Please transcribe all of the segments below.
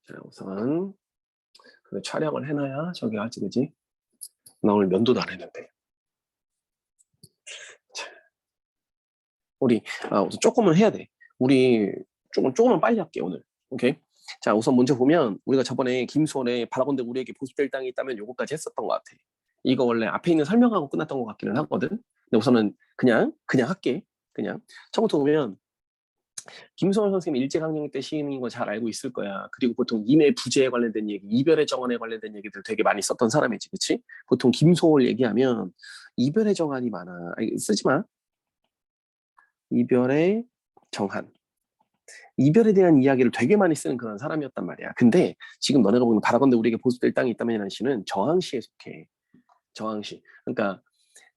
자, 우선 촬영을 해놔야 저기 하지, 그지? 나 오늘 면도도 안 했는데. 자, 우리 우선 조금은 해야 돼. 우리 조금은 빨리 할게 오늘. 오케이? 자, 우선 먼저 보면 우리가 저번에 김수원에 바라건대 우리에게 보습될 땅이 있다면 요거까지 했었던 것 같아. 이거 원래 앞에 있는 설명하고 끝났던 것 같기는 하거든. 근데 우선은 그냥 할게. 그냥 처음부터 보면 김수원 선생님 일제강점기 때 시인인 거 잘 알고 있을 거야. 그리고 보통 인의 부재에 관련된 얘기, 이별의 정안에 관련된 얘기들 되게 많이 썼던 사람이지, 그렇지? 보통 김소월 얘기하면 이별의 정안이 많아. 아니, 쓰지 마. 이별의 정한. 이별에 대한 이야기를 되게 많이 쓰는 그런 사람이었단 말이야. 근데 지금 너네가 보는 바라건대 우리에게 보습될 땅이 있다면이라는 시는 저항시에 속해. 저항시. 그러니까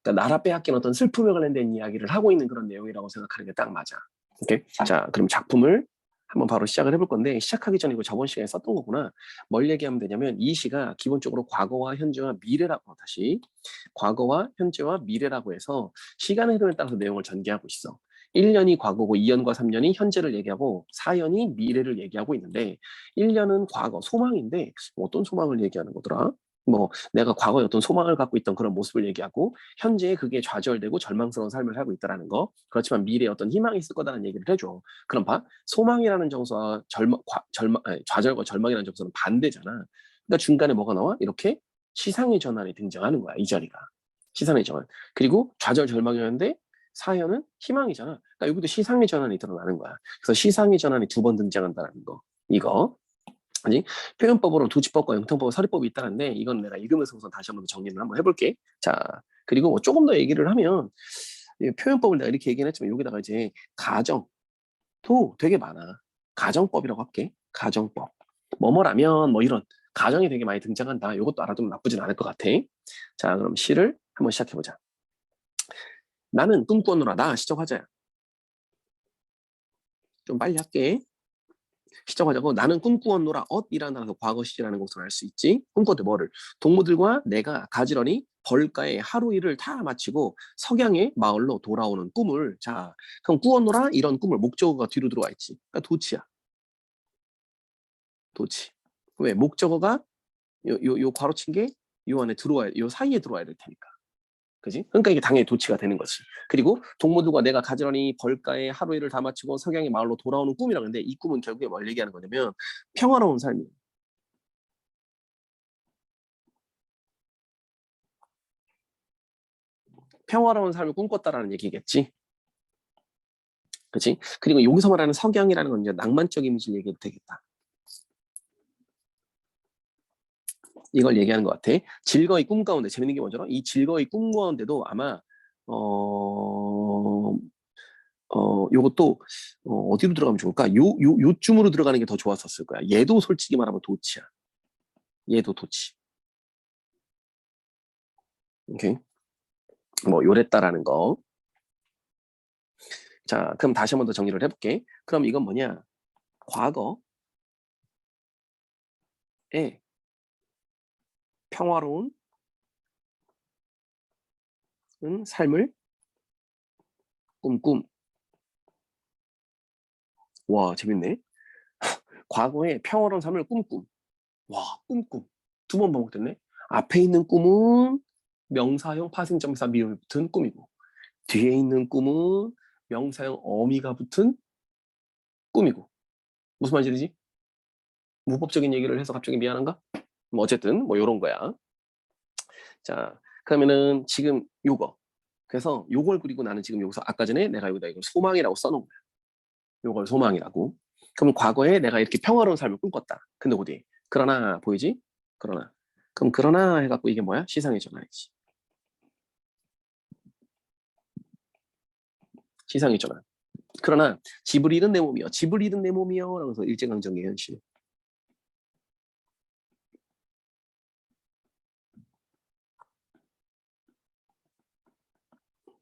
나라 빼앗긴 어떤 슬픔에 관련된 이야기를 하고 있는 그런 내용이라고 생각하는 게 딱 맞아. 오케이? 자, 그럼 작품을 한번 바로 시작을 해볼 건데, 시작하기 전에 이거 저번 시간에 썼던 거구나. 뭘 얘기하면 되냐면 이 시가 기본적으로 과거와 현재와 미래라고, 다시 과거와 현재와 미래라고 해서 시간의 흐름에 따라서 내용을 전개하고 있어. 1년이 과거고 2년과 3년이 현재를 얘기하고 4년이 미래를 얘기하고 있는데, 1년은 과거 소망인데 어떤 소망을 얘기하는 거더라? 뭐 내가 과거에 어떤 소망을 갖고 있던 그런 모습을 얘기하고, 현재에 그게 좌절되고 절망스러운 삶을 살고 있다는 거. 그렇지만 미래에 어떤 희망이 있을 거다라는 얘기를 해줘. 그럼 봐, 소망이라는 정서와 좌절과 절망이라는 정서는 반대잖아. 그러니까 중간에 뭐가 나와? 이렇게 시상의 전환이 등장하는 거야, 이 자리가. 시상의 전환. 그리고 좌절 절망이었는데 사연은 희망이잖아. 그러니까 여기도 시상의 전환이 드러나는 거야. 그래서 시상의 전환이 두 번 등장한다는 거. 이거. 아니, 표현법으로 도지법과 영통법, 사리법이 있다는데 이건 내가 읽으면서 우선 다시 한번 정리를 한번 해볼게. 자, 그리고 뭐 조금 더 얘기를 하면 표현법을 내가 이렇게 얘기는 했지만 여기다가 이제 가정도 되게 많아. 가정법이라고 할게. 가정법. 뭐뭐라면 뭐 이런 가정이 되게 많이 등장한다. 이것도 알아두면 나쁘진 않을 것 같아. 자, 그럼 시를 한번 시작해보자. 나는 꿈꾸노라. 나 시작하자. 좀 빨리 할게. 시작하자고. 나는 꿈꾸었노라. 엇이라는 단어에서 과거 시제라는 것을 알 수 있지. 꿈꿨대 뭐를? 동무들과 내가 가지런히 벌가에 하루 일을 다 마치고 석양의 마을로 돌아오는 꿈을. 자, 그럼 꾸었노라 이런 꿈을 목적어가 뒤로 들어와 있지. 그러니까 도치야. 도치. 왜? 목적어가 요 괄호친 게 요 안에 들어와야, 요 사이에 들어와야 될 테니까. 그지? 그러니까 이게 당연히 도치가 되는 거지. 그리고 동무들과 내가 가지런히 벌가에 하루 일을 다 마치고 석양의 마을로 돌아오는 꿈이라고 하는데, 이 꿈은 결국에 뭘 얘기하는 거냐면 평화로운 삶이. 평화로운 삶을 꿈꿨다라는 얘기겠지. 그치? 그리고 여기서 말하는 석양이라는 건 이제 낭만적 이미지를 얘기해도 되겠다. 이걸 얘기하는 것 같아. 즐거이 꿈 가운데. 재밌는 게 뭐죠? 이 즐거이 꿈 가운데도 아마 요것도 어디로 들어가면 좋을까? 요쯤으로 들어가는 게 더 좋았었을 거야. 얘도 솔직히 말하면 도치야. 얘도 도치. 오케이. 뭐 요랬다라는 거. 자, 그럼 다시 한 번 더 정리를 해볼게. 그럼 이건 뭐냐? 과거에 평화로운 삶을 꿈꿈. 와, 재밌네. 과거에 평화로운 삶을 꿈꿈. 와, 꿈꿈. 두 번 반복됐네. 앞에 있는 꿈은 명사형 파생점사 미음이 붙은 꿈이고, 뒤에 있는 꿈은 명사형 어미가 붙은 꿈이고. 무슨 말인지 되지? 무법적인 얘기를 해서 갑자기 미안한가? 뭐 어쨌든 뭐 요런 거야. 자, 그러면은 지금 요거. 그래서 요걸 그리고 나는 지금 여기서 아까 전에 내가 여기다 이걸 소망이라고 써놓은 거야. 요걸 소망이라고. 그럼 과거에 내가 이렇게 평화로운 삶을 꿈꿨다. 근데 어디? 그러나 보이지? 그러나. 그럼 그러나 해갖고 이게 뭐야? 시상의 전환이지. 시상의 전환. 그러나 집을 잃은 내 몸이여. 집을 잃은 내 몸이여. 라면서 일제강점기 현실.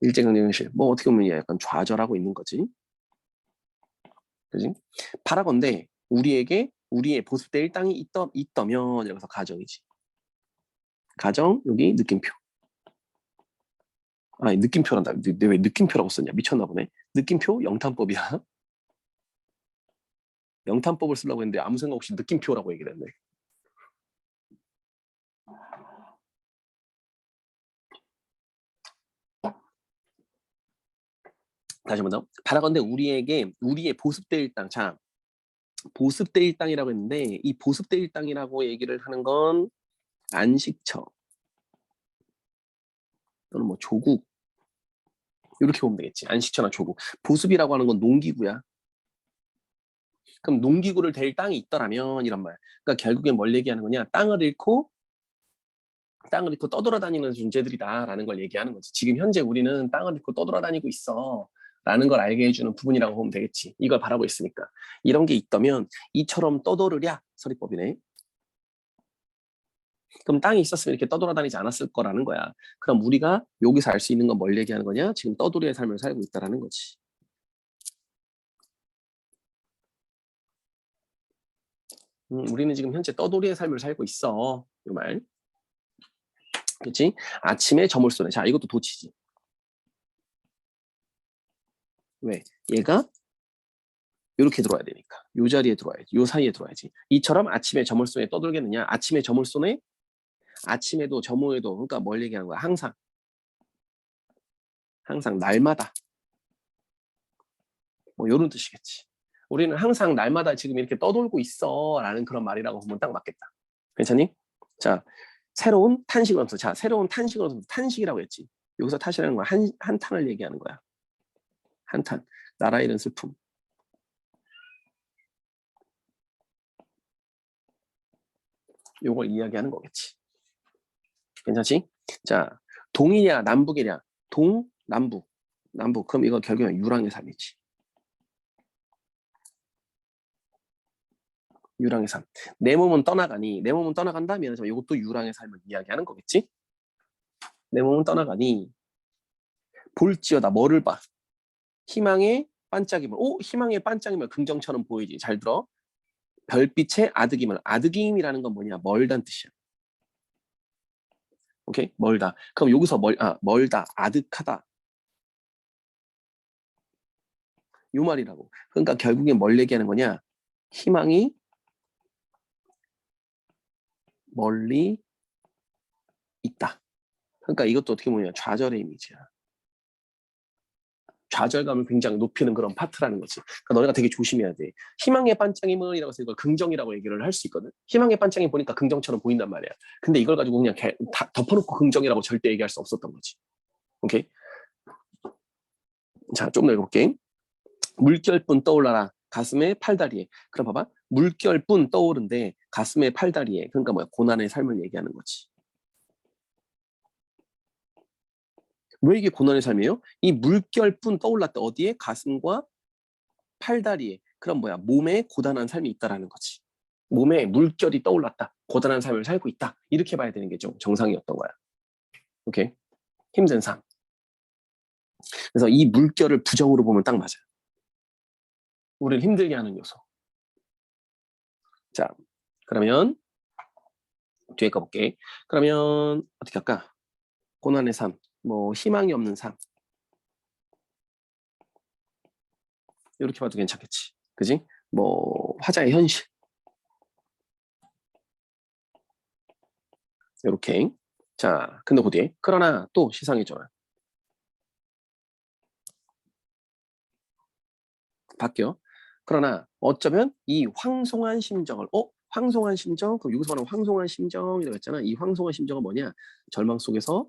일제강점기 현실. 뭐 어떻게 보면 약간 좌절하고 있는 거지. 그지? 바라건대 우리에게 우리의 보습될 땅이 있다면 이러면서 가정이지. 가정 여기 느낌표. 아니 느낌표란다. 왜 느낌표라고 썼냐? 미쳤나 보네. 느낌표 영탄법이야. 영탄법을 쓰려고 했는데 아무 생각 없이 느낌표라고 얘기를 했네. 다시 한번 더. 바라건대 우리의 보습대 일당. 자, 보습대 일당이라고 했는데 이 보습대 일당이라고 얘기를 하는 건 안식처 또는 뭐 조국 이렇게 보면 되겠지. 안식처나 조국. 보습이라고 하는 건 농기구야. 그럼 농기구를 댈 땅이 있더라면 이런 말. 그러니까 결국엔 뭘 얘기하는 거냐? 땅을 잃고 떠돌아다니는 존재들이다라는 걸 얘기하는 거지. 지금 현재 우리는 땅을 잃고 떠돌아다니고 있어. 라는 걸 알게 해주는 부분이라고 보면 되겠지. 이걸 바라고 있으니까. 이런 게 있다면 이처럼 떠도르랴 서리법이네. 그럼 땅이 있었으면 이렇게 떠돌아다니지 않았을 거라는 거야. 그럼 우리가 여기서 알 수 있는 건 뭘 얘기하는 거냐? 지금 떠돌이의 삶을 살고 있다라는 거지. 우리는 지금 현재 떠돌이의 삶을 살고 있어. 이 말. 그렇지? 아침에 저물 쏘네. 자, 이것도 도치지. 왜? 얘가 이렇게 들어와야 되니까. 요 자리에 들어와야지. 요 사이에 들어와야지. 이처럼 아침에 저물손에 떠돌겠느냐? 아침에 저물손에 아침에도 저물에도 그러니까 뭘 얘기하는 거야? 항상 날마다 뭐 이런 뜻이겠지. 우리는 항상 날마다 지금 이렇게 떠돌고 있어 라는 그런 말이라고 보면 딱 맞겠다. 괜찮니? 자, 새로운 탄식을 얻어. 자, 새로운 탄식을 얻어. 탄식이라고 했지. 여기서 탓이라는 건 한탄을 얘기하는 거야. 한탄. 나라 잃은 슬픔. 요걸 이야기하는 거겠지. 괜찮지? 자, 동이냐 남북이냐? 동, 남북. 그럼 이거 결국엔 유랑의 삶이지. 유랑의 삶. 내 몸은 떠나가니, 내 몸은 떠나간다면 이것도 유랑의 삶을 이야기하는 거겠지? 내 몸은 떠나가니 볼지어다. 뭐를 봐? 희망의 반짝임을. 희망의 반짝임을 긍정처럼 보이지. 잘 들어. 별빛의 아득임을. 아득임이라는 건 뭐냐? 멀다는 뜻이야. 오케이? 멀다. 그럼 여기서 멀다. 아득하다. 요 말이라고. 그러니까 결국엔 뭘 얘기하는 거냐? 희망이 멀리 있다. 그러니까 이것도 어떻게 보면 좌절의 이미지야. 좌절감을 굉장히 높이는 그런 파트라는 거지. 그러니까 너네가 되게 조심해야 돼. 희망의 반짝임은 이라고 해서 이걸 긍정이라고 얘기를 할 수 있거든. 희망의 반짝임 보니까 긍정처럼 보인단 말이야. 근데 이걸 가지고 그냥 다 덮어놓고 긍정이라고 절대 얘기할 수 없었던 거지. 오케이? 자, 좀 더 읽어볼게. 물결뿐 떠올라라. 가슴에 팔다리에. 그럼 봐봐. 물결뿐 떠오른데 가슴에 팔다리에. 그러니까 뭐야? 고난의 삶을 얘기하는 거지. 왜 이게 고난의 삶이에요? 이 물결뿐 떠올랐다. 어디에? 가슴과 팔다리에. 그럼 뭐야? 몸에 고단한 삶이 있다라는 거지. 몸에 물결이 떠올랐다. 고단한 삶을 살고 있다. 이렇게 봐야 되는 게 좀 정상이었던 거야. 오케이? 힘든 삶. 그래서 이 물결을 부정으로 보면 딱 맞아요. 우리를 힘들게 하는 요소. 자, 그러면 뒤에 거 볼게. 그러면 어떻게 할까? 고난의 삶, 뭐 희망이 없는 삶. 이렇게 봐도 괜찮겠지. 그지? 뭐 화자의 현실. 이렇게. 자, 근데 그 뒤에 그러나 또 시상해줘라. 바뀌어. 그러나 어쩌면 이 황송한 심정을 황송한 심정? 그럼 여기서 말하는 황송한 심정이라고 했잖아. 이 황송한 심정은 뭐냐? 절망 속에서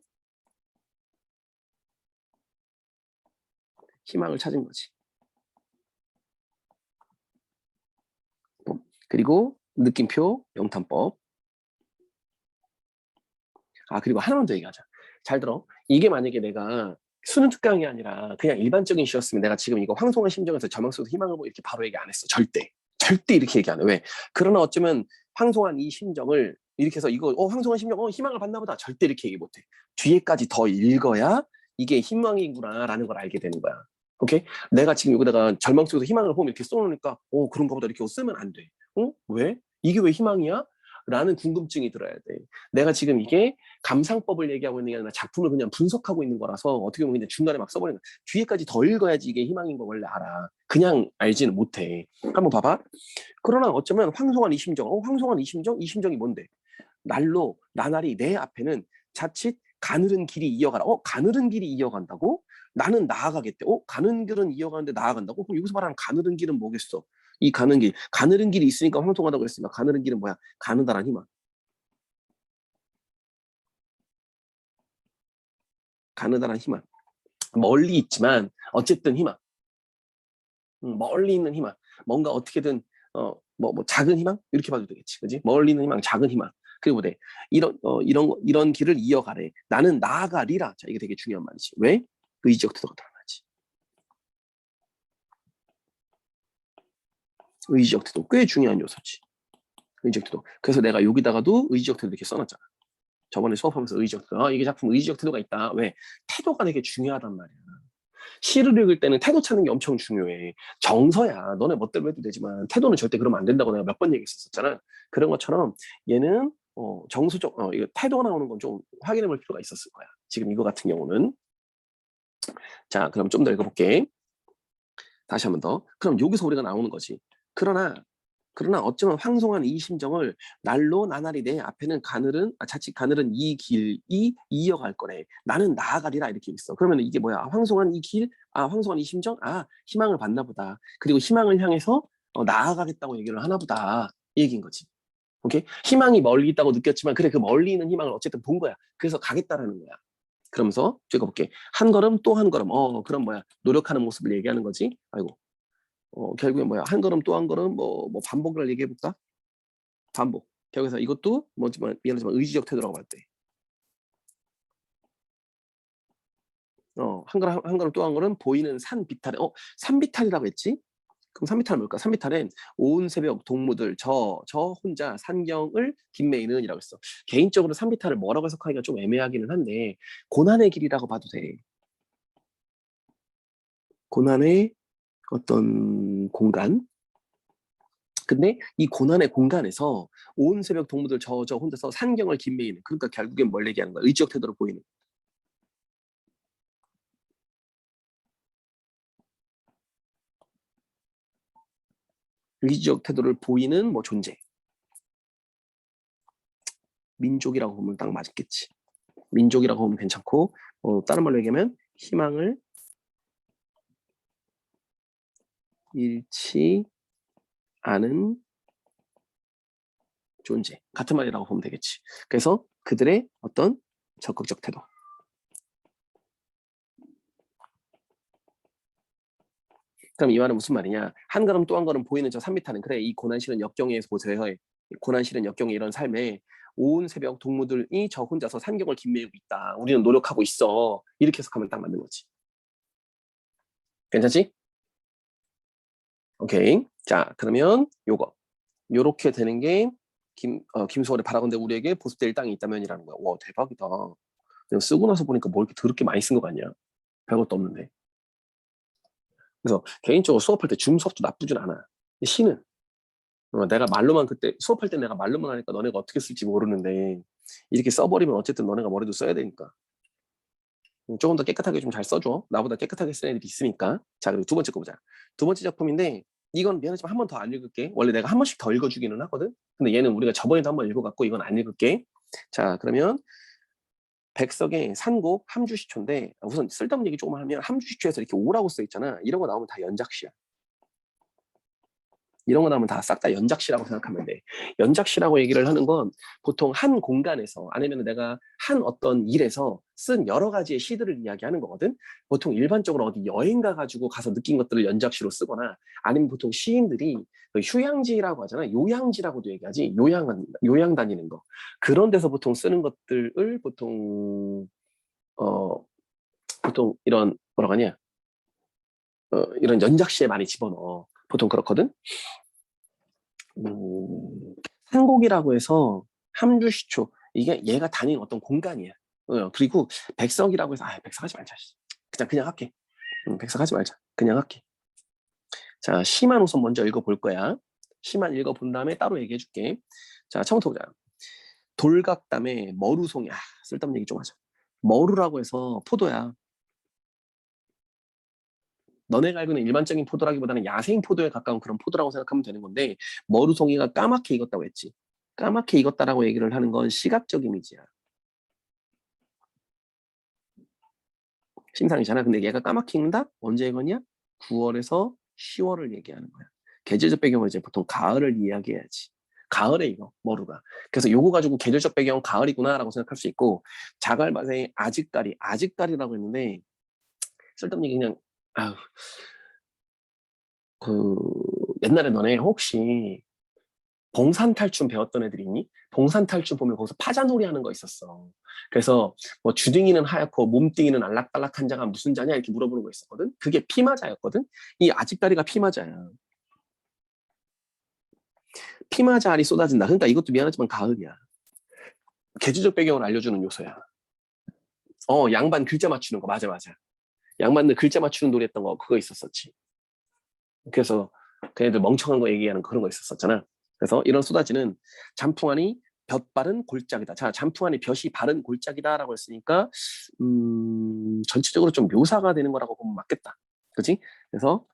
희망을 찾은 거지. 그리고 느낌표, 영탄법. 그리고 하나만 더 얘기하자. 잘 들어. 이게 만약에 내가 수능 특강이 아니라 그냥 일반적인 시였으면 내가 지금 이거 황송한 심정에서 절망 속에서 희망을 보고 이렇게 바로 얘기 안 했어. 절대 이렇게 얘기 안 해. 왜? 그러나 어쩌면 황송한 이 심정을 이렇게 해서 이거 황송한 심정 희망을 받나 보다. 절대 이렇게 얘기 못 해. 뒤에까지 더 읽어야 이게 희망이구나라는 걸 알게 되는 거야. 오케이? 내가 지금 여기다가 절망 속에서 희망을 보면 이렇게 써놓으니까 그런가 보다 이렇게 쓰면 안 돼. 왜? 이게 왜 희망이야? 라는 궁금증이 들어야 돼. 내가 지금 이게 감상법을 얘기하고 있는 게 아니라 작품을 그냥 분석하고 있는 거라서 어떻게 보면 그냥 중간에 막 써버리는 거야. 뒤에까지 더 읽어야지 이게 희망인 거 원래 알아. 그냥 알지는 못해. 한번 봐봐. 그러나 어쩌면 황송한 이 심정. 황송한 이 심정? 이 심정이 뭔데? 날로 나날이 내 앞에는 자칫 가늘은 길이 이어가라. 가늘은 길이 이어간다고? 나는 나아가겠대. 가는 길은 이어가는데 나아간다고? 그럼 여기서 말하는 가늘은 길은 뭐겠어? 이 가는 길. 가늘은 길이 있으니까 황송하다고 했으니까 가늘은 길은 뭐야? 가느다란 희망. 가느다란 희망. 멀리 있지만 어쨌든 희망. 멀리 있는 희망. 뭔가 어떻게든 뭐 작은 희망? 이렇게 봐도 되겠지. 그지? 멀리 있는 희망, 작은 희망. 그리고 네, 이런 길을 이어가래. 나는 나아가리라. 자, 이게 되게 중요한 말이지. 왜? 의지적 태도가 드러나지. 의지적 태도 꽤 중요한 요소지. 의지적 태도. 그래서 내가 여기다가도 의지적 태도 이렇게 써놨잖아. 저번에 수업하면서 의지적 태도. 이게 작품 의지적 태도가 있다. 왜? 태도가 되게 중요하단 말이야. 시를 읽을 때는 태도 찾는 게 엄청 중요해. 정서야. 너네 멋대로 해도 되지만 태도는 절대 그러면 안 된다고 내가 몇 번 얘기했었잖아. 그런 것처럼 얘는 정서적 이거 태도가 나오는 건 좀 확인해 볼 필요가 있었을 거야. 지금 이거 같은 경우는. 자, 그럼 좀 더 읽어볼게. 다시 한 번 더. 그럼 여기서 우리가 나오는 거지. 그러나 어쩌면 황송한 이 심정을 날로 나날이 내 앞에는 자칫 가늘은 이 길이 이어갈 거래. 나는 나아가리라 이렇게 있어. 그러면 이게 뭐야? 황송한 이 길, 황송한 이 심정, 희망을 받나 보다. 그리고 희망을 향해서 나아가겠다고 얘기를 하나 보다. 이 얘기인 거지. 오케이? 희망이 멀리 있다고 느꼈지만 그래 그 멀리 있는 희망을 어쨌든 본 거야. 그래서 가겠다라는 거야. 그러면서 읽어볼게. 한 걸음 또 한 걸음. 그럼 뭐야? 노력하는 모습을 얘기하는 거지. 아이고. 결국엔 뭐야? 한 걸음 또 한 걸음 뭐 반복을 얘기해 볼까? 반복. 여기서 이것도 뭐지만 미안하지만 의지적 태도라고 할 때. 한 걸음 또 한 걸음 보이는 산 비탈에. 산 비탈이라고 했지? 그럼 산 비탈은 뭘까? 산 비탈엔 온 새벽 동무들 저 혼자 산경을 김매이는이라고 했어. 개인적으로 산 비탈을 뭐라고 해석하기가 좀 애매하기는 한데 고난의 길이라고 봐도 돼. 고난의 어떤 공간. 근데 이 고난의 공간에서 온 새벽 동무들 저 혼자서 산경을 김매이는. 그러니까 결국엔 뭘 얘기하는 거야? 의지적 태도를 보이는. 의지적 태도를 보이는 뭐 존재. 민족이라고 보면 딱 맞겠지. 민족이라고 보면 괜찮고 다른 말로 얘기하면 희망을 잃지 않은 존재. 같은 말이라고 보면 되겠지. 그래서 그들의 어떤 적극적 태도. 그럼 이 말은 무슨 말이냐? 한 걸음 또 한 걸음 보이는 저 3m는 그래 이 고난실은 역경에서 보세요. 고난실은 역경의 이런 삶에 온 새벽 동무들이 저 혼자서 산경을 김매우고 있다. 우리는 노력하고 있어. 이렇게 해석하면 딱 맞는 거지. 괜찮지? 오케이. 자, 그러면 요렇게 되는 게 김수월의 바라건대 우리에게 보습될 땅이 있다면이라는 거야. 와, 대박이다. 내가 쓰고 나서 보니까 뭐 이렇게 더럽게 많이 쓴 거 같냐? 별것도 없는데. 그래서 개인적으로 수업할 때 줌 수업도 나쁘진 않아. 시는 내가 말로만 그때 수업할 때 내가 말로만 하니까 너네가 어떻게 쓸지 모르는데 이렇게 써버리면 어쨌든 너네가 머리도 써야 되니까 조금 더 깨끗하게 좀 잘 써줘. 나보다 깨끗하게 쓰는 애들이 있으니까. 자, 그리고 두 번째 거 보자. 두 번째 작품인데 이건 미안하지만 한 번 더 안 읽을게. 원래 내가 한 번씩 더 읽어주기는 하거든. 근데 얘는 우리가 저번에도 한 번 읽어갖고 이건 안 읽을게. 자, 그러면 백석의 산곡 함주시초인데 우선 쓸데없는 얘기 조금 하면 함주시초에서 이렇게 오라고 써 있잖아. 이런 거 나오면 다 연작시야. 이런 거 나오면 다 싹 다 연작시라고 생각하면 돼. 연작시라고 얘기를 하는 건 보통 한 공간에서 아니면 내가 한 어떤 일에서 쓴 여러 가지의 시들을 이야기하는 거거든. 보통 일반적으로 어디 여행 가가지고 가서 느낀 것들을 연작시로 쓰거나 아니면 보통 시인들이 휴양지라고 하잖아. 요양지라고도 얘기하지. 요양 다니는 거. 그런 데서 보통 쓰는 것들을 보통 이런 뭐라고 하냐. 이런 연작시에 많이 집어넣어. 보통 그렇거든. 한곡이라고 해서 함주시초 이게 얘가 다니는 어떤 공간이야. 그리고 백석이라고 해서 백석하지 말자. 그냥 할게. 백석하지 말자. 그냥 할게. 자, 시만 우선 먼저 읽어볼 거야. 시만 읽어본 다음에 따로 얘기해 줄게. 자, 처음부터 보자. 돌각담에 머루송이. 쓸데없는 얘기 좀 하자. 머루라고 해서 포도야. 너네가 알고 있는 일반적인 포도라기보다는 야생 포도에 가까운 그런 포도라고 생각하면 되는 건데, 머루송이가 까맣게 익었다고 했지. 까맣게 익었다라고 얘기를 하는 건 시각적 이미지야. 심상이잖아. 근데 얘가 까맣게 익는다? 언제 익었냐? 9월에서 10월을 얘기하는 거야. 계절적 배경은 이제 보통 가을을 이야기해야지. 가을에 익어, 머루가. 그래서 요거 가지고 계절적 배경은 가을이구나라고 생각할 수 있고, 자갈밭에 아직까리라고 했는데, 쓸데없는 얘기 그냥, 아유, 그, 옛날에 너네 혹시 봉산탈춤 배웠던 애들이 있니? 봉산탈춤 보면 거기서 파자놀이 하는 거 있었어. 그래서 뭐 주둥이는 하얗고 몸뚱이는 알락달락한 자가 무슨 자냐 이렇게 물어보는 거 있었거든. 그게 피마자였거든. 이 아직다리가 피마자야. 피마자 알이 쏟아진다. 그러니까 이것도 미안하지만 가을이야. 계절적 배경을 알려주는 요소야. 양반 글자 맞추는 거. 맞아. 양반들 글자 맞추는 놀이 했던 거 그거 있었었지. 그래서 걔네들 멍청한 거 얘기하는 그런 거 있었었잖아. 그래서 이런 쏟아지는 잠풍안이 볕 바른 골짜기다. 자, 잠풍안이 볕이 바른 골짜기다라고 했으니까 전체적으로 좀 묘사가 되는 거라고 보면 맞겠다. 그렇지? 그래서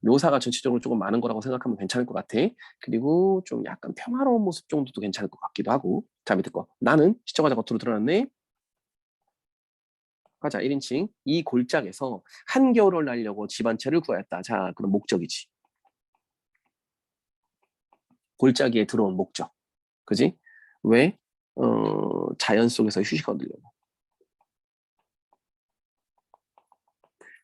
묘사가 전체적으로 조금 많은 거라고 생각하면 괜찮을 것 같아. 그리고 좀 약간 평화로운 모습 정도도 괜찮을 것 같기도 하고. 자, 밑에 거. 나는 시청자가 겉으로 드러났네. 가자, 1인칭. 이 골짜기에서 한겨울을 날려고 집 한 채를 구하였다. 자, 그럼 목적이지. 골짜기에 들어온 목적. 그지? 왜? 자연 속에서 휴식 얻으려고.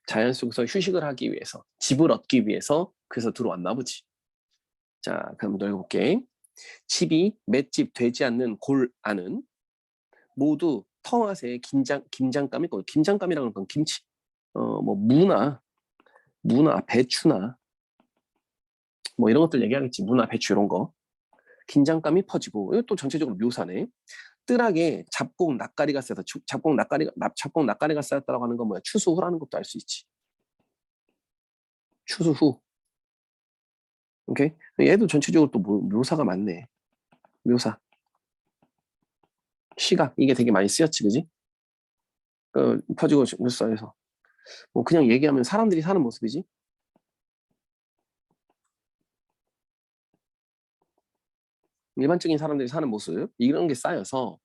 자연 속에서 휴식을 하기 위해서, 집을 얻기 위해서 그래서 들어왔나 보지. 자, 그럼 너 읽어볼게. 집이 맷집 되지 않는 골 안은 모두 터 맛에 김장감이 있고, 김장감이라는 건 김치. 뭐 무나 배추나 뭐 이런 것들 얘기하겠지. 무나 배추 이런 거. 김장감이 퍼지고, 이것도 전체적으로 묘사네. 뜰하게 잡곡 낯가리가 쌓여서 잡곡 낯가리가 쌓였다라고 하는 건 뭐야? 추수후라는 것도 알 수 있지. 추수후. 오케이? 얘도 전체적으로 또 묘사가 많네. 묘사. 시각. 이게 되게 많이 쓰였지, 그지? 퍼지고 쌓여서. 뭐 그냥 얘기하면 사람들이 사는 모습이지. 일반적인 사람들이 사는 모습. 이런 게 쌓여서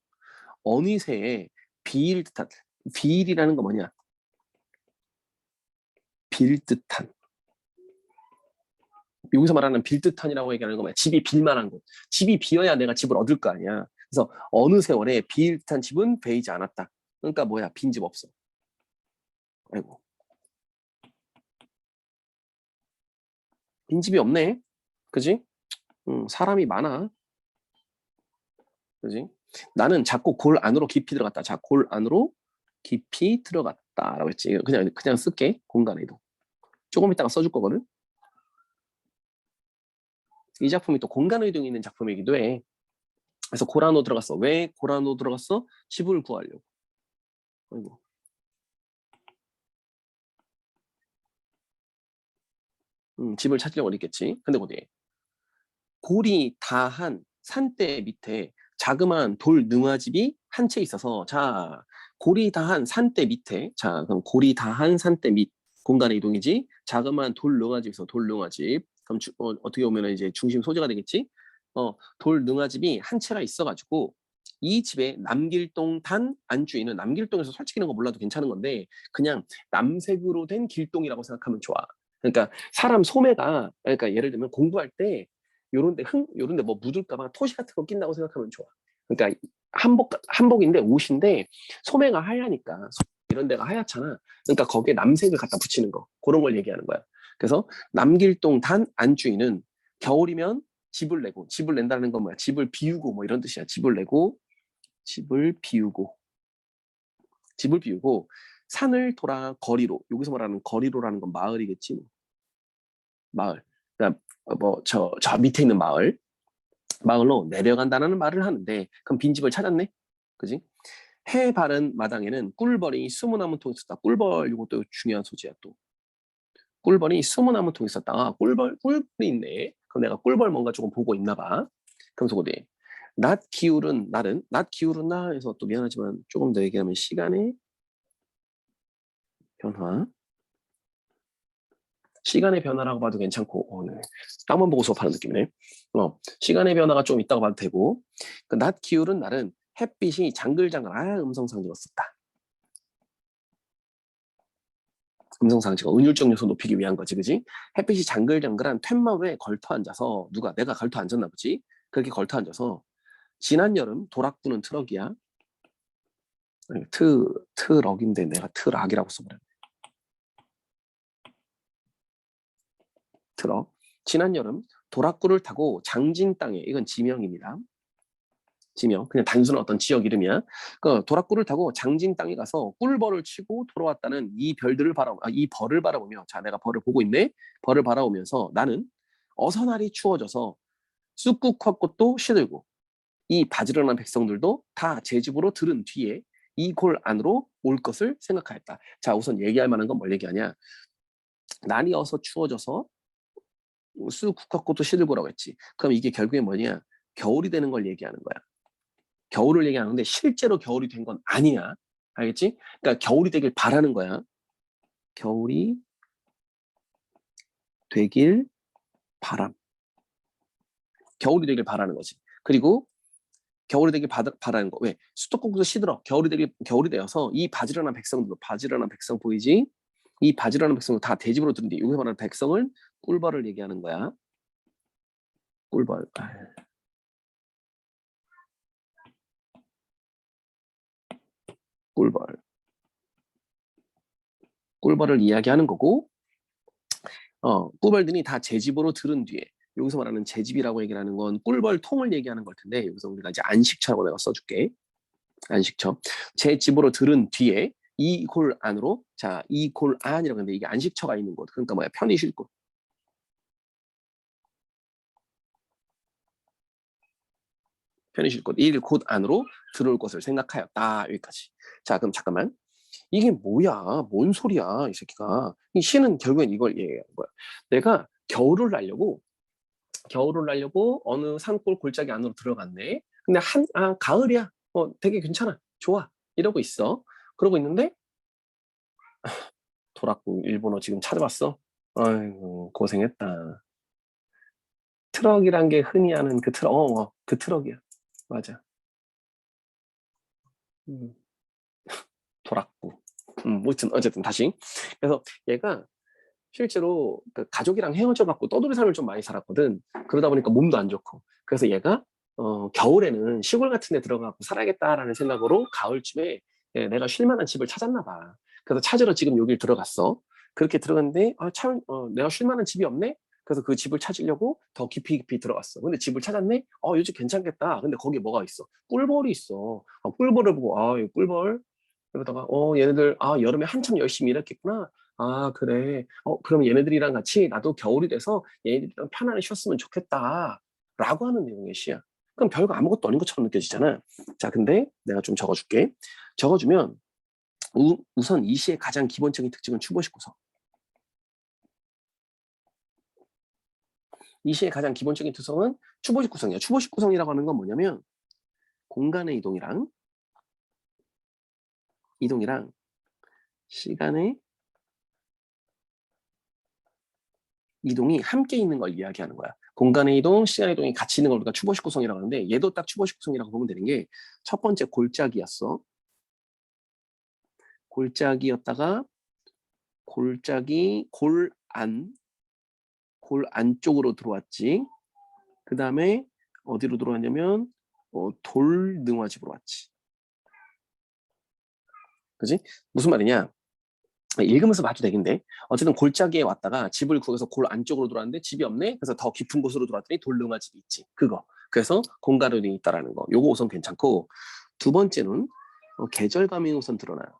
어느새 비일 듯한. 비일이라는 거 뭐냐? 빌 듯한. 여기서 말하는 빌 듯한이라고 얘기하는 거 뭐야? 집이 빌만한 곳. 집이 비어야 내가 집을 얻을 거 아니야. 그래서 어느 세월에 비일 듯한 집은 베이지 않았다. 그러니까 뭐야? 빈 집 없어. 아이고. 빈집이 없네. 그지? 사람이 많아. 그지? 나는 자꾸 골 안으로 깊이 들어갔다. 자, 골 안으로 깊이 들어갔다라고 했지. 그냥 쓸게. 공간 이동. 조금 이따가 써줄 거거든. 이 작품이 또 공간 이동이 있는 작품이기도 해. 그래서 골 안으로 들어갔어. 왜 골 안으로 들어갔어? 집을 구하려고. 아이고. 집을 찾으려고 그랬겠지. 근데 어디? 골이 다한 산대 밑에 자그마한 돌 능화집이 한 채 있어서, 자, 골이 다한 산대 밑에, 자, 그럼 골이 다한 산대 밑 공간의 이동이지. 자그마한 돌 능화집이 있어. 돌 능화집. 그럼 어떻게 보면 이제 중심 소재가 되겠지. 돌 능화집이 한 채가 있어가지고 이 집에 남길동 단 안주인은, 남길동에서 솔직히 이런 거 몰라도 괜찮은 건데 그냥 남색으로 된 길동이라고 생각하면 좋아. 그러니까 사람 소매가, 그러니까 예를 들면 공부할 때 요런데 뭐 묻을까봐 토시 같은 거 낀다고 생각하면 좋아. 그러니까 한복인데 옷인데 소매가 하얘니까 이런 데가 하얗잖아. 그러니까 거기에 남색을 갖다 붙이는 거, 그런 걸 얘기하는 거야. 그래서 남길동 단 안주인은 겨울이면 집을 낸다는 건 뭐야? 집을 비우고 뭐 이런 뜻이야. 집을 비우고 산을 돌아 거리로. 여기서 말하는 거리로라는 건 마을이겠지. 마을. 그러니까 저 밑에 있는 마을로 내려간다는 말을 하는데, 그럼 빈집을 찾았네. 그지? 해 바른 마당에는 꿀벌이 수문나무 통에 있었다. 꿀벌 이것도 중요한 소재야 또. 꿀벌이 20나무통 있었다. 아, 꿀벌이 있네. 그럼 내가 꿀벌 뭔가 조금 보고 있나 봐. 그럼 소고대. 낮 기울은 날은, 낮 기울은 날에서 또 미안하지만 조금 더 얘기하면 시간의 변화. 시간의 변화라고 봐도 괜찮고, 네. 땅만 보고 수업하는 느낌이네. 시간의 변화가 좀 있다고 봐도 되고, 낮 기울은 날은 햇빛이 장글장글, 음성상징어 썼다. 음성상징어, 은율적 요소 높이기 위한 거지, 그지? 햇빛이 장글장글한 툇마루에 걸터 앉아서, 내가 걸터 앉았나 보지? 그렇게 걸터 앉아서, 지난 여름 도락구는 트럭이야. 트럭인데 내가 트락이라고 써버렸네. 트럭. 지난 여름 도락구를 타고 장진 땅에, 이건 지명입니다. 지명, 그냥 단순한 어떤 지역 이름이야. 그 도락구를 타고 장진 땅에 가서 꿀벌을 치고 돌아왔다는 이 벌을 바라보며, 자, 내가 벌을 보고 있네. 벌을 바라보면서 나는 어서 날이 추워져서 쑥국화꽃도 시들고 이 바지런한 백성들도 다 제 집으로 들은 뒤에 이 골 안으로 올 것을 생각하였다. 자, 우선 얘기할 만한 건 뭘 얘기하냐? 날이 어서 추워져서 쑥국화꽃도 시들고라고 했지. 그럼 이게 결국에 뭐냐? 겨울이 되는 걸 얘기하는 거야. 겨울을 얘기하는데 실제로 겨울이 된 건 아니야. 알겠지? 그러니까 겨울이 되길 바라는 거야. 겨울이 되길 바람. 겨울이 되길 바라는 거지. 그리고 겨울이 되길 바라는 거. 왜? 수도꼭지도 시들어. 겨울이 되어서 이 바지런한 백성 보이지? 이 바지런한 백성도 다 대집으로 들은데 여기서 말하는 백성을 꿀벌을 얘기하는 거야. 꿀벌. 꿀벌. 꿀벌을 이야기하는 거고, 꿀벌들이 다 제 집으로 들은 뒤에, 여기서 말하는 제 집이라고 얘기를 하는 건 꿀벌통을 얘기하는 걸 텐데, 여기서 우리가 이제 안식처라고 내가 써줄게. 안식처. 제 집으로 들은 뒤에 이 골 안으로, 자, 이 골 안이라고 하는데 이게 안식처가 있는 곳. 그러니까 뭐야? 편히 쉴 곳. 편히 쉴 곳. 이 곳 안으로 들어올 것을 생각하였다. 여기까지. 자, 그럼 잠깐만. 이게 뭐야? 뭔 소리야? 이 새끼가. 이 시는 결국엔 이걸 얘기하는 거야. 내가 겨울을 날려고 어느 산골 골짜기 안으로 들어갔네. 근데 가을이야. 되게 괜찮아. 좋아. 이러고 있어. 그러고 있는데 돌았고 일본어 지금 찾아봤어. 아이고 고생했다. 트럭이란 게 흔히 하는 그 트럭. 그 트럭이야. 맞아. 음, 돌았고. 어쨌든 다시. 그래서 얘가 실제로 그 가족이랑 헤어져 갖고 떠돌이 삶을 좀 많이 살았거든. 그러다 보니까 몸도 안 좋고. 그래서 얘가 겨울에는 시골 같은 데 들어가고 살아야겠다라는 생각으로 가을쯤에 내가 쉴 만한 집을 찾았나 봐. 그래서 찾으러 지금 여길 들어갔어. 그렇게 들어갔는데 내가 쉴 만한 집이 없네. 그래서 그 집을 찾으려고 더 깊이 들어갔어. 근데 집을 찾았네. 요즘 괜찮겠다. 근데 거기에 뭐가 있어? 꿀벌이 있어. 꿀벌을 보고 이 꿀벌. 그러다가 얘네들 여름에 한참 열심히 일했겠구나. 그래. 그럼 얘네들이랑 같이 나도 겨울이 돼서 얘네들이랑 편안히 쉬었으면 좋겠다. 라고 하는 내용의 시야. 그럼 별거 아무것도 아닌 것처럼 느껴지잖아. 자, 근데 내가 좀 적어줄게. 적어주면 우선 이 시의 가장 기본적인 특징은 추보식 구성. 이 시의 가장 기본적인 특성은 추보식 구성이야. 추보식 구성이라고 하는 건 뭐냐면 공간의 이동이랑 시간의 이동이 함께 있는 걸 이야기하는 거야. 공간의 이동, 시간의 이동이 같이 있는 걸 우리가 추보식 구성이라고 하는데 얘도 딱 추보식 구성이라고 보면 되는 게 첫 번째 골짜기였어. 골짜기였다가 골짜기 골 안쪽으로 들어왔지. 그 다음에 어디로 들어왔냐면 돌능화집으로 왔지. 그지? 무슨 말이냐? 읽으면서 봐도 되겠는데 어쨌든 골짜기에 왔다가 집을 구해서 골 안쪽으로 들어왔는데 집이 없네. 그래서 더 깊은 곳으로 들어왔더니 돌능화집이 있지. 그거. 그래서 공가론이 있다라는 거. 요거 우선 괜찮고 두 번째는 계절감이 우선 드러나요.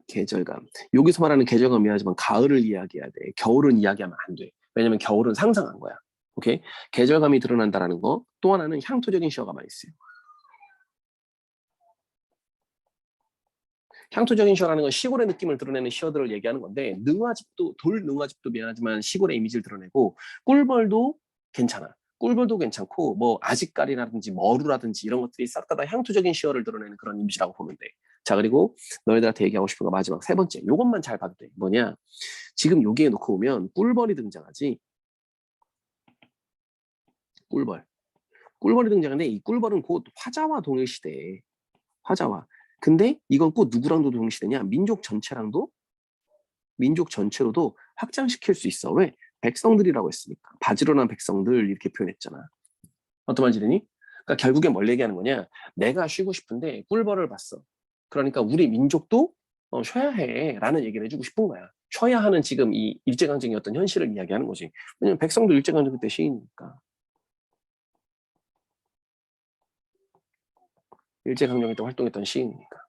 계절감. 여기서 말하는 계절감이 하지만 가을을 이야기해야 돼. 겨울은 이야기하면 안 돼. 왜냐면 겨울은 상상한 거야. 오케이? 계절감이 드러난다라는 거. 또 하나는 향토적인 시어가 많이 있어요. 향토적인 시어라는 건 시골의 느낌을 드러내는 시어들을 얘기하는 건데 능화집도 돌 능화집도 미안하지만 시골의 이미지를 드러내고 꿀벌도 괜찮아. 꿀벌도 괜찮고 뭐 아직까리라든지 머루라든지 이런 것들이 싹 다 향토적인 시어를 드러내는 그런 이미지라고 보면 돼. 자 그리고 너희들한테 얘기하고 싶은 거 마지막 세 번째 요것만 잘 봐도 돼. 뭐냐 지금 여기에 놓고 보면 꿀벌이 등장하지. 꿀벌이 등장하는데 이 꿀벌은 곧 화자와 동일시대. 화자와. 근데 이건 꼭 누구랑도 동일시대냐 민족 전체로도 확장시킬 수 있어. 왜? 백성들이라고 했으니까. 바지런한 백성들 이렇게 표현했잖아. 어떤 말인지 되니? 그러니까 결국에 뭘 얘기하는 거냐 내가 쉬고 싶은데 꿀벌을 봤어. 그러니까 우리 민족도 쉬어야 해 라는 얘기를 해주고 싶은 거야. 쉬어야 하는 지금 이 일제강점기 어떤 현실을 이야기하는 거지. 왜냐면 백성도 일제강점기 때 시인이니까. 일제강점기 때 활동했던 시인이니까.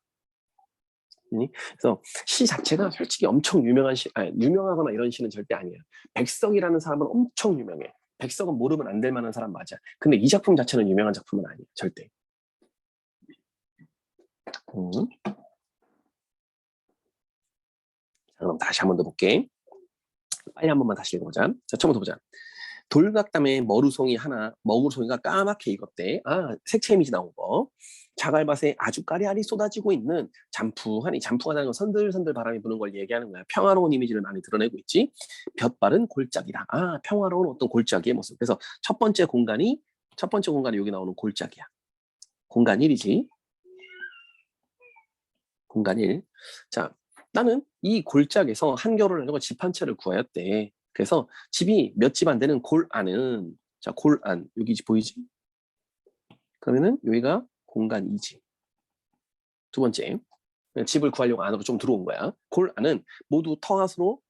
그래서 시 자체가 솔직히 엄청 유명한 시, 아니, 유명하거나 이런 시는 절대 아니야. 백석이라는 사람은 엄청 유명해. 백석은 모르면 안 될 만한 사람 맞아. 근데 이 작품 자체는 유명한 작품은 아니야. 절대. 자, 그럼 다시 한 번 더 볼게. 빨리 한 번만 다시 읽어보자. 자, 처음부터 보자. 돌각담에 머루송이 하나, 머루송이가 까맣게 익었대. 아, 색채 이미지 나온 거. 자갈밭에 아주 까리아리 쏟아지고 있는 잠푸하니, 잠푸하다는 건 선들선들 바람이 부는 걸 얘기하는 거야. 평화로운 이미지를 많이 드러내고 있지. 볕바른 골짜기다. 아, 평화로운 어떤 골짜기의 모습. 그래서 첫 번째 공간이 여기 나오는 골짜기야. 공간 1이지. 공간 1. 자, 나는 이 골짜기에서 한겨울을 내고 집 한 채를 구하였대. 그래서 집이 몇 집 안 되는 골 안은, 자, 골 안, 여기 보이지? 그러면은 여기가 공간 2지. 두 번째, 집을 구하려고 안으로 좀 들어온 거야. 골 안은 모두 터앗으로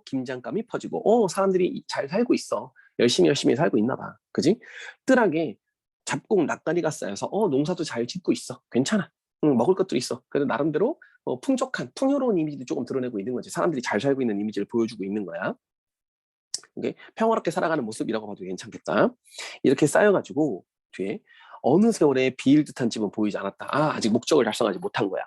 김장감이 퍼지고, 사람들이 잘 살고 있어. 열심히 살고 있나 봐. 그지? 뜰하게 잡곡 락가리가 쌓여서, 농사도 잘 짓고 있어. 괜찮아. 먹을 것도 있어. 그래서 나름대로 풍족한, 풍요로운 이미지도 조금 드러내고 있는 거지. 사람들이 잘 살고 있는 이미지를 보여주고 있는 거야. 이게 평화롭게 살아가는 모습이라고 봐도 괜찮겠다. 이렇게 쌓여가지고 뒤에 어느 세월에 비일 듯한 집은 보이지 않았다. 아, 아직 목적을 달성하지 못한 거야.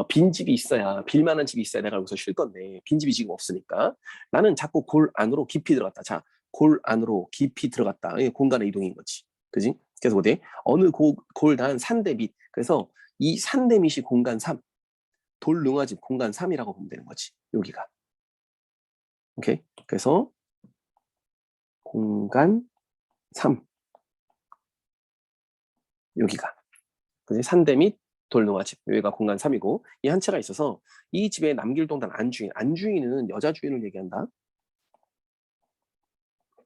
빈 집이 있어야, 빌만한 집이 있어야 내가 여기서 쉴 건데 빈 집이 지금 없으니까 나는 자꾸 골 안으로 깊이 들어갔다. 자, 골 안으로 깊이 들어갔다. 이게 공간의 이동인 거지. 그지? 그래서 어디 어느 골단 산대 밑. 그래서 이 산대 밑이 공간 3. 돌능화집 공간 3이라고 보면 되는 거지. 여기가. 오케이? 그래서 공간 3. 여기가. 그지? 산대 및 돌농화집. 여기가 공간 3이고 이 한 채가 있어서 이 집의 남길동단 안주인은 여자 주인을 얘기한다.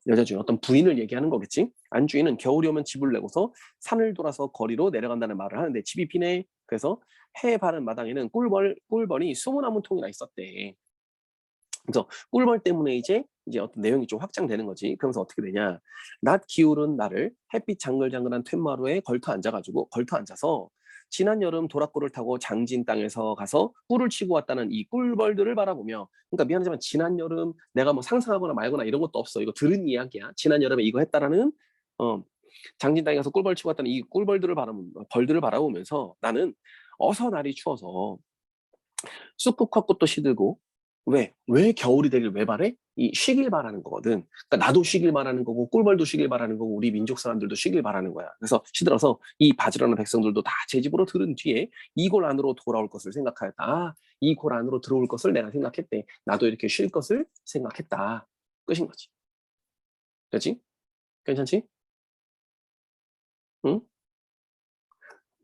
여자 주인, 어떤 부인을 얘기하는 거겠지. 안주인은 겨울이 오면 집을 내고서 산을 돌아서 거리로 내려간다는 말을 하는데 집이 비네. 그래서 해에 바른 마당에는 꿀벌이 20나무통이나 있었대. 그래서 꿀벌 때문에 이제 어떤 내용이 좀 확장되는 거지. 그러면서 어떻게 되냐? 낮 기울은 날을 햇빛 장글장글한 툇마루에 걸터 앉아서 지난 여름 도락골을 타고 장진 땅에서 가서 꿀을 치고 왔다는 이 꿀벌들을 바라보며, 그러니까 미안하지만 지난 여름 내가 뭐 상상하거나 말거나 이런 것도 없어. 이거 들은 이야기야. 지난 여름에 이거 했다라는 장진 땅에 가서 꿀벌 치고 왔다는 이 벌들을 바라보면서 나는 어서 날이 추워서 쑥국화꽃도 시들고, 왜 겨울이 되길 왜 바래? 이 쉬길 바라는 거거든. 그러니까 나도 쉬길 바라는 거고 꿀벌도 쉬길 바라는 거고 우리 민족 사람들도 쉬길 바라는 거야. 그래서 시들어서 이 바지런한 백성들도 다 제 집으로 들은 뒤에 이 골 안으로 돌아올 것을 생각하였다. 아, 이 골 안으로 들어올 것을 내가 생각했대. 나도 이렇게 쉴 것을 생각했다. 끝인 거지. 그렇지? 괜찮지? 응?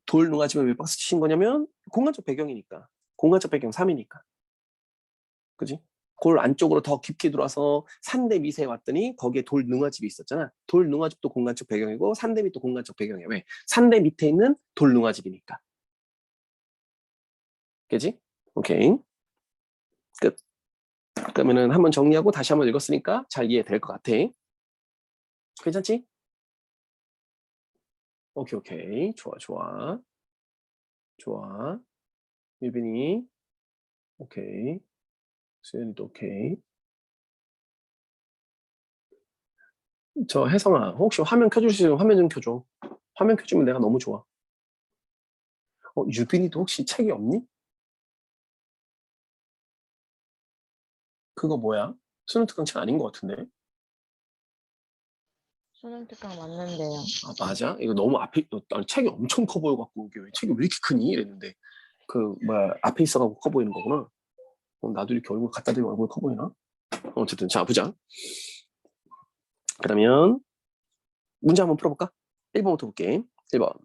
돌 농아집을 왜 박스 치신 거냐면 공간적 배경이니까. 공간적 배경 3이니까. 그지? 골 안쪽으로 더 깊게 들어와서 산대 밑에 왔더니 거기에 돌 능화집이 있었잖아. 돌 능화집도 공간적 배경이고 산대 밑도 공간적 배경이야. 왜? 산대 밑에 있는 돌 능화집이니까. 그지? 오케이. 끝. 그러면은 한번 정리하고 다시 한번 읽었으니까 잘 이해될 것 같아. 괜찮지? 오케이. 좋아. 유빈이. 오케이. 수현이도 오케이. 저 혜성아, 혹시 화면 켜줄 수 있으면 화면 좀 켜줘. 화면 켜주면 내가 너무 좋아. 유빈이도 혹시 책이 없니? 그거 뭐야? 수능 특강 책 아닌 것 같은데. 수능 특강 맞는데요. 아, 맞아? 이거 너무 앞에, 난 책이 엄청 커 보여갖고, 이게 왜 책이 왜 이렇게 크니? 이랬는데, 그, 뭐야, 앞에 있어가지고 커 보이는 거구나. 나도 이렇게 얼굴 갖다 대고 얼굴 커 보이나? 어쨌든, 자, 보자. 그러면, 문제 한번 풀어볼까? 1번부터 볼게. 1번.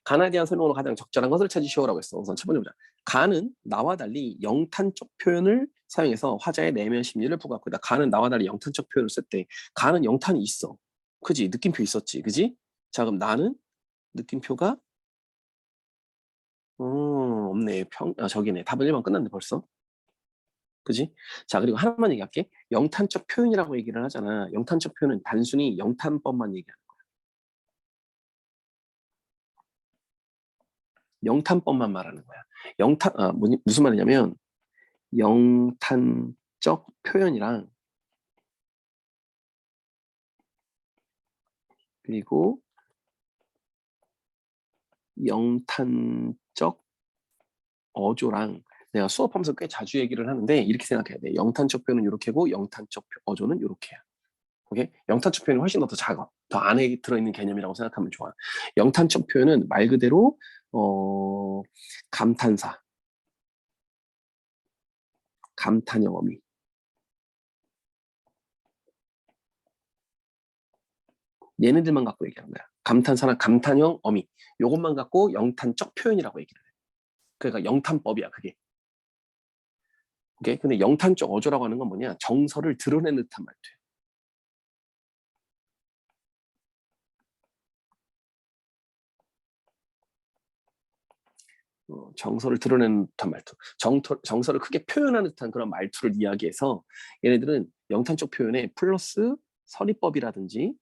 간에 대한 설명으로 가장 적절한 것을 찾으시오라고 했어. 우선 첫 번째 보자. 간은 나와 달리 영탄적 표현을 사용해서 화자의 내면 심리를 부각하고 있다. 간은 나와 달리 영탄적 표현을 쓸 때, 간은 영탄이 있어. 그지? 느낌표 있었지. 그지? 자, 그럼 나는 느낌표가 없네. 저기네. 답은 1번 끝났네, 벌써. 그지? 자, 그리고 하나만 얘기할게. 영탄적 표현이라고 얘기를 하잖아. 영탄적 표현은 단순히 영탄법만 얘기하는 거야. 영탄법만 말하는 거야. 무슨 말이냐면, 영탄적 표현이랑, 그리고 영탄적 어조랑, 내가 수업하면서 꽤 자주 얘기를 하는데, 이렇게 생각해야 돼. 영탄적 표현은 이렇게고, 영탄적 어조는 이렇게야. 오케이? 영탄적 표현이 훨씬 더 작아. 더 안에 들어있는 개념이라고 생각하면 좋아. 영탄적 표현은 말 그대로 감탄사, 감탄형 어미. 얘네들만 갖고 얘기하는 거야. 감탄사나 감탄형 어미. 요것만 갖고 영탄적 표현이라고 얘기를 해. 그러니까 영탄법이야, 그게. 오케이? 근데 영탄적 어조라고 하는 건 뭐냐? 정서를 드러내는 듯한 말투야. 정서를 드러내는 듯한 말투, 정서를 크게 표현하는 듯한 그런 말투를 이야기해서 얘네들은 영탄적 표현에 플러스 서리법이라든지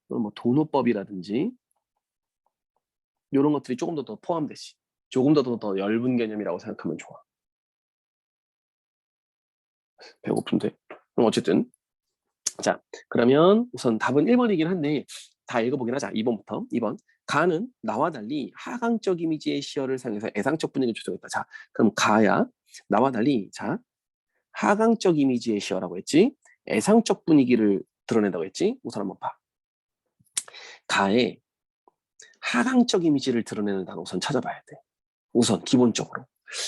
뭐 도노법이라든지 이런 것들이 조금 더 포함되지. 조금 더 얇은 개념이라고 생각하면 좋아. 배고픈데. 그럼 어쨌든 자, 그러면 우선 답은 1번이긴 한데 다 읽어보긴 하자. 2번부터. 2번. 가는 나와 달리 하강적 이미지의 시어를 사용해서 애상적 분위기를 조성했다. 자, 그럼 가야 나와 달리 자 하강적 이미지의 시어라고 했지. 애상적 분위기를 드러낸다고 했지. 우선 한번 봐. 가의 하강적 이미지를 드러내는 단어 우선 찾아봐야 돼. 우선 기본적으로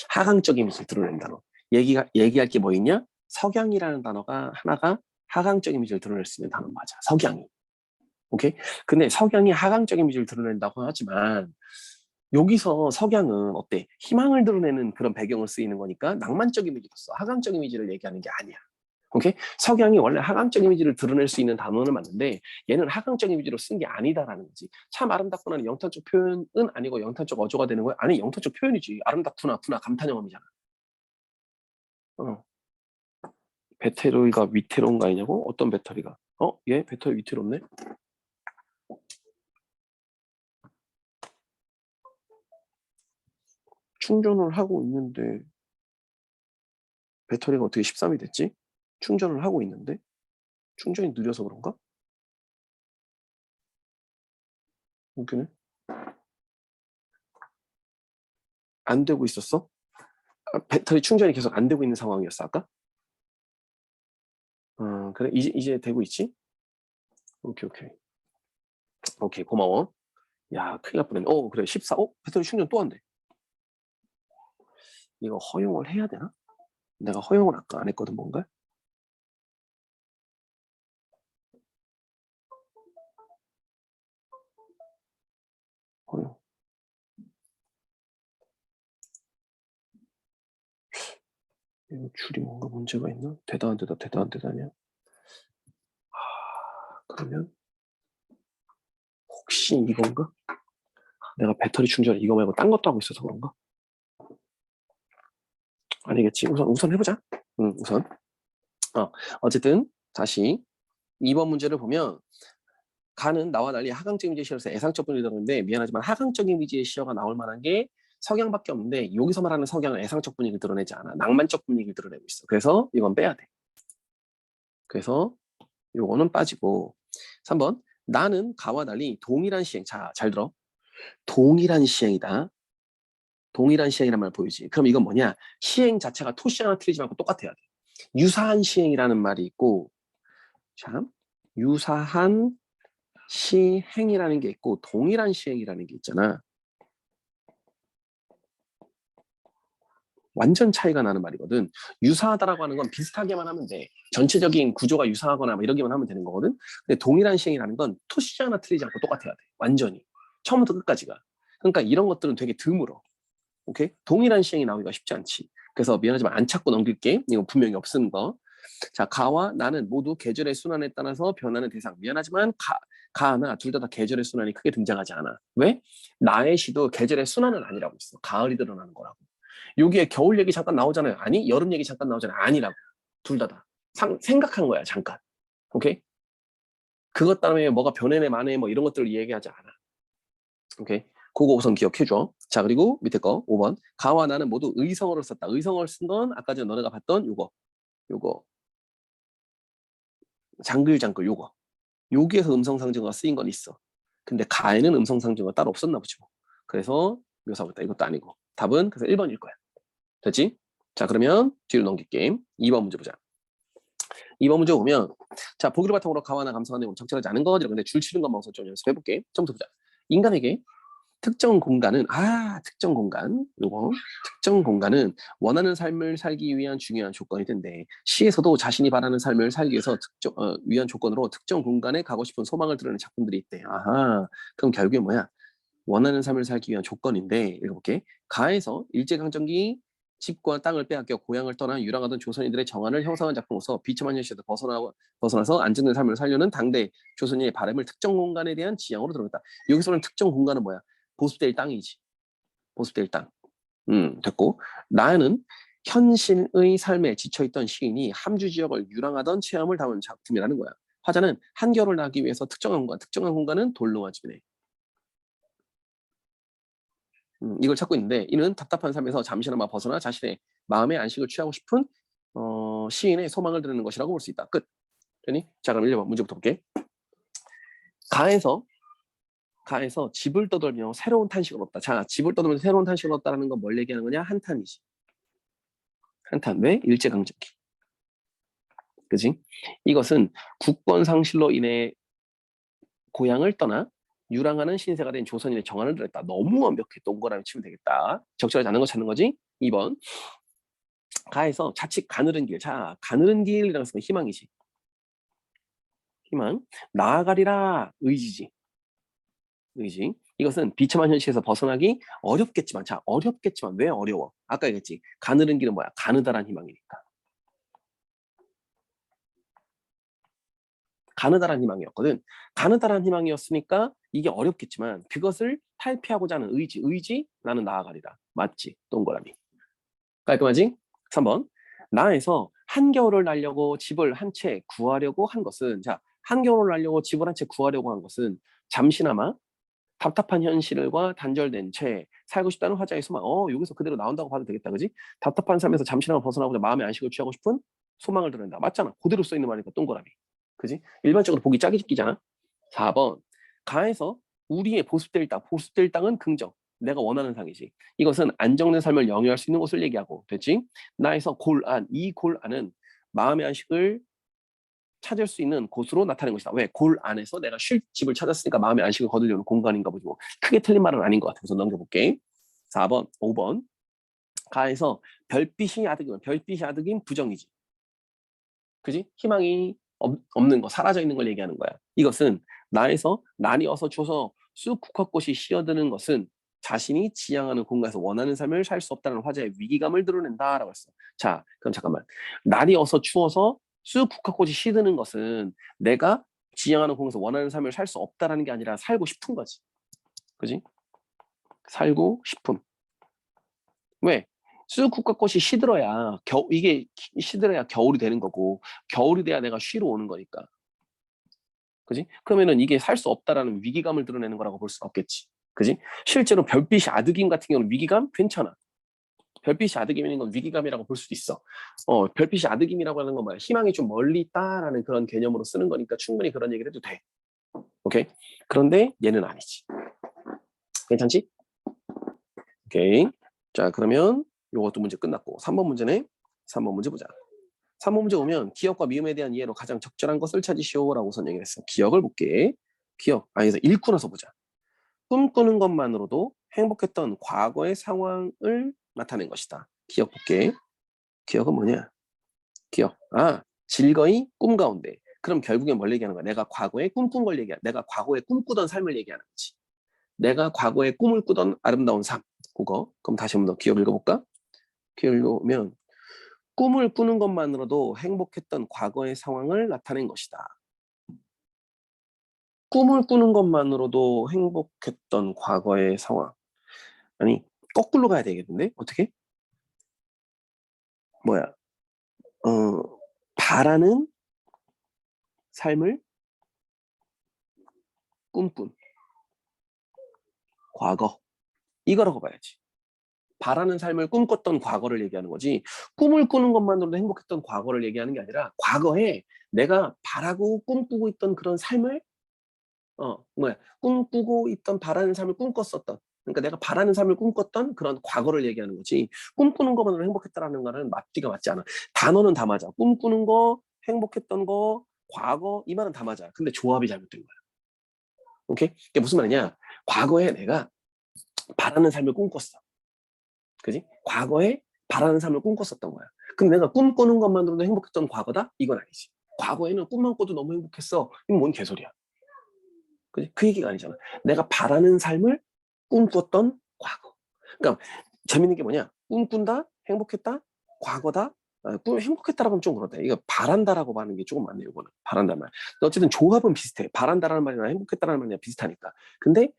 하강적 이미지를 드러내는 단어. 얘기할 게 뭐 있냐? 석양이라는 단어가 하나가 하강적 이미지를 드러낼 수 있는 단어 맞아. 석양이. 오케이? 근데 석양이 하강적 이미지를 드러낸다고 하지만 여기서 석양은 어때? 희망을 드러내는 그런 배경을 쓰이는 거니까 낭만적 이미지로 써. 하강적 이미지를 얘기하는 게 아니야. 오케이? 석양이 원래 하강적 이미지를 드러낼 수 있는 단어는 맞는데 얘는 하강적 이미지로 쓴 게 아니다라는 거지. 참 아름답구나는 영탄적 표현은 아니고 영탄적 어조가 되는 거야? 아니 영탄적 표현이지. 아름답구나 감탄형음이잖아. 배터리가 위태로운 거 아니냐고? 어떤 배터리가? 얘 배터리 위태롭네? 충전을 하고 있는데 배터리가 어떻게 13이 됐지? 충전을 하고 있는데 충전이 느려서 그런가? 웃기네. 안 되고 있었어? 배터리 충전이 계속 안 되고 있는 상황이었어 아까? 그래 이제 되고 있지? 오케이 고마워. 야 큰일 날 뻔했네. 그래 14. 배터리 충전 또 한대. 이거 허용을 해야 되나? 내가 허용을 아까 안 했거든 뭔가? 허용. 이거 줄이 뭔가 문제가 있나? 되다 안 되다냐? 그러면 혹시 이건가? 내가 배터리 충전 이거 말고 딴 것도 하고 있어서 그런가? 아니겠지. 우선 해보자. 우선. 어쨌든 다시 2번 문제를 보면 가는 나와 달리 하강적 이미지의 시어에서 애상적 분위기가 되는데 미안하지만 하강적 이미지의 시어가 나올 만한 게 석양밖에 없는데 여기서 말하는 석양은 애상적 분위기를 드러내지 않아. 낭만적 분위기를 드러내고 있어. 그래서 이건 빼야 돼. 그래서 요거는 빠지고 3번 나는 가와 달리 동일한 시행. 자, 잘 들어. 동일한 시행이다. 동일한 시행이란 말 보이지. 그럼 이건 뭐냐? 시행 자체가 토시 하나 틀리지 않고 똑같아야 돼. 유사한 시행이라는 말이 있고, 자, 유사한 시행이라는 게 있고 동일한 시행이라는 게 있잖아. 완전 차이가 나는 말이거든. 유사하다라고 하는 건 비슷하게만 하면 돼. 전체적인 구조가 유사하거나 뭐 이러기만 하면 되는 거거든. 근데 동일한 시행이라는 건 토시 하나 틀리지 않고 똑같아야 돼. 완전히. 처음부터 끝까지가. 그러니까 이런 것들은 되게 드물어. 오케이? 동일한 시행이 나오기가 쉽지 않지. 그래서 미안하지만 안 찾고 넘길게. 이거 분명히 없은 거. 자, 가와 나는 모두 계절의 순환에 따라서 변하는 대상. 미안하지만 가나 둘 다 계절의 순환이 크게 등장하지 않아. 왜? 나의 시도 계절의 순환은 아니라고 있어. 가을이 드러나는 거라고. 여기에 겨울 얘기 잠깐 나오잖아요. 아니, 여름 얘기 잠깐 나오잖아요. 아니라고. 둘 다. 생각한 거야, 잠깐. 오케이? 그것 때문에 뭐가 변해네, 마네, 뭐 이런 것들을 얘기하지 않아. 오케이? 그거 우선 기억해줘. 자, 그리고 밑에 거 5번. 가와 나는 모두 의성어를 썼다. 의성어를 쓴 건 아까 전에 너네가 봤던 요거. 장글장글 요거. 여기에서 음성상징어가 쓰인 건 있어. 근데 가에는 음성상징어가 따로 없었나 보지 뭐. 그래서 묘사하고 있다. 이것도 아니고. 답은 그래서 1번일 거야. 됐지? 자, 그러면 뒤로 넘길게. 2번 문제 보자. 2번 문제 보면 자, 보기를 바탕으로 가와나 감성한 내용 적절하지 않은 거 근데 줄 치는 것만 우선 좀 연습해볼게. 처음부터 보자. 인간에게 특정 공간은 특정 공간 요거 특정 공간은 원하는 삶을 살기 위한 중요한 조건이 된대. 시에서도 자신이 바라는 삶을 살기 위해서 위한 조건으로 특정 공간에 가고 싶은 소망을 드러내는 작품들이 있대. 아하. 그럼 결국에 뭐야? 원하는 삶을 살기 위한 조건인데 읽어볼게. 가에서 일제강점기 집과 땅을 빼앗겨 고향을 떠나 유랑하던 조선인들의 정한을 형성한 작품으로서 비참한 현실에서 벗어나서 안정된 삶을 살려는 당대 조선인의 바람을 특정 공간에 대한 지향으로 드러냈다. 여기서는 특정 공간은 뭐야? 보습될 땅이지. 보습될 땅. 됐고. 나는 현실의 삶에 지쳐있던 시인이 함주 지역을 유랑하던 체험을 담은 작품이라는 거야. 화자는 한겨울을 나기 위해서 특정한 공간은 돌로와 집이네. 이걸 찾고 있는데 이는 답답한 삶에서 잠시나마 벗어나 자신의 마음의 안식을 취하고 싶은 시인의 소망을 드리는 것이라고 볼 수 있다. 끝. 되니? 자, 그럼 1번 문제부터 볼게. 가에서 집을 떠돌며 새로운 탄식을 얻다. 자, 집을 떠돌면서 새로운 탄식을 얻다라는 건 뭘 얘기하는 거냐? 한탄이지. 한탄. 왜? 일제강점기. 그지? 이것은 국권 상실로 인해 고향을 떠나 유랑하는 신세가 된 조선인의 정한을 들었다. 너무 완벽해. 동그라미 치면 되겠다. 적절하지 않은 거 찾는 거지? 2번. 가에서 자칫 가늘은 길. 자, 가늘은 길이라는 것은 희망이지. 희망. 나아가리라 의지지. 의지. 이것은 비참한 현실에서 벗어나기 어렵겠지만, 자, 어렵겠지만 왜 어려워? 아까 얘기했지. 가늘은 길은 뭐야? 가느다란 희망이니까. 가느다란 희망이었거든. 가느다란 희망이었으니까 이게 어렵겠지만 그것을 탈피하고자 하는 의지, 나는 나아가리라. 맞지? 동그라미. 깔끔하지? 3번. 나에서 한겨울을 날려고 집을 한 채 구하려고 한 것은 자, 한겨울을 날려고 집을 한 채 구하려고 한 것은 잠시나마 답답한 현실과 단절된 채 살고 싶다는 화자의 소망. 여기서 그대로 나온다고 봐도 되겠다. 그지? 답답한 삶에서 잠시나마 벗어나고자 마음의 안식을 취하고 싶은 소망을 드러낸다. 맞잖아. 그대로 써 있는 말이니까 동그라미. 그지? 일반적으로 보기 짜깁기잖아. 4번. 가에서 우리의 보습될 땅은 긍정. 내가 원하는 상이지. 이것은 안정된 삶을 영위할 수 있는 곳을 얘기하고 됐지? 나에서 이 골안은 마음의 안식을 찾을 수 있는 곳으로 나타낸 것이다. 왜? 골 안에서 내가 쉴 집을 찾았으니까 마음의 안식을 거두려는 공간인가 보지 뭐. 크게 틀린 말은 아닌 것 같아. 우선 넘겨볼게. 4번, 5번. 가에서 별빛이 아득인 부정이지. 그지? 희망이 없는 거, 사라져 있는 걸 얘기하는 거야. 이것은 나에서 날이 어서 추워서 쑥 국화꽃이 시어드는 것은 자신이 지향하는 공간에서 원하는 삶을 살 수 없다는 화자의 위기감을 드러낸다라고 했어. 자, 그럼 잠깐만. 날이 어서 추워서 쑥 국화꽃이 시드는 것은 내가 지향하는 공간에서 원하는 삶을 살 수 없다라는 게 아니라 살고 싶은 거지. 그지? 살고 싶음. 왜? 쑥국화꽃이 이게 시들어야 겨울이 되는 거고 겨울이 돼야 내가 쉬러 오는 거니까. 그지? 그러면은 이게 살 수 없다라는 위기감을 드러내는 거라고 볼 수가 없겠지. 그지? 실제로 별빛이 아득임 같은 경우는 위기감 괜찮아. 별빛이 아득임인 건 위기감이라고 볼 수도 있어. 별빛이 아득임이라고 하는 건 뭐야? 희망이 좀 멀리 있다라는 그런 개념으로 쓰는 거니까 충분히 그런 얘기를 해도 돼. 오케이? 그런데 얘는 아니지. 괜찮지? 오케이. 자, 그러면 요것도 문제 끝났고 3번 문제네. 3번 문제 보자. 3번 문제 오면 기억과 미음에 대한 이해로 가장 적절한 것을 찾으시오라고 우선 얘기를 했어. 기억을 볼게. 그래서 읽고 나서 보자. 꿈꾸는 것만으로도 행복했던 과거의 상황을 나타낸 것이다. 기억 볼게. 기억은 뭐냐? 기억. 즐거이 꿈 가운데. 그럼 결국엔 뭘 얘기하는 거야? 내가 과거에 꿈꾼 걸 얘기야. 내가 과거에 꿈꾸던 삶을 얘기하는 거지. 내가 과거에 꿈을 꾸던 아름다운 삶. 그거. 그럼 다시 한번 더 기억 읽어볼까? 기억 읽어보면 꿈을 꾸는 것만으로도 행복했던 과거의 상황을 나타낸 것이다. 꿈을 꾸는 것만으로도 행복했던 과거의 상황. 아니, 거꾸로 가야 되겠는데? 어떻게? 뭐야? 바라는 삶을 꿈꾼 과거. 이거라고 봐야지. 바라는 삶을 꿈꿨던 과거를 얘기하는 거지. 꿈을 꾸는 것만으로도 행복했던 과거를 얘기하는 게 아니라 과거에 내가 바라고 꿈꾸고 있던 그런 삶을 꿈꾸고 있던 바라는 삶을 꿈꿨었던, 그러니까 내가 바라는 삶을 꿈꿨던 그런 과거를 얘기하는 거지. 꿈꾸는 것만으로 행복했다라는 거는 맞지가 맞지 않아. 단어는 다 맞아. 꿈꾸는 거, 행복했던 거, 과거, 이 말은 다 맞아. 근데 조합이 잘못된 거야. 오케이? 이게 무슨 말이냐? 과거에 내가 바라는 삶을 꿈꿨어. 그지? 과거에 바라는 삶을 꿈꿨었던 거야. 근데 내가 꿈꾸는 것만으로도 행복했던 과거다? 이건 아니지. 과거에는 꿈만 꿔도 너무 행복했어. 이건 뭔 개소리야. 그지? 그 얘기가 아니잖아. 내가 바라는 삶을 꿈꿨던 과거. 그러니까 재밌는 게 뭐냐? 꿈꾼다, 행복했다, 과거다. 행복했다라고 하면 좀 그렇다. 이거 바란다라고 하는 게 조금 많네요. 이거는 바란다 말. 어쨌든 조합은 비슷해. 바란다라는 말이나 행복했다라는 말이나 비슷하니까. 근데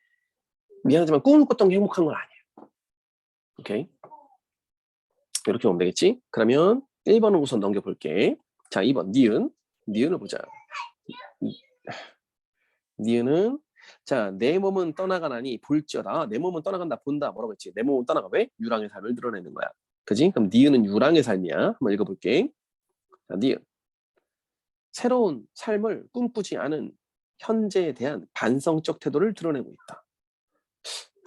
미안하지만 꿈을 꿨던 게 행복한 건 아니에요. 오케이? 이렇게 보면 되겠지? 그러면 1번은 우선 넘겨볼게. 자, 2번 니은. 니은을 보자. 니은은 자, 내 몸은 떠나가나니 볼지어다. 내 몸은 떠나간다 본다. 뭐라고 했지? 내 몸은 떠나가. 왜? 유랑의 삶을 드러내는 거야. 그지? 그럼 니은은 유랑의 삶이야. 한번 읽어볼게. 자, 니은. 새로운 삶을 꿈꾸지 않은 현재에 대한 반성적 태도를 드러내고 있다.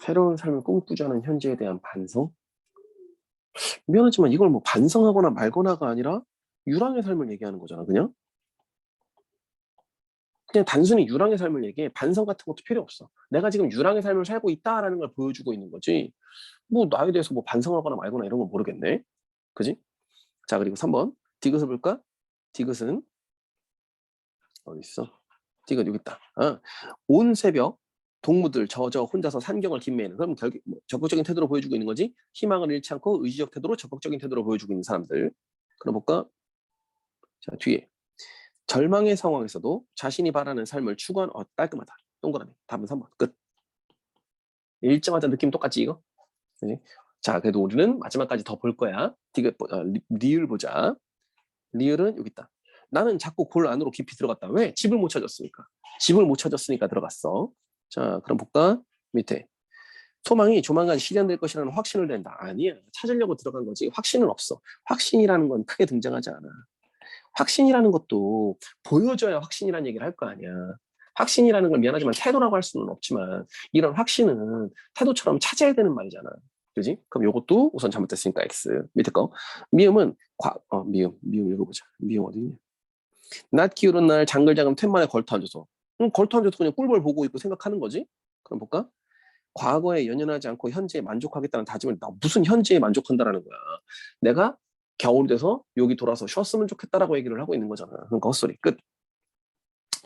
새로운 삶을 꿈꾸지 않은 현재에 대한 반성? 미안하지만 이걸 뭐 반성하거나 말거나가 아니라 유랑의 삶을 얘기하는 거잖아, 그냥. 그냥 단순히 유랑의 삶을 얘기해. 반성 같은 것도 필요 없어. 내가 지금 유랑의 삶을 살고 있다라는 걸 보여주고 있는 거지. 뭐 나에 대해서 뭐 반성하거나 말거나 이런 건 모르겠네. 그지? 자, 그리고 3번. 디귿을 볼까? 디귿은 어디 있어? 디귿 여기 있다. 온 새벽 동무들 저 혼자서 산경을 김매는. 그럼 결국 뭐 적극적인 태도로 보여주고 있는 거지. 희망을 잃지 않고 의지적 태도로 적극적인 태도로 보여주고 있는 사람들. 그럼 볼까? 자, 뒤에. 절망의 상황에서도 자신이 바라는 삶을 추구한 깔끔하다. 동그라미. 답은 3번. 끝. 읽자마자 느낌 똑같지 이거? 그치? 자, 그래도 우리는 마지막까지 더 볼 거야. 리을 보자. 리을은 여기 있다. 나는 자꾸 골 안으로 깊이 들어갔다. 왜? 집을 못 찾았으니까. 집을 못 찾았으니까 들어갔어. 자, 그럼 볼까? 밑에. 소망이 조만간 실현될 것이라는 확신을 낸다. 아니야. 찾으려고 들어간 거지. 확신은 없어. 확신이라는 건 크게 등장하지 않아. 확신이라는 것도 보여줘야 확신이라는 얘기를 할 거 아니야. 확신이라는 걸 미안하지만 태도라고 할 수는 없지만 이런 확신은 태도처럼 찾아야 되는 말이잖아. 그지? 그럼 요것도 우선 잘못됐으니까 X. 밑에 거. 미음은 미음 읽어보자. 미음 어디 있냐? 낮 기울은 날 장글장글 툇만에 걸터 앉아서. 걸터 앉아서 그냥 꿀벌 보고 있고 생각하는 거지? 그럼 볼까? 과거에 연연하지 않고 현재에 만족하겠다는 다짐을 나 무슨 현재에 만족한다라는 거야. 내가 겨울이 돼서 여기 돌아서 쉬었으면 좋겠다라고 얘기를 하고 있는 거잖아. 그러니까 헛소리. 끝.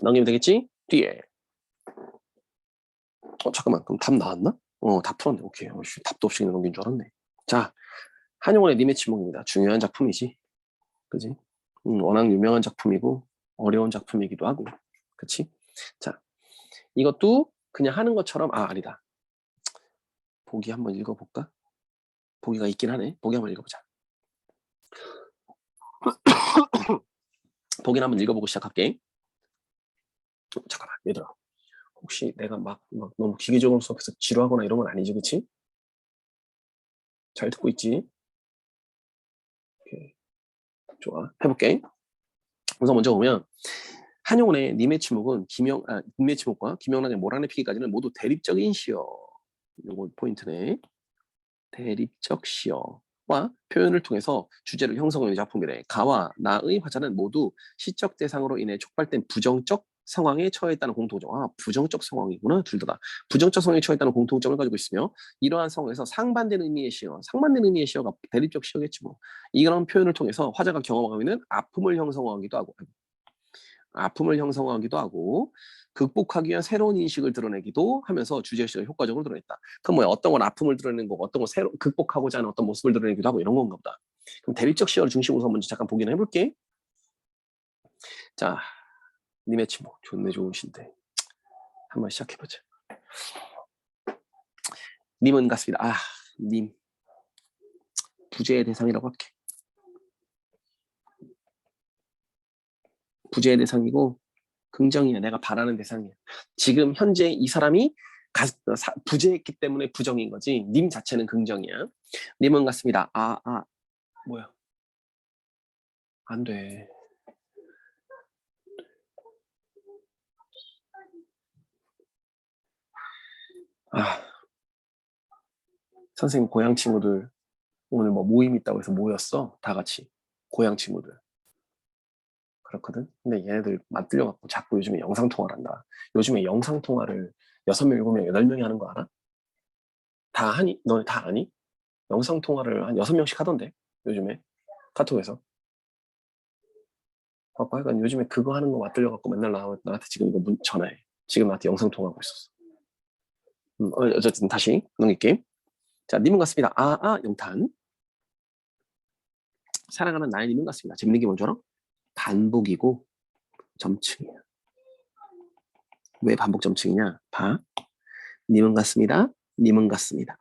넘기면 되겠지? 뒤에. 잠깐만. 그럼 답 나왔나? 답 풀었네. 오케이. 답도 없이 그냥 넘긴 줄 알았네. 자, 한용운의 님의 침묵입니다. 중요한 작품이지. 그지? 워낙 유명한 작품이고 어려운 작품이기도 하고. 그치? 자, 이것도 그냥 하는 것처럼 아니다. 보기 한번 읽어볼까? 보기가 있긴 하네. 보기 한번 읽어보자. 보기는 한번 읽어보고 시작할게. 잠깐만, 얘들아. 혹시 내가 막 너무 기계적으로 수업해서 지루하거나 이런 건 아니지, 그치? 잘 듣고 있지? 오케이. 좋아. 해볼게. 우선 먼저 보면 한용운의 님의 침묵은 님의 침묵과 김영란의 몰아내피기까지는 모두 대립적인 시어. 요거 포인트네. 대립적 시어와 표현을 통해서 주제를 형성하는 작품이래. 가와 나의 화자는 모두 시적 대상으로 인해 촉발된 부정적 상황에 처해있다는 공통점. 아, 부정적 상황이구나. 둘 다. 부정적 상황에 처해있다는 공통점을 가지고 있으며 이러한 상황에서 상반된 의미의 시어, 상반된 의미의 시어가 대립적 시어겠지 뭐. 이런 표현을 통해서 화자가 경험하고 있는 아픔을 형성하기도 하고 극복하기 위한 새로운 인식을 드러내기도 하면서 주제의식을 효과적으로 드러냈다. 그럼 뭐야? 어떤 건 아픔을 드러내는 거고 어떤 건 새로 극복하고자 하는 어떤 모습을 드러내기도 하고 이런 건가 보다. 그럼 대립적 시어를 중심으로 먼저 잠깐 보기는 해볼게. 자, 님의 친구 좋네 좋으신데 한번 시작해보자. 님은 같습니다. 아, 님 부재의 대상이라고 할게. 부재의 대상이고 긍정이야. 내가 바라는 대상이야. 지금 현재 이 사람이 부재했기 때문에 부정인 거지. 님 자체는 긍정이야. 님은 같습니다. 뭐야? 안 돼. 선생님 고향 친구들 오늘 뭐 모임 있다고 해서 모였어. 다 같이. 고향 친구들. 그렇거든. 근데 얘네들 맞들려갖고 자꾸 요즘에 영상통화를 한다. 요즘에 영상통화를 6명, 7명, 8명이 하는 거 알아? 다 하니? 너네 다 아니? 영상통화를 한 6명씩 하던데. 요즘에. 카톡에서. 하여간 요즘에 그거 하는 거 맞들려갖고 맨날 나한테 지금 이거 전화해. 지금 나한테 영상통화하고 있었어. 어쨌든 다시 넘길게. 자, 님은 같습니다. 영탄. 사랑하는 나의 님은 같습니다. 재밌는 게 뭔지 알아? 반복이고 점층이야. 왜 반복 점층이냐? 봐. 님은 같습니다. 님은 같습니다.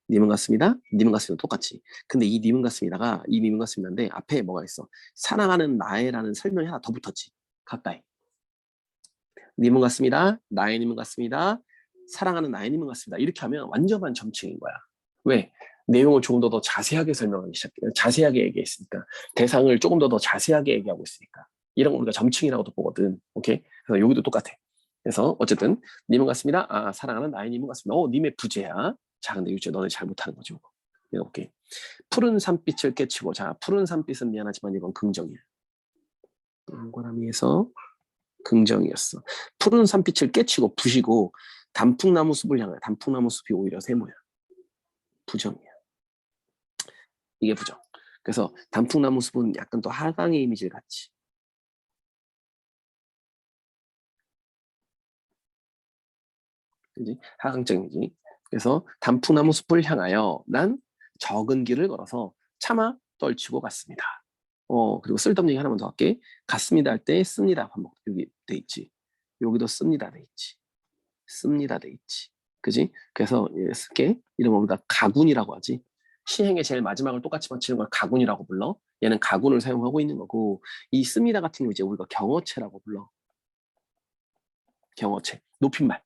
님은 같습니다. 님은 같습니다. 똑같이. 근데 이 님은 같습니다가 이 님은 같습니다인데 앞에 뭐가 있어? 사랑하는 나의라는 설명이 하나 더 붙었지. 가까이. 님은 같습니다. 나의 님은 같습니다. 사랑하는 나의 님은 같습니다. 이렇게 하면 완전한 점층인 거야. 왜? 내용을 조금 더 자세하게 설명하기 시작해. 자세하게 얘기했으니까. 대상을 조금 더 자세하게 얘기하고 있으니까. 이런 걸 우리가 점층이라고도 보거든. 오케이? 그래서 여기도 똑같아. 그래서 어쨌든 님은 같습니다. 사랑하는 나의 님은 같습니다. 님의 부재야. 자, 근데 요즘 너네 잘 못하는 거지. 이렇게 푸른 산빛을 깨치고. 자, 푸른 산빛은 미안하지만 이건 긍정이야. 동그라미에서 긍정이었어. 푸른 산빛을 깨치고 부시고 단풍나무 숲을 향해. 단풍나무 숲이 오히려 세모야. 부정이야. 이게 부정. 그래서 단풍나무 숲은 약간 또 하강의 이미지를 갖지. 그지? 하강적 이미지. 그래서 단풍나무 숲을 향하여 난 적은 길을 걸어서 차마 떨치고 갔습니다. 그리고 쓸데없는 얘기 하나만 더 할게. 갔습니다 할 때 씁니다 반복 여기 돼 있지. 여기도 씁니다 돼 있지. 씁니다 돼 있지. 그지? 그래서 쓸게. 이런 걸 우리가 가군이라고 하지. 시행의 제일 마지막을 똑같이 맞추는 걸 가군이라고 불러. 얘는 가군을 사용하고 있는 거고 이 씁니다 같은 거 이제 우리가 경어체라고 불러. 경어체. 높임말.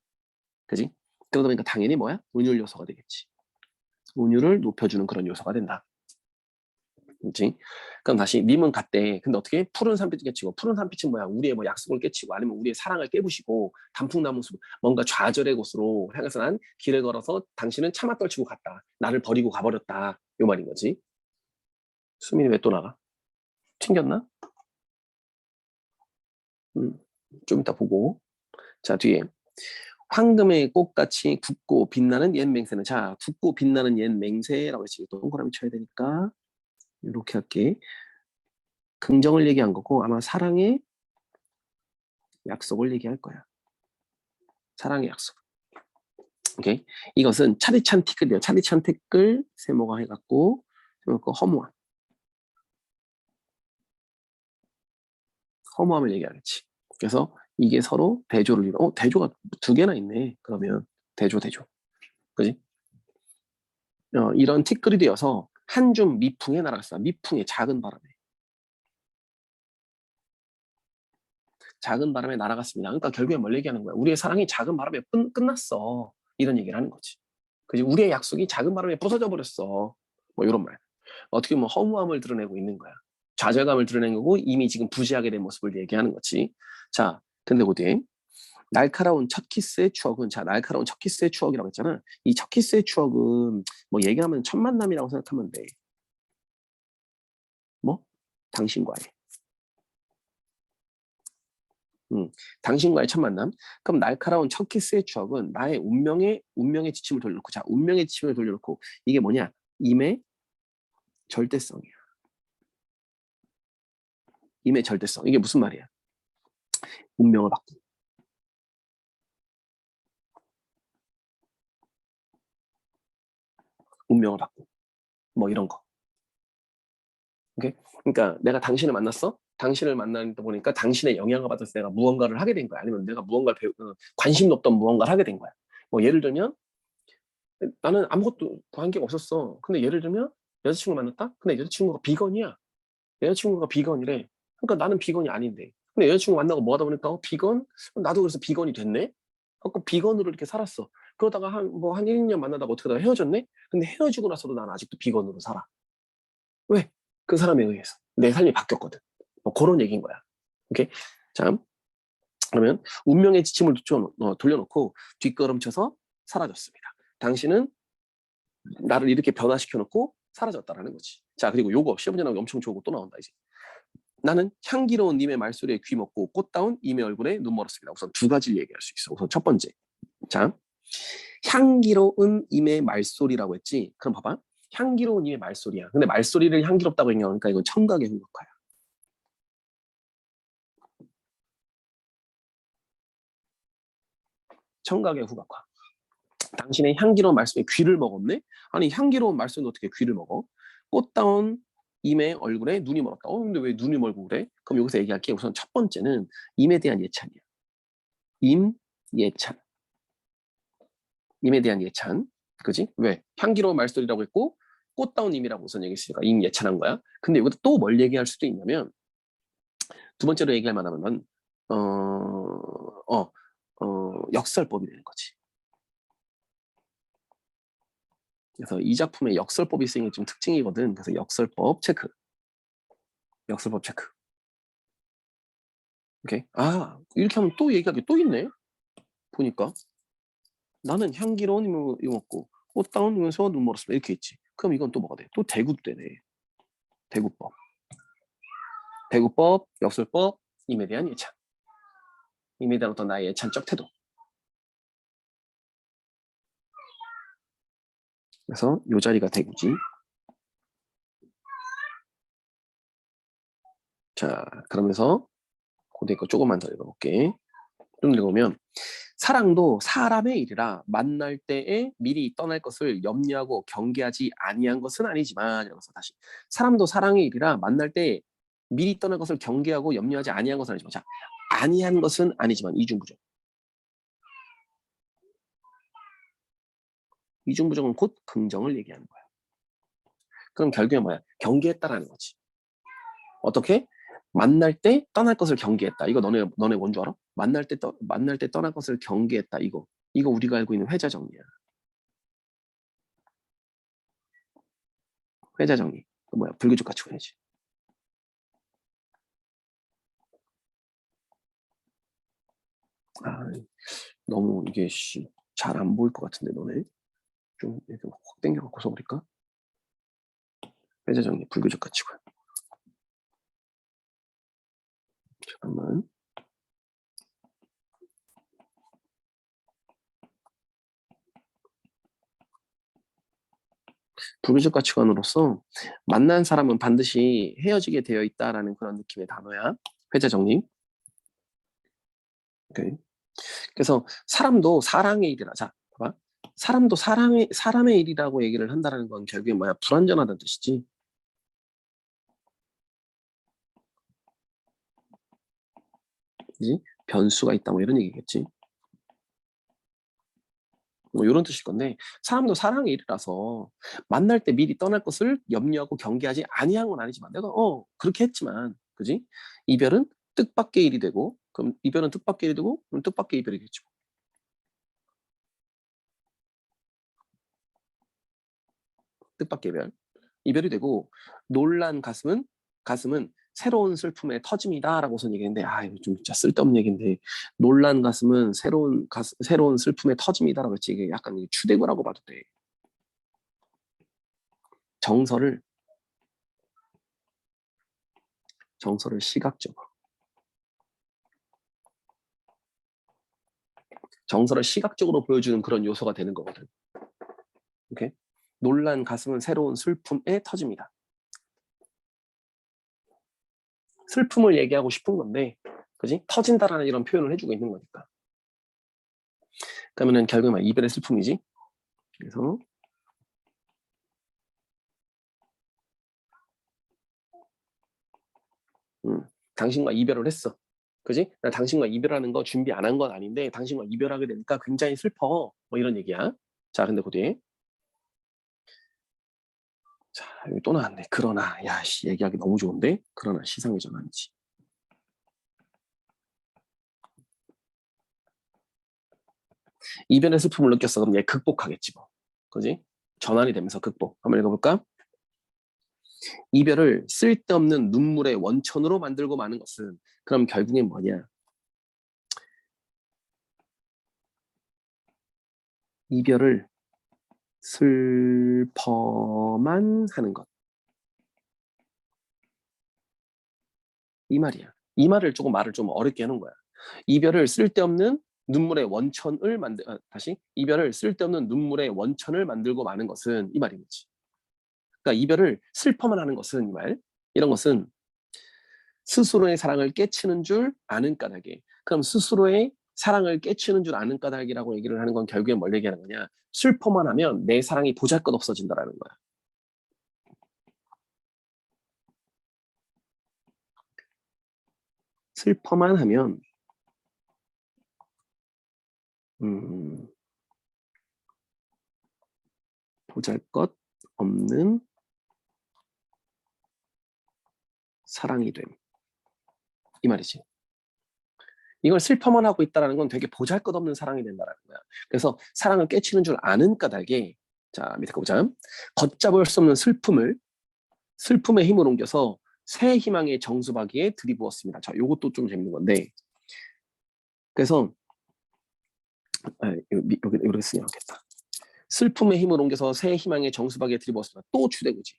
그지? 그러다 보니까 당연히 뭐야? 운율 요소가 되겠지. 운율을 높여주는 그런 요소가 된다. 그렇지? 그럼 다시 님은 갔대. 근데 어떻게? 푸른 산빛을 깨치고. 푸른 산빛은 뭐야? 우리의 뭐 약속을 깨치고 아니면 우리의 사랑을 깨부시고 단풍나무 숲 뭔가 좌절의 곳으로 향해서 난 길을 걸어서 당신은 차마 떨치고 갔다. 나를 버리고 가버렸다. 요 말인 거지. 수민이 왜 또 나가? 튕겼나? 좀 이따 보고. 자, 뒤에. 황금의 꽃같이 굳고 빛나는 옛 맹세는 자, 굳고 빛나는 옛 맹세라고 했지. 동그라미 쳐야 되니까 이렇게 할게. 긍정을 얘기한 거고 아마 사랑의 약속을 얘기할 거야. 사랑의 약속. 오케이. 이것은 차디찬 티끌이에요. 차디찬 티끌 세모가 해갖고 허무함. 허무함을 얘기하겠지. 그래서 이게 서로 대조를 이뤄. 대조가 2개나 있네. 그러면 대조. 그지? 이런 티끌이 되어서 한 줌 미풍에 날아갔어. 미풍의 작은 바람에. 작은 바람에 날아갔습니다. 그러니까 결국에 뭘 얘기하는 거야? 우리의 사랑이 작은 바람에 끝났어. 이런 얘기를 하는 거지. 그지? 우리의 약속이 작은 바람에 부서져 버렸어. 뭐 이런 말. 어떻게 보면 허무함을 드러내고 있는 거야. 좌절감을 드러낸 거고 이미 지금 부재하게 된 모습을 얘기하는 거지. 자, 근데 그 뒤에 날카로운 첫 키스의 추억은, 자, 날카로운 첫 키스의 추억이라고 했잖아. 이 첫 키스의 추억은 뭐 얘기하면 첫 만남이라고 생각하면 돼. 뭐? 당신과의. 당신과의 첫 만남. 그럼 날카로운 첫 키스의 추억은 나의 운명의 지침을 돌려놓고, 자, 운명의 지침을 돌려놓고 이게 뭐냐? 임의 절대성이야. 임의 절대성. 이게 무슨 말이야? 운명을 바꾸. 운명을 바꾸. 뭐 이런 거. 오케이? 그러니까 내가 당신을 만났어? 당신을 만나다 보니까 당신의 영향을 받아서 내가 무언가를 하게 된 거야. 아니면 내가 무언가를 관심도 없던 무언가를 하게 된 거야. 뭐 예를 들면 나는 아무것도 관계가 없었어. 근데 예를 들면 여자친구를 만났다? 근데 여자친구가 비건이야. 여자친구가 비건이래. 그러니까 나는 비건이 아닌데. 근데 여자친구 만나고 뭐 하다 보니까 비건? 나도 그래서 비건이 됐네? 그러니까 비건으로 이렇게 살았어. 그러다가 한 1, 2년 만나다가 어떻게 하다가 헤어졌네? 근데 헤어지고 나서도 나는 아직도 비건으로 살아. 왜? 그 사람에 의해서. 내 삶이 바뀌었거든. 뭐 그런 얘기인 거야. 오케이? 자, 그러면 운명의 지침을 돌려놓고 뒷걸음쳐서 사라졌습니다. 당신은 나를 이렇게 변화시켜놓고 사라졌다라는 거지. 자, 그리고 요거 시험 문제 나오기 엄청 좋고 또 나온다 이제. 나는 향기로운 님의 말소리에 귀 먹고 꽃다운 님의 얼굴에 눈 멀었습니다. 우선 두 가지를 얘기할 수 있어. 우선 첫 번째. 자, 향기로운 님의 말소리라고 했지. 그럼 봐봐. 향기로운 님의 말소리야. 근데 말소리를 향기롭다고 얘기하니까 이건 청각의 후각화야. 청각의 후각화. 당신의 향기로운 말씀에 귀를 먹었네? 아니 향기로운 말씀에 어떻게 귀를 먹어? 꽃다운 임의 얼굴에 눈이 멀었다. 근데 왜 눈이 멀고 그래? 그럼 여기서 얘기할게. 우선 첫 번째는 임에 대한 예찬이야. 임, 예찬. 임에 대한 예찬. 그지? 왜? 향기로운 말소리라고 했고 꽃다운 임이라고 우선 얘기했으니까 임 예찬한 거야. 근데 여기서 또 뭘 얘기할 수도 있냐면 두 번째로 얘기할 만하면 어, 역설법이 되는 거지. 그래서 이 작품에 역설법이 쓰이는 게 좀 특징이거든. 그래서 역설법 체크. 역설법 체크. 오케이. 아, 이렇게 하면 또 얘기하기 또 있네. 보니까. 나는 향기로운 이먹고 꽃다운면서 눈 멀었습니다. 이렇게 있지. 그럼 이건 또 뭐가 돼? 또 대구되네. 대구법. 대구법, 역설법, 임에 대한 예찬. 임에 대한 어떤 나의 예찬적 태도. 그래서 요 자리가 대구지. 자, 그러면서 고대 거 조금만 더 읽어볼게. 좀 읽으면 사랑도 사람의 일이라 만날 때에 미리 떠날 것을 염려하고 경계하지 아니한 것은 아니지만, 여기서 다시 사람도 사랑의 일이라 만날 때 미리 떠날 것을 경계하고 염려하지 아니한 것은 아니지만, 자, 아니한 것은 아니지만 이중부정. 이중부정은 곧 긍정을 얘기하는 거야. 그럼 결국에 뭐야? 경계했다라는 거지. 어떻게? 만날 때 떠날 것을 경계했다. 이거 너네 뭔 줄 알아? 만날 때 떠날 것을 경계했다. 이거 우리가 알고 있는 회자 정리야. 회자 정리. 그 뭐야? 불규칙 가치관이지. 아, 너무 이게 잘 안 보일 것 같은데 너네 좀 이렇게 확 당겨갖고 써버릴까? 회자 정리 불규칙 가치관. 잠깐만. 불규칙 가치관으로서 만난 사람은 반드시 헤어지게 되어 있다라는 그런 느낌의 단어야. 회자 정리. 오케이. 그래서 사람도 사랑의 일이라. 자, 봐봐. 사람도 사람의 일이라고 얘기를 한다는 건 결국에 뭐야? 불완전하다는 뜻이지. 그지? 변수가 있다 뭐 이런 얘기겠지. 뭐 이런 뜻일 건데 사람도 사랑의 일이라서 만날 때 미리 떠날 것을 염려하고 경계하지 아니한 건 아니지만 내가 그렇게 했지만 그지? 이별은 뜻밖의 일이 되고 그럼 이별은 뜻밖의 일이 되고 그럼 뜻밖의 이별이겠죠. 뜻밖의 이별. 이별이 되고 놀란 가슴은 새로운 슬픔의 터짐이다라고선 얘기했는데 이거 좀 진짜 쓸데없는 얘기인데 놀란 가슴은 새로운 슬픔의 터짐이다라고 했지 이게 약간 추대고라고 봐도 돼. 정서를 시각적으로 보여주는 그런 요소가 되는 거거든. 오케이? 놀란 가슴은 새로운 슬픔의 터짐이다. 슬픔을 얘기하고 싶은 건데, 그지? 터진다라는 이런 표현을 해주고 있는 거니까. 그러면은 결국은 이별의 슬픔이지. 그래서 당신과 이별을 했어. 그지? 나 당신과 이별하는 거 준비 안 한 건 아닌데 당신과 이별하게 되니까 굉장히 슬퍼. 뭐 이런 얘기야. 자, 근데 그 뒤에 자, 여기 또 나왔네. 그러나 야씨 얘기하기 너무 좋은데 그러나 시상의 전환이지. 이별의 슬픔을 느꼈어. 그럼 얘 극복하겠지 뭐. 그지? 전환이 되면서 극복. 한번 읽어볼까? 이별을 쓸데없는 눈물의 원천으로 만들고 마는 것은 그럼 결국엔 뭐냐? 이별을 슬퍼만 하는 것. 이 말이야. 이 말을 조금 말을 좀 어렵게 하는 거야. 이별을 쓸데없는 눈물의 원천을 다시 이별을 쓸데없는 눈물의 원천을 만들고 마는 것은 이 말인 거지. 그러니까 이별을 슬퍼만 하는 것은 이 말. 이런 것은 스스로의 사랑을 깨치는 줄 아는 까닭에. 그럼 스스로의 사랑을 깨치는 줄 아는 까닭이라고 얘기를 하는 건 결국에 뭘 얘기하는 거냐? 슬퍼만 하면 내 사랑이 보잘것없어진다라는 거야. 슬퍼만 하면 보잘것없는 사랑이 됨. 이 말이지. 이걸 슬퍼만 하고 있다는 건 되게 보잘것없는 사랑이 된다는 거야. 그래서 사랑을 깨치는 줄 아는 까닭에 자 밑에 거 보자. 걷잡을 수 없는 슬픔의 힘을 옮겨서 새 희망의 정수박이에 들이부었습니다. 자, 요것도 좀 재밌는 건데 그래서 여기 이렇게 쓰면 좋겠다. 슬픔의 힘을 옮겨서 새 희망의 정수박이에 들이부었습니다. 또 주대구지.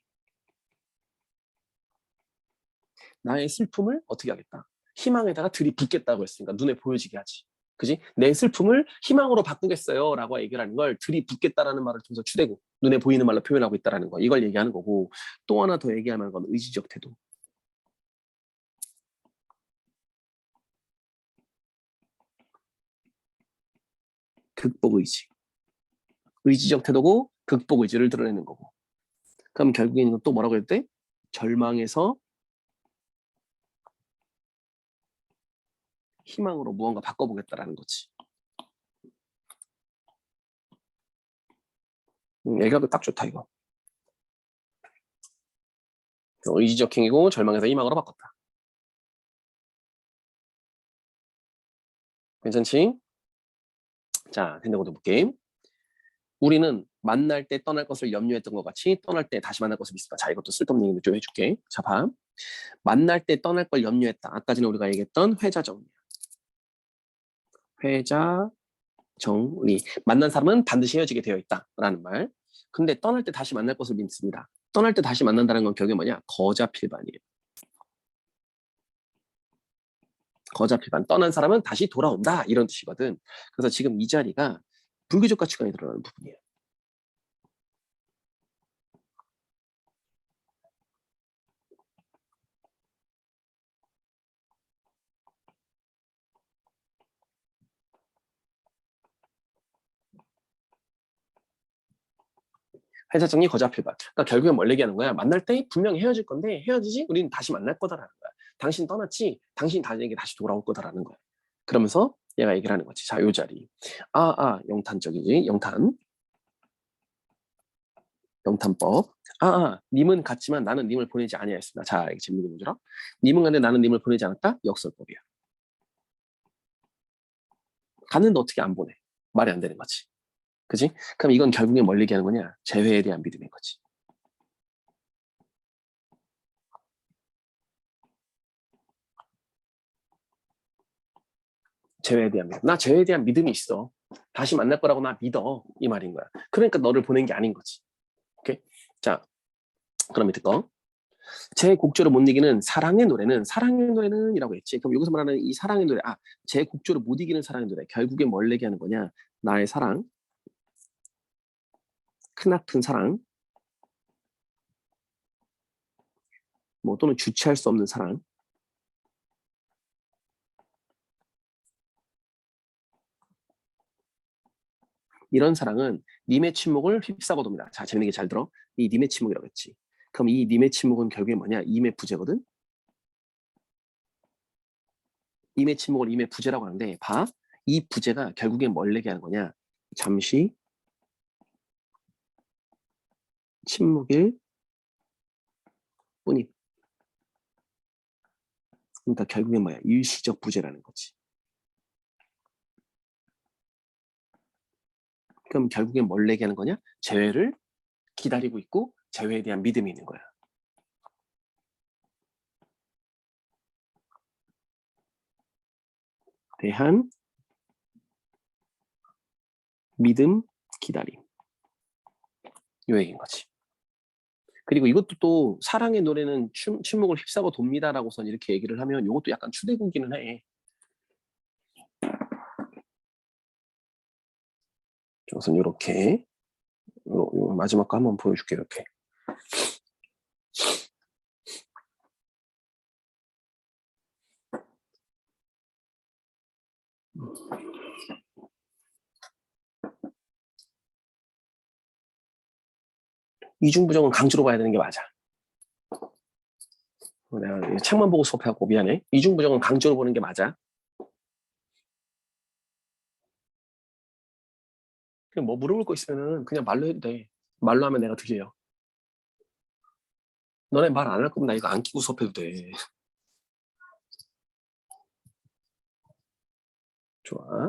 나의 슬픔을 어떻게 하겠다. 희망에다가 들이붓겠다고 했으니까 눈에 보여지게 하지. 그지? 내 슬픔을 희망으로 바꾸겠어요 라고 얘기를 하는 걸 들이붓겠다라는 말을 통해서 추대고 눈에 보이는 말로 표현하고 있다는 거. 이걸 얘기하는 거고 또 하나 더 얘기하는 건 의지적 태도. 극복 의지. 의지적 태도고 극복 의지를 드러내는 거고. 그럼 결국에는 또 뭐라고 했대? 절망에서 희망으로 무언가 바꿔보겠다라는 거지. 얘기하기 딱 좋다 이거. 의지적 행위고 절망에서 희망으로 바꿨다. 괜찮지? 자, 된다고도 볼게. 우리는 만날 때 떠날 것을 염려했던 것 같이 떠날 때 다시 만날 것을 믿습니다. 자, 이것도 쓸데없는 얘기를 좀 해줄게. 자, 봐. 만날 때 떠날 걸 염려했다. 아까 전에 우리가 얘기했던 회자 정리. 회자 정리. 만난 사람은 반드시 헤어지게 되어 있다라는 말. 근데 떠날 때 다시 만날 것을 믿습니다. 떠날 때 다시 만난다는 건 결국에 뭐냐? 거자필반이에요. 거자필반. 떠난 사람은 다시 돌아온다. 이런 뜻이거든. 그래서 지금 이 자리가 불교적 가치관이 드러나는 부분이에요. 회사장이 거자필반. 그러니까 결국엔 뭘 얘기하는 거야? 만날 때 분명히 헤어질 건데 헤어지지? 우리는 다시 만날 거다라는 거야. 당신 떠났지? 당신 나에게 다시 돌아올 거다라는 거야. 그러면서 얘가 얘기를 하는 거지. 자, 요 자리. 영탄적이지. 영탄법. 님은 갔지만 나는 님을 보내지 아니하였습니다. 자, 이게 재밌는 문제라. 님은 갔는데 나는 님을 보내지 않았다? 역설법이야. 갔는데 어떻게 안 보내? 말이 안 되는 거지. 그지? 그럼 이건 결국에 뭘 얘기하는 거냐? 재회에 대한 믿음인 거지. 재회에 대한 믿음. 나 재회에 대한 믿음이 있어. 다시 만날 거라고 나 믿어. 이 말인 거야. 그러니까 너를 보낸 게 아닌 거지. 오케이? 자, 그럼 밑에 거. 제 곡조를 못 이기는 사랑의 노래는 이라고 했지. 그럼 여기서 말하는 이 사랑의 노래, 제 곡조를 못 이기는 사랑의 노래. 결국에 뭘 얘기하는 거냐? 나의 사랑, 크나큰 사랑, 뭐 또는 주체할 수 없는 사랑. 이런 사랑은 님의 침묵을 휩싸고 돕니다. 자, 재밌는 게 잘 들어. 이 님의 침묵이라고 했지. 그럼 이 님의 침묵은 결국에 뭐냐? 임의 부재거든. 임의 침묵을 임의 부재라고 하는데 봐. 이 부재가 결국엔 뭘 얘기하는 거냐? 잠시 침묵일 뿐임. 그러니까 결국엔 뭐야? 일시적 부재라는 거지. 그럼 결국엔 뭘 얘기하는 거냐? 재회를 기다리고 있고 재회에 대한 믿음이 있는 거야. 대한 믿음 기다림. 요 얘기인 거지. 그리고 이것도 또 사랑의 노래는 침묵을 휩싸고 돕니다라고선 이렇게 얘기를 하면 이것도 약간 추대국기는 해. 우선 이렇게 요 마지막 거 한번 보여줄게. 이렇게. 이중부정은 강조로 봐야 되는 게 맞아. 내가 책만 보고 수업해갖고 미안해. 이중부정은 강조로 보는 게 맞아. 그냥 뭐 물어볼 거 있으면은 그냥 말로 해도 돼. 말로 하면 내가 들려요. 너네 말 안 할 거면 나 이거 안 끼고 수업해도 돼. 좋아.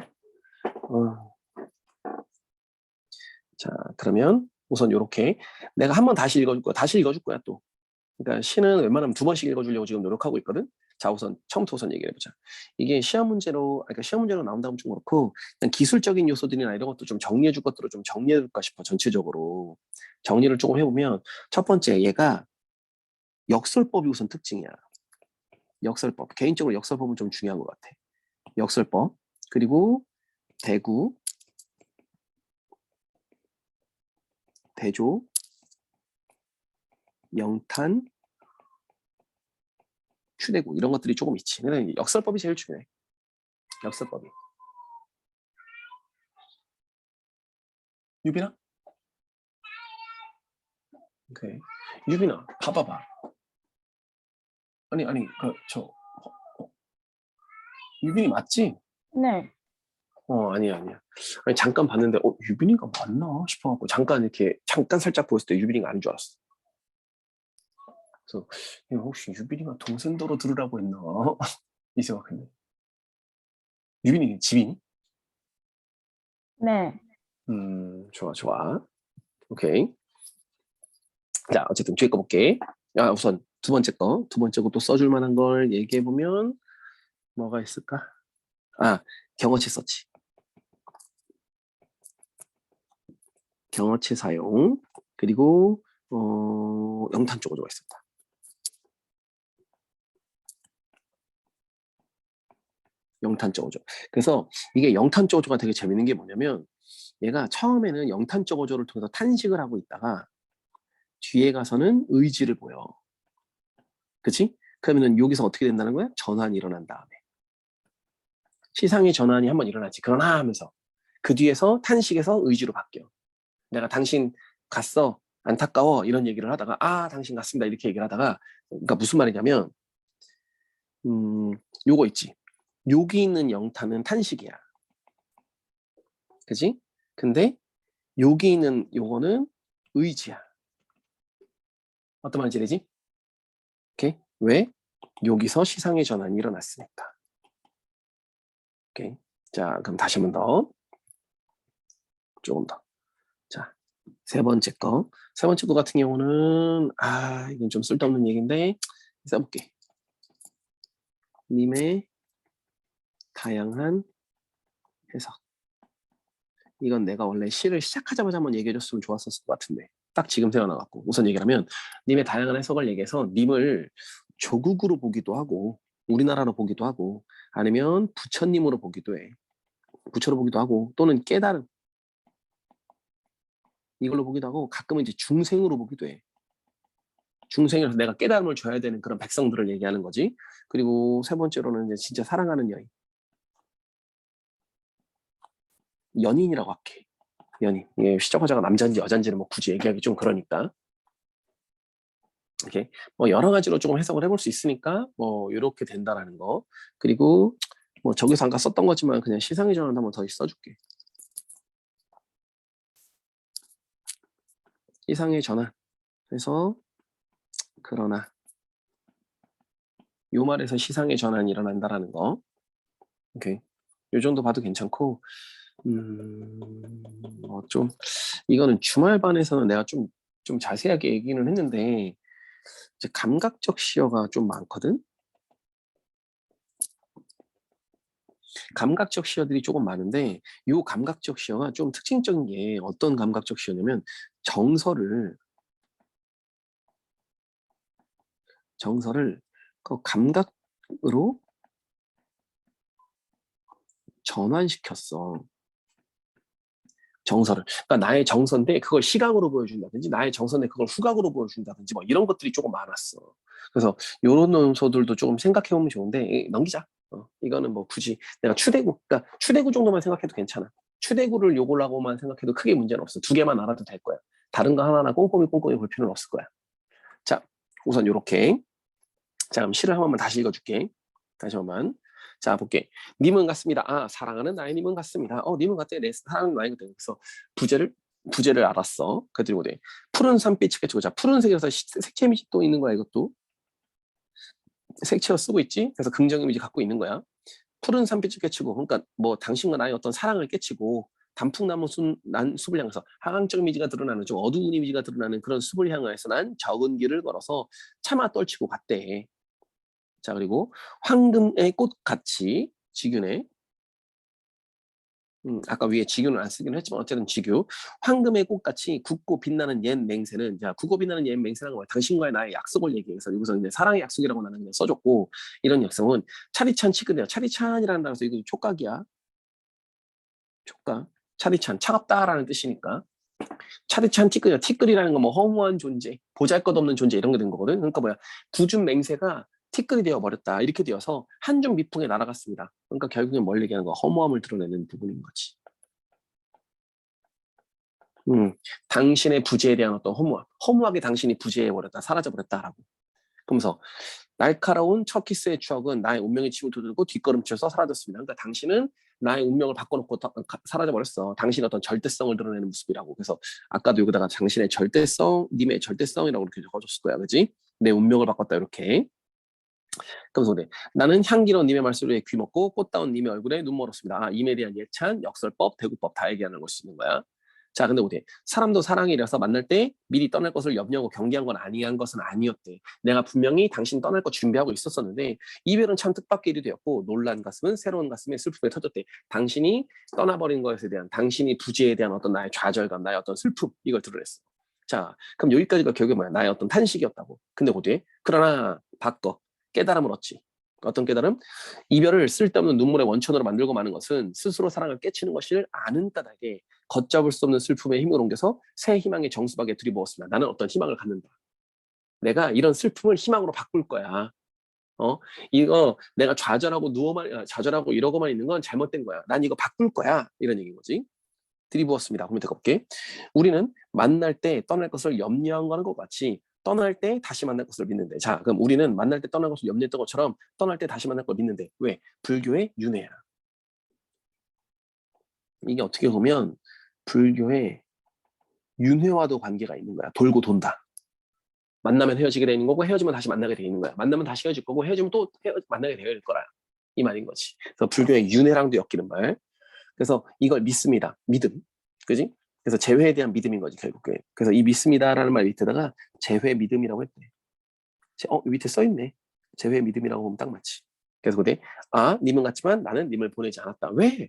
자, 그러면 우선 이렇게 내가 한번 다시 읽어줄 거야. 다시 읽어줄 거야 또. 그러니까 시는 웬만하면 2번씩 읽어주려고 지금 노력하고 있거든. 자, 우선 처음부터 우선 얘기해 보자. 이게 시험 문제로, 그러니까 시험 문제로 나온다면 좀 그렇고, 그냥 기술적인 요소들이나 이런 것도 좀 정리해 줄 것들을 좀 정리해 줄까 싶어. 전체적으로 정리를 조금 해보면 첫 번째 얘가 역설법이 우선 특징이야. 역설법. 개인적으로 역설법은 좀 중요한 것 같아. 역설법. 그리고 대구, 대조, 영탄, 추대구 이런 것들이 조금 있지. 근데 역설법이 제일 중요해. 역설법이. 유빈아? 오케이. 유빈아, 봐봐봐. 아니, 유빈이 맞지? 네. 아니야. 아니, 잠깐 봤는데, 유빈이가 맞나 싶어갖고, 잠깐 살짝 보였을 때 유빈이가 아닌 줄 알았어. 그래서, 혹시 유빈이가 동생도로 들으라고 했나? 이 생각했네. 유빈이 집이니? 네. 좋아. 오케이. 자, 어쨌든 뒤에 거 볼게. 우선 두 번째 거 또 써줄 만한 걸 얘기해보면, 뭐가 있을까? 경어치 썼지. 경어치 사용. 그리고, 영탄 쪼고조가 있습니다. 영탄 쪼고조. 그래서 이게 영탄 쪼고조가 되게 재밌는 게 뭐냐면, 얘가 처음에는 영탄 쪼고조를 통해서 탄식을 하고 있다가, 뒤에 가서는 의지를 보여. 그치? 그러면은 여기서 어떻게 된다는 거야? 전환이 일어난 다음에. 시상의 전환이 한번 일어나지. 그러나 하면서. 그 뒤에서 탄식에서 의지로 바뀌어. 내가 당신 갔어. 안타까워. 이런 얘기를 하다가, 당신 갔습니다. 이렇게 얘기를 하다가, 그러니까 무슨 말이냐면, 요거 있지. 여기 있는 영탄은 탄식이야. 그치? 근데 여기 있는 요거는 의지야. 어떤 말인지 되지? 오케이? 왜? 여기서 시상의 전환이 일어났으니까. 오케이. 자, 그럼 다시 한 번 더. 조금 더. 자, 세 번째 거. 세 번째 거 같은 경우는, 이건 좀 쓸데없는 얘기인데, 써볼게. 님의 다양한 해석. 이건 내가 원래 시를 시작하자마자 한번 얘기해줬으면 좋았었을 것 같은데 딱 지금 생각나갖고 우선 얘기를 하면 님의 다양한 해석을 얘기해서 님을 조국으로 보기도 하고 우리나라로 보기도 하고 아니면 부처님으로 보기도 해. 부처로 보기도 하고 또는 깨달음 이걸로 보기도 하고 가끔은 이제 중생으로 보기도 해. 중생이라서 내가 깨달음을 줘야 되는 그런 백성들을 얘기하는 거지. 그리고 세 번째로는 이제 진짜 사랑하는 여인. 연인이라고 할게. 연인. 예, 시작하자가 남자인지 여자인지는 뭐 굳이 얘기하기 좀 그러니까. 이렇게 뭐 여러 가지로 조금 해석을 해볼 수 있으니까 뭐 이렇게 된다라는 거. 그리고 뭐 저기서 아까 썼던 거지만 그냥 시상의 전환 한번 더 써줄게. 시상의 전환. 그래서 그러나 요 말에서 시상의 전환이 일어난다라는 거. 오케이. 요 정도 봐도 괜찮고 좀 이거는 주말반에서는 내가 좀 자세하게 얘기는 했는데 이제 감각적 시어가 좀 많거든. 감각적 시어들이 조금 많은데 요 감각적 시어가 좀 특징적인 게 어떤 감각적 시어냐면 정서를 그 감각으로 전환시켰어. 정서를. 그러니까 나의 정서인데 그걸 시각으로 보여준다든지 나의 정서인데 그걸 후각으로 보여준다든지 뭐 이런 것들이 조금 많았어. 그래서 이런 논소들도 조금 생각해 보면 좋은데 넘기자. 이거는 뭐 굳이 내가 추대구, 그러니까 추대구 정도만 생각해도 괜찮아. 추대구를 요구라고만 생각해도 크게 문제는 없어. 두 개만 알아도 될 거야. 다른 거 하나하나 꼼꼼히 볼 필요는 없을 거야. 자, 우선 요렇게. 자, 그럼 시를 한 번만 다시 읽어줄게. 다시 한 번만. 자, 볼게. 님은 같습니다. 아, 사랑하는 나의 님은 같습니다. 님은 같대. 내 사랑하는 나의 같대. 그래서 부제를 알았어. 그리고 돼. 푸른 산빛 깨치고. 자, 푸른색이라서 색채 이미지 또 있는 거야, 이것도. 색채로 쓰고 있지? 그래서 긍정 이미지 갖고 있는 거야. 푸른 산빛을 깨치고. 그러니까 뭐 당신과 나의 어떤 사랑을 깨치고 단풍나무 난 숲을 향해서 하강적 이미지가 드러나는 좀 어두운 이미지가 드러나는 그런 숲을 향해서 난 적은 길을 걸어서 차마 떨치고 갔대. 자, 그리고 황금의 꽃같이 직윤에 아까 위에 직윤을 안 쓰긴 했지만 어쨌든 직유 황금의 꽃같이 굳고 빛나는 옛 맹세는 자 굳고 빛나는 옛 맹세라는 거야. 당신과의 나의 약속을 얘기해서 여기서 이제 사랑의 약속이라고 나는 그냥 써줬고 이런 약속은 차디찬 치근해요. 차디찬이라는 단어에서 이거 촉각이야. 촉각. 차디찬 차갑다라는 뜻이니까 차디찬 티끌이야. 티끌이라는 건 뭐 허무한 존재, 보잘것없는 존재 이런 게 된 거거든. 그러니까 뭐야 굳은 맹세가 티끌이 되어 버렸다 이렇게 되어서 한중 미풍에 날아갔습니다. 그러니까 결국엔 뭘 얘기하는 거 허무함을 드러내는 부분인 거지. 당신의 부재에 대한 어떤 허무하게 당신이 부재해버렸다, 사라져버렸다라고. 그러면서 날카로운 첫 키스의 추억은 나의 운명의 침을 두들고 뒷걸음쳐서 사라졌습니다. 그러니까 당신은 나의 운명을 바꿔놓고 사라져버렸어. 당신의 어떤 절대성을 드러내는 모습이라고. 그래서 아까도 여기다가 당신의 절대성, 님의 절대성이라고 이렇게 적어줬을 거야. 그지? 내 운명을 바꿨다 이렇게. 그러면서 그래. 나는 향기로운 님의 말소리에 귀먹고 꽃다운 님의 얼굴에 눈 멀었습니다. 아, 임에 대한 예찬, 역설법, 대구법 다 얘기하는 것이 있는 거야. 자, 근데 어때? 사람도 사랑이라서 만날 때 미리 떠날 것을 염려하고 경계한 건 아니한 것은 아니었대. 내가 분명히 당신 떠날 거 준비하고 있었었는데 이별은 참 뜻밖의 일이 되었고 놀란 가슴은 새로운 가슴에 슬픔에 터졌대. 당신이 떠나버린 것에 대한 당신이 부재에 대한 어떤 나의 좌절감, 나의 어떤 슬픔 이걸 드러냈어. 자, 그럼 여기까지가 결국에 뭐야? 나의 어떤 탄식이었다고. 근데 어때? 그러나 바꿔. 깨달음을 얻지. 어떤 깨달음? 이별을 쓸데없는 눈물의 원천으로 만들고 마는 것은 스스로 사랑을 깨치는 것을 아는 까닭에 걷잡을 수 없는 슬픔에 힘을 옮겨서 새 희망의 정수박에 들이부었습니다. 나는 어떤 희망을 갖는다. 내가 이런 슬픔을 희망으로 바꿀 거야. 이거 내가 좌절하고 이러고만 있는 건 잘못된 거야. 난 이거 바꿀 거야. 이런 얘기인 거지. 들이부었습니다. 그러면 뜨겁게. 우리는 만날 때 떠날 것을 염려한 거는 것 같이 떠날 때 다시 만날 것을 믿는데. 자, 그럼 우리는 만날 때 떠날 것을 염려했던 것처럼 떠날 때 다시 만날 걸 믿는데. 왜? 불교의 윤회야. 이게 어떻게 보면 불교의 윤회와도 관계가 있는 거야. 돌고 돈다. 만나면 헤어지게 되는 거고 헤어지면 다시 만나게 돼 있는 거야. 만나면 다시 헤어질 거고 헤어지면 또 만나게 되어 거야. 이 말인 거지. 그래서 불교의 윤회랑도 엮이는 말. 그래서 이걸 믿습니다. 믿음. 그지? 그래서 재회에 대한 믿음인 거지, 결국에. 그래서 이 믿습니다라는 말 밑에다가 재회 믿음이라고 했대. 밑에 써있네. 재회 믿음이라고 보면 딱 맞지. 그래서 그때, 아, 님은 같지만 나는 님을 보내지 않았다. 왜?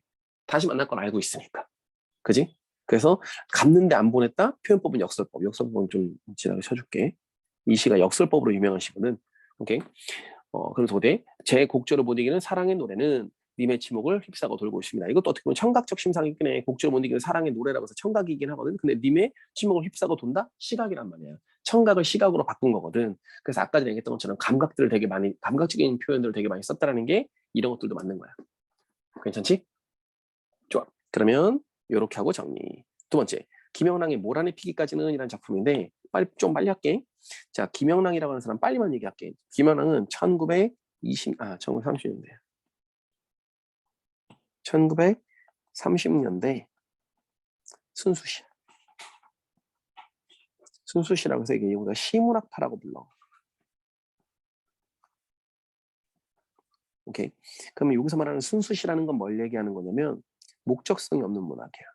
다시 만날 걸 알고 있으니까. 그지? 그래서 갔는데 안 보냈다? 표현법은 역설법. 역설법은 좀 지나게 쳐줄게. 이 시가 역설법으로 유명한 시거든. 오케이? 그럼 도대 제 곡조를 못 이기는 사랑의 노래는 님의 지목을 휩싸고 돌고 있습니다. 이것도 어떻게 보면 청각적 심상이긴 해. 곡조를 못 이기는 사랑의 노래라고 해서 청각이긴 하거든. 근데 님의 지목을 휩싸고 돈다? 시각이란 말이야. 청각을 시각으로 바꾼 거거든. 그래서 아까 전에 얘기했던 것처럼 감각들을 되게 많이, 감각적인 표현들을 되게 많이 썼다라는 게 이런 것들도 맞는 거야. 괜찮지? 좋아. 그러면 이렇게 하고 정리. 두 번째, 김영랑의 모란의 피기까지는 이란 작품인데 좀 빨리 할게. 자, 김영랑이라고 하는 사람 빨리만 얘기할게. 김영랑은 1930년대. 1930년대 순수시. 순수시라고 해서 이게 우리가 시문학파라고 불러. 오케이. 그러면 여기서 말하는 순수시라는 건 뭘 얘기하는 거냐면 목적성이 없는 문학이야.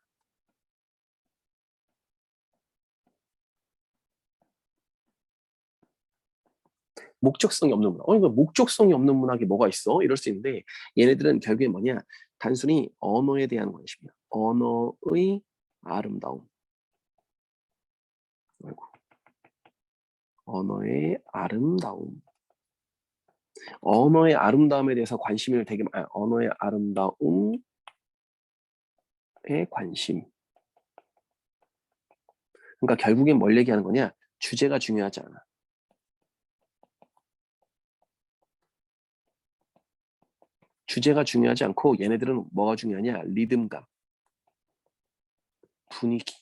목적성이 없는 문학. 이거 목적성이 없는 문학이 뭐가 있어? 이럴 수 있는데 얘네들은 결국에 뭐냐? 단순히 언어에 대한 관심이야. 언어의 아름다움. 아이고. 언어의 아름다움. 언어의 아름다움에 대해서 관심을 되게 언어의 아름다움에 관심. 그러니까 결국엔 뭘 얘기하는 거냐? 주제가 중요하지 않아. 주제가 중요하지 않고 얘네들은 뭐가 중요하냐? 리듬감, 분위기.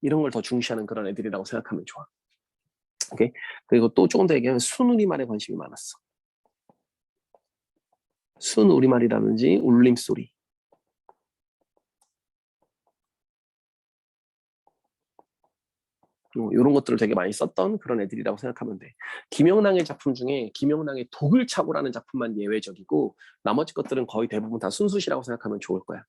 이런 걸 더 중시하는 그런 애들이라고 생각하면 좋아. 오케이? 그리고 또 조금 더 얘기하면 순우리말에 관심이 많았어. 순우리말이라든지 울림소리. 이런 것들을 되게 많이 썼던 그런 애들이라고 생각하면 돼. 김영랑의 작품 중에 김영랑의 독을 차고라는 작품만 예외적이고 나머지 것들은 거의 대부분 다 순수시라고 생각하면 좋을 거야.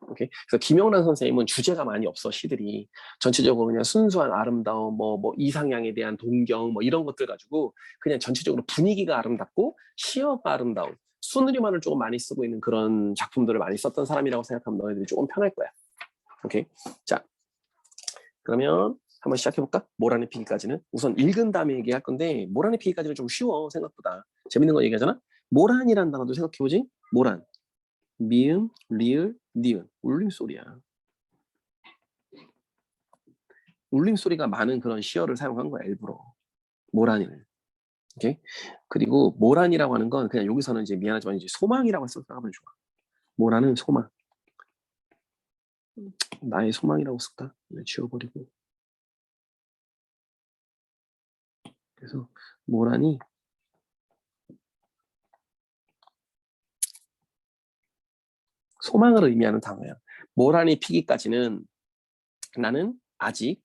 오케이? 그래서 김영란 선생님은 주제가 많이 없어. 시들이 전체적으로 그냥 순수한 아름다움, 뭐 이상향에 대한 동경, 뭐 이런 것들 가지고 그냥 전체적으로 분위기가 아름답고 시어가 아름다운 순우리만을 조금 많이 쓰고 있는 그런 작품들을 많이 썼던 사람이라고 생각하면 너희들이 조금 편할 거야. 오케이? 자, 그러면 한번 시작해볼까? 모란의 피기까지는 우선 읽은 다음에 얘기할 건데 모란의 피기까지는 좀 쉬워. 생각보다 재밌는 거 얘기하잖아. 모란이라는 단어도 생각해보지. 모란, 미음, 리을, 니은, 울림소리야. 울림소리가 많은 그런 시어를 사용한 거야, 일부러. 모란이를. 오케이? 그리고 모란이라고 하는 건 그냥 여기서는 이제 미안하지만 이제 소망이라고 생각하면 좋아. 모란은 소망. 나의 소망이라고 쓸까? 지워버리고. 그래서 모란이 소망을 의미하는 단어야. 모란이 피기까지는 나는 아직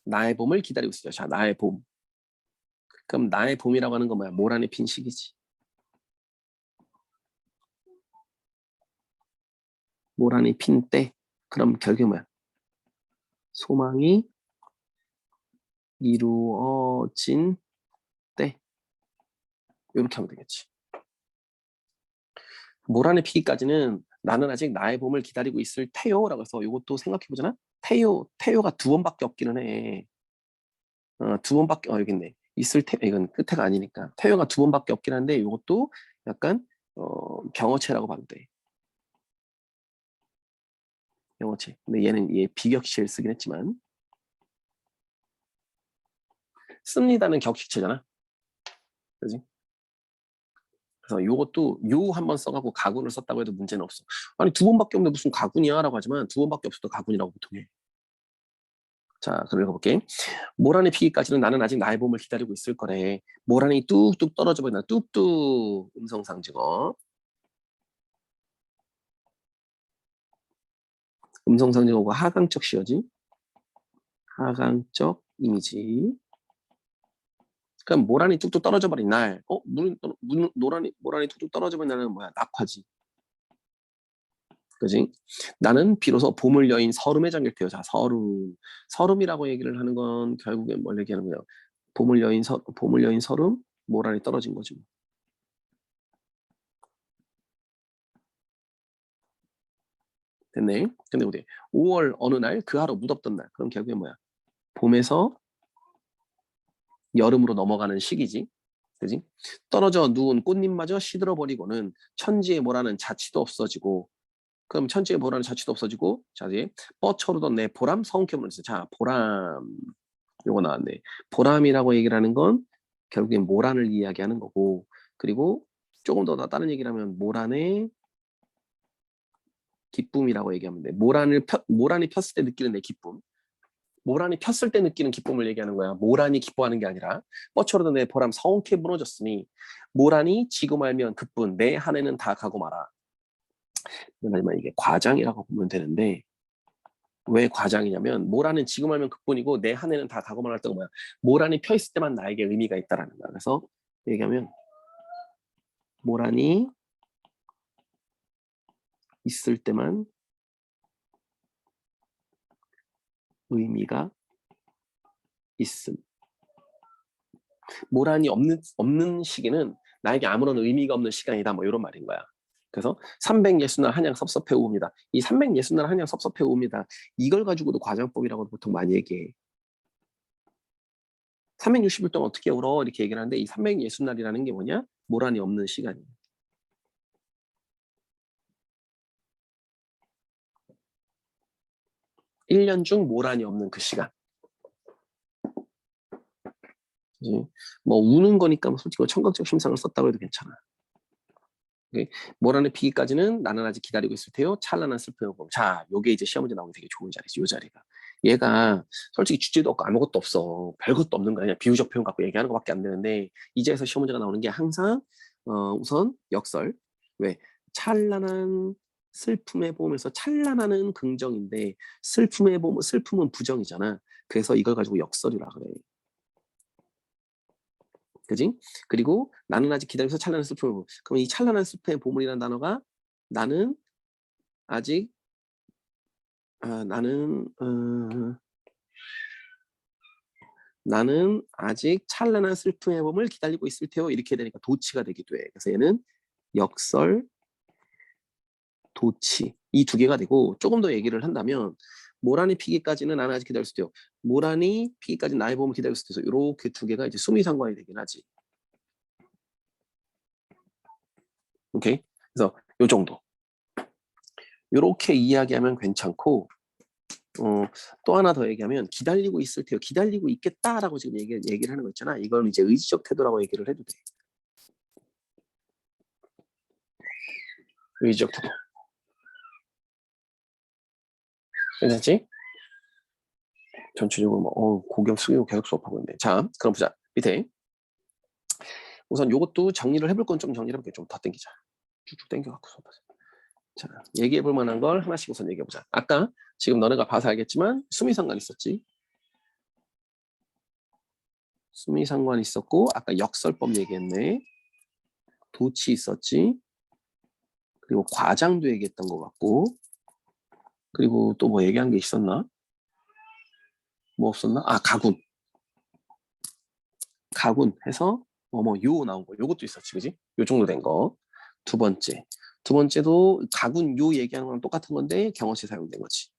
나의 봄을 기다리고 있어요. 자, 나의 봄. 그럼 나의 봄이라고 하는 건 뭐야? 모란이 핀 시기지. 모란이 핀 때. 그럼 결국에 뭐야? 소망이 이루어진 때. 이렇게 하면 되겠지. 모란의 피기까지는 나는 아직 나의 봄을 기다리고 있을 테요라고 해서 이것도 생각해보잖아. 테요가 두 번밖에 없기는 해. 두 번밖에 여기 있네. 있을 테 이건 끝에가 아니니까 테요가 두 번밖에 없긴 한데 이것도 약간 병어체라고 봐도 돼. 병어체. 근데 얘는 비격시를 쓰긴 했지만 씁니다는 격식체잖아. 그지? 그래서 이것도 요 한번 써갖고 가군을 썼다고 해도 문제는 없어. 아니 두 번밖에 없는데 무슨 가군이야? 라고 하지만 두 번밖에 없어도 가군이라고 보통 해. 자, 그럼 읽어볼게. 모란의 피기까지는 나는 아직 나의 봄을 기다리고 있을 거래. 모란이 뚝뚝 떨어져 버린다. 뚝뚝 음성상징어. 음성상징어가 하강적 시어지. 하강적 이미지. 그럼 모란이 뚝뚝 떨어져 버린 날. 모란이 뚝뚝 떨어져 버린 날은 뭐야? 낙화지. 그지? 나는 비로소 봄을 여인 서름에 잠길 테요. 자, 서름. 서름이라고 얘기를 하는 건 결국엔 뭘 얘기하는 거야? 봄을 여인 서름, 모란이 떨어진 거지. 됐네. 근데 우리 5월 어느 날 그 하루 무덥던 날. 그럼 결국에 뭐야? 봄에서 여름으로 넘어가는 시기지. 그지? 떨어져 누운 꽃잎마저 시들어버리고는 천지에 뭐라는 자취도 없어지고 그럼 천지에 뭐라는 자취도 없어지고 자 이제 뻗쳐오르던 내 보람 성격을 자 보람 요거 나왔네. 보람이라고 얘기를 하는 건 결국엔 모란을 이야기하는 거고 그리고 조금 더 다른 얘기를 하면 모란의 기쁨이라고 얘기하면 돼. 모란이 폈을 때 느끼는 내 기쁨. 모란이 폈을 때 느끼는 기쁨을 얘기하는 거야. 모란이 기뻐하는 게 아니라 뻗쳐오르던 내 보람 성케 무너졌으니 모란이 지금 알면 그뿐 내 한 해는 다 가고 마라. 하지만 이게 과장이라고 보면 되는데 왜 과장이냐면 모란은 지금 알면 그뿐이고 내 한 해는 다 가고 말할 때가 뭐야. 모란이 펴있을 때만 나에게 의미가 있다라는 거야. 그래서 얘기하면 모란이 있을 때만 의미가 있음. 모란이 없는 시기는 나에게 아무런 의미가 없는 시간이다. 뭐 이런 말인 거야. 그래서 360날 한양 섭섭해 오옵니다. 이 360날 한양 섭섭해 오옵니다. 이걸 가지고도 과장법이라고 보통 많이 얘기해. 360일 동안 어떻게 울어? 이렇게 얘기를 하는데 이 360날이라는 게 뭐냐? 모란이 없는 시간이에요. 1년 중 모란이 없는 그 시간. 그치? 뭐 우는 거니까 솔직히 청각적 심상을 썼다고 해도 괜찮아. 모란의 피기까지는 나는 아직 기다리고 있을 테요. 찬란한 슬픔을 보면. 자, 요게 이제 시험 문제 나오는 되게 좋은 자리지, 요 자리가. 얘가 솔직히 주제도 없고 아무것도 없어. 별것도 없는 거야. 그냥 비유적 표현 갖고 얘기하는 것밖에 안 되는데 이제에서 시험 문제가 나오는 게 항상 우선 역설. 왜? 찬란한 슬픔에 보면서 찬란하는 긍정인데 슬픔에 보면 슬픔은 부정이잖아. 그래서 이걸 가지고 역설이라 그래. 그지? 그리고 나는 아직 기다려서 찬란한 슬픔을 보면 그럼 이 찬란한 슬픔의 보물이라는 단어가 나는 아직 나는 아직 찬란한 슬픔의 봄을 기다리고 있을 테요. 이렇게 되니까 도치가 되기도 해. 그래서 얘는 역설, 도치 이 두 개가 되고 조금 더 얘기를 한다면 모란이 피기까지는 나는 아직 기다릴 수도 있고 모란이 피기까지 나의 봄을 기다릴 수도 있어. 이렇게 두 개가 이제 수미상관이 되긴 하지. 오케이? 그래서 요 정도. 이렇게 이야기하면 괜찮고 또 하나 더 얘기하면 기다리고 있을 테요. 기다리고 있겠다라고 지금 얘기를 하는 거 있잖아. 이걸 이제 의지적 태도라고 얘기를 해도 돼. 의지적 태도. 괜찮지? 전체적으로 뭐 고경 숙이고 계속 수업하고 있는데. 자, 그럼 보자. 밑에 우선 요것도 정리를 해볼 건 좀 정리를 해볼게. 좀 더 땡기자. 쭉쭉 땡겨갖고 수업하자. 자, 얘기해볼 만한 걸 하나씩 우선 얘기해보자. 아까 지금 너네가 봐서 알겠지만 수미상관 있었지. 수미상관 있었고 아까 역설법 얘기했네. 도치 있었지. 그리고 과장도 얘기했던 것 같고 그리고 또 뭐 얘기한 게 있었나? 뭐 없었나? 아, 가군. 가군 해서 요 나온 거. 요것도 있었지, 그지? 요 정도 된 거. 두 번째. 두 번째도 가군 요 얘기하는 거랑 똑같은 건데 경어치 사용된 거지.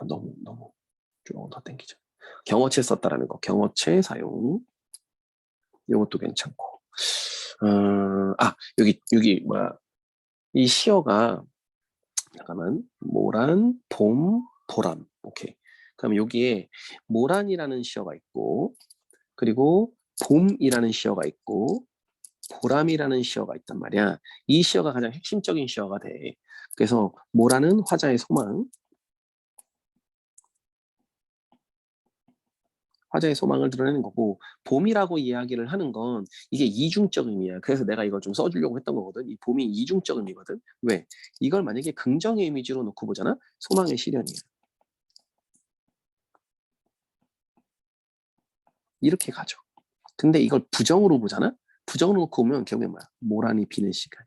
너무 조금 더 땡기죠. 경어체 썼다라는 거. 경어체 사용. 요것도 괜찮고. 여기 뭐야? 이 시어가 잠깐만. 모란, 봄, 보람. 오케이. 그럼 여기에 모란이라는 시어가 있고 그리고 봄이라는 시어가 있고 보람이라는 시어가 있단 말이야. 이 시어가 가장 핵심적인 시어가 돼. 그래서 모라는 화자의 소망, 화자의 소망을 드러내는 거고 봄이라고 이야기를 하는 건 이게 이중적 의미야. 그래서 내가 이걸 좀 써주려고 했던 거거든. 이 봄이 이중적 의미거든. 왜? 이걸 만약에 긍정의 이미지로 놓고 보잖아. 소망의 실현이야. 이렇게 가죠. 근데 이걸 부정으로 보잖아. 부정으로 놓고 보면 결국에 뭐야? 모란이 비는 시간.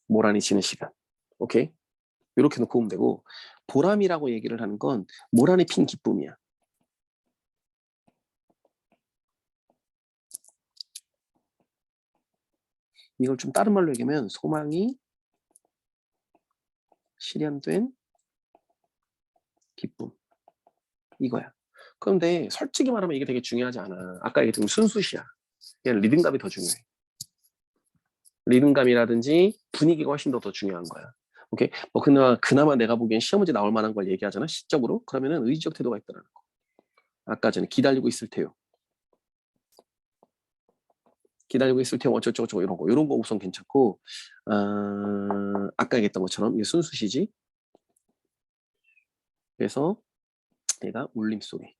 모란이 지는 시간. 오케이? 이렇게 놓고 보면 되고 보람이라고 얘기를 하는 건 모란이 핀 기쁨이야. 이걸 좀 다른 말로 얘기하면 소망이 실현된 기쁨. 이거야. 그런데 솔직히 말하면 이게 되게 중요하지 않아. 아까 얘기했던 순수시야. 얘는 리듬감이 더 중요해. 리듬감이라든지 분위기가 훨씬 더 중요한 거야. 오케이? 뭐 그나마 내가 보기엔 시험 문제 나올 만한 걸 얘기하잖아. 시적으로. 그러면은 의지적 태도가 있다는 거. 아까 전에 기다리고 있을 테요. 기다리고 있을 테요. 어쩌고저쩌고 이런 거 우선 괜찮고, 아까 얘기했던 것처럼 이게 순수시지. 그래서 얘가 울림소리.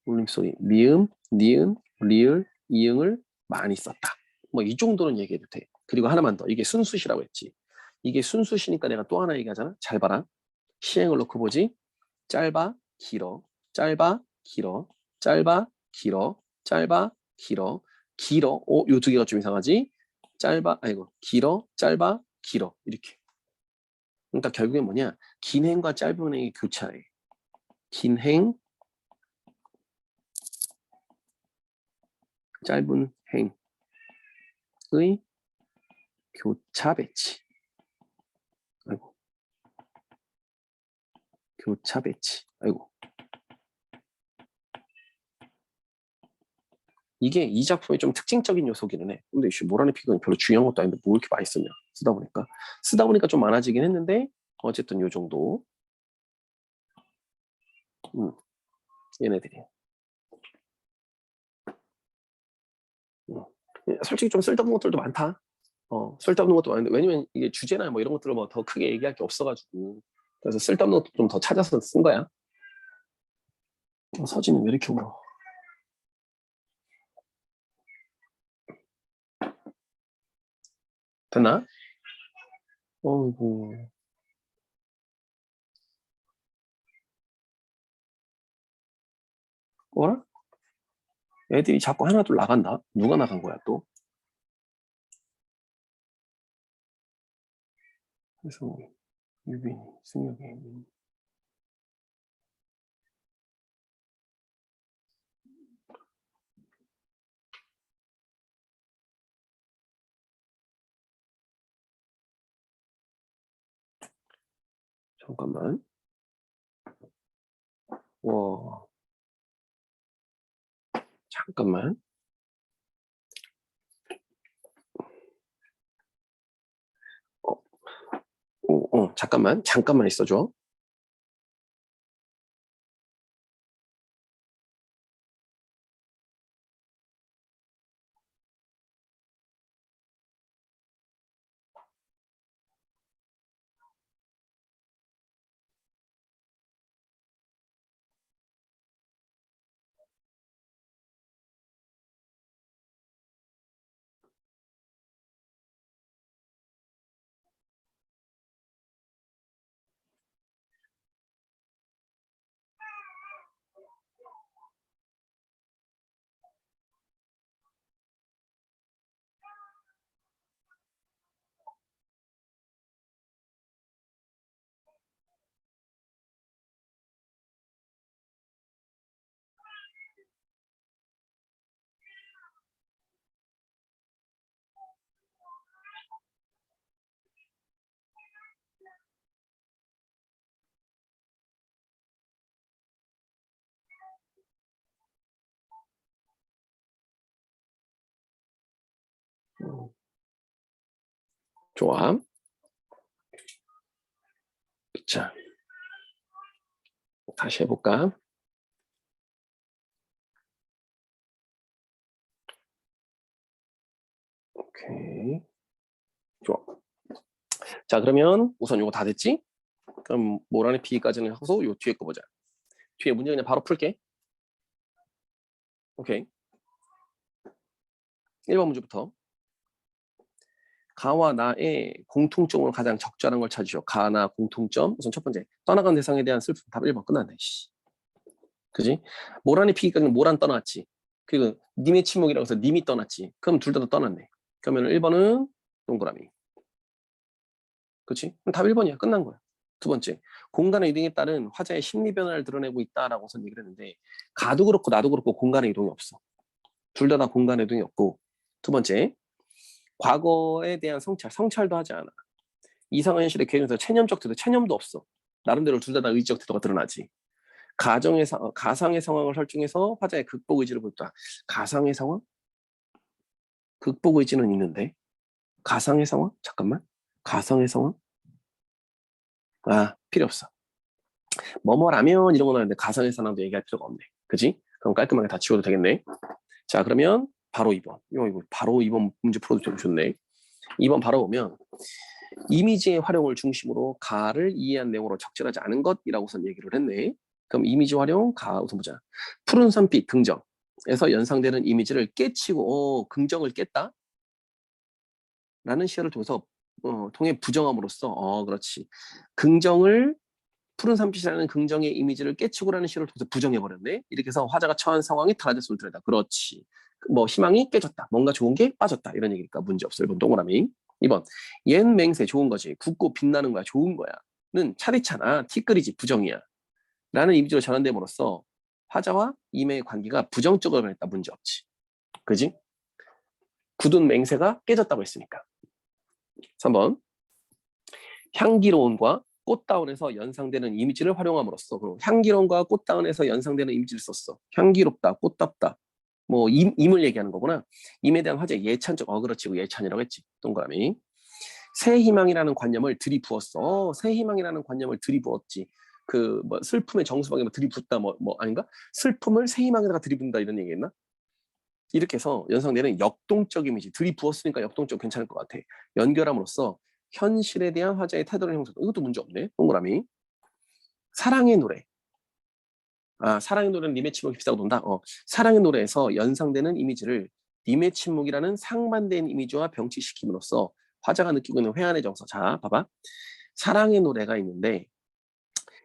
울림소리. 미음, 니은, 리을, 이응을 많이 썼다. 뭐 이 정도는 얘기해도 돼. 그리고 하나만 더. 이게 순수시라고 했지. 이게 순수시니까 내가 또 하나 얘기하잖아. 잘 봐라. 시행을 놓고 보지. 짧아, 길어, 짧아, 길어, 짧아, 길어, 짧아, 길어, 길어. 요 두 개가 좀 이상하지? 짧아, 아이고, 길어, 짧아, 길어. 이렇게. 그러니까 결국엔 뭐냐? 긴 행과 짧은 행의 교차해. 긴 행, 짧은 행의 교차 배치. 아이고, 교차 배치. 아이고. 이게 이 작품의 좀 특징적인 요소기는 해. 근데 모란의 피그는 별로 중요한 것도 아닌데 뭐 이렇게 많이 쓰냐. 쓰다 보니까 좀 많아지긴 했는데 어쨌든 요 정도. 얘네들이. 솔직히 좀 쓸데없는 것들도 많다. 쓸데없는 것도 많은데 왜냐면 이게 주제나 뭐 이런 것들을 뭐 더 크게 얘기할 게 없어가지고 그래서 쓸데없는 것도 좀 더 찾아서 쓴 거야. 서진이 왜 이렇게 울어? 됐나? 어이구. 뭐라? 애들이 자꾸 하나둘 나간다. 누가 나간 거야 또? 그래서 유빈이, 승혁이. 잠깐만. 와. 잠깐만. 어, 잠깐만 있어줘. 좋아. 자, 다시 해볼까? 오케이. 좋아. 자, 그러면 우선 이거 다 됐지? 그럼 모란의 B까지는 하고서 요 뒤에 거 보자. 뒤에 문제 그냥 바로 풀게. 오케이. 1번 문제부터. 가와 나의 공통점으로 가장 적절한 걸 찾으시오. 가나 공통점. 우선 첫 번째. 떠나간 대상에 대한 슬픔. 답 1번 끝났네. 씨. 그지? 모란의 B까지는 모란 떠났지. 그리고 님의 침묵이라고 해서 님이 떠났지. 그럼 둘 다 떠났네. 그러면 1번은 동그라미. 그렇지? 답 1번이야. 끝난 거야. 두 번째, 공간의 이동에 따른 화자의 심리 변화를 드러내고 있다라고 우선 얘기를 했는데 가도 그렇고 나도 그렇고 공간의 이동이 없어. 둘 다 공간의 이동이 없고 두 번째, 과거에 대한 성찰도 하지 않아. 이상한 현실의 계획에서 체념적 태도, 체념도 없어. 나름대로 둘 다 의지적 태도가 드러나지. 가상의 상황을 설정해서 화자의 극복 의지를 보였다. 가상의 상황? 극복 의지는 있는데 가상의 상황? 잠깐만. 가상의 상황? 필요 없어. 뭐뭐라면 이런 거 나오는데 가상의 상황도 얘기할 필요가 없네. 그지? 그럼 깔끔하게 다 지워도 되겠네. 자, 그러면 바로 2번. 이거 바로 2번 문제 풀어도 좀 좋네. 2번 바로 보면 이미지의 활용을 중심으로 가를 이해한 내용으로 적절하지 않은 것이라고 우선 얘기를 했네. 그럼 이미지 활용, 가 우선 보자. 푸른 산빛, 긍정에서 연상되는 이미지를 깨치고 긍정을 깼다? 라는 시야를 통해 부정함으로써 그렇지. 긍정을 푸른 산빛이라는 긍정의 이미지를 깨치고라는 시를 통해서 부정해버렸네. 이렇게 해서 화자가 처한 상황이 달라질 소리들이다. 그렇지. 뭐 희망이 깨졌다. 뭔가 좋은 게 빠졌다. 이런 얘기니까 문제없어. 1번 동그라미. 2번 옛 맹세 좋은 거지. 굳고 빛나는 거야. 좋은 거야. 는 차리잖아. 티끌이지. 부정이야. 라는 이미지로 전환됨으로써 화자와 임의 관계가 부정적으로 변했다. 문제없지. 그지? 굳은 맹세가 깨졌다고 했으니까. 3번 향기로운과 꽃다운에서 연상되는 이미지를 활용함으로써 향기로운과 꽃다운에서 연상되는 이미지를 썼어. 향기롭다, 꽃답다. 뭐 임을 얘기하는 거구나. 임에 대한 화제 예찬적 그렇지. 예찬이라고 했지. 동그라미. 새 희망이라는 관념을 들이부었어. 새 희망이라는 관념을 들이부었지. 그 뭐 슬픔의 정수방에 뭐 들이붓다 뭐 아닌가? 슬픔을 새 희망에다가 들이붓는다 이런 얘기했나? 이렇게 해서 연상되는 역동적 이미지 들이부었으니까 역동적 괜찮을 것 같아. 연결함으로써 현실에 대한 화자의 태도를 형성한다. 이것도 문제 없네. 동그라미. 사랑의 노래. 사랑의 노래는 님의 침묵이 비싸고 돈다. 사랑의 노래에서 연상되는 이미지를 님의 침묵이라는 상반된 이미지와 병치시킴으로써 화자가 느끼고 있는 회한의 정서. 자, 봐봐. 사랑의 노래가 있는데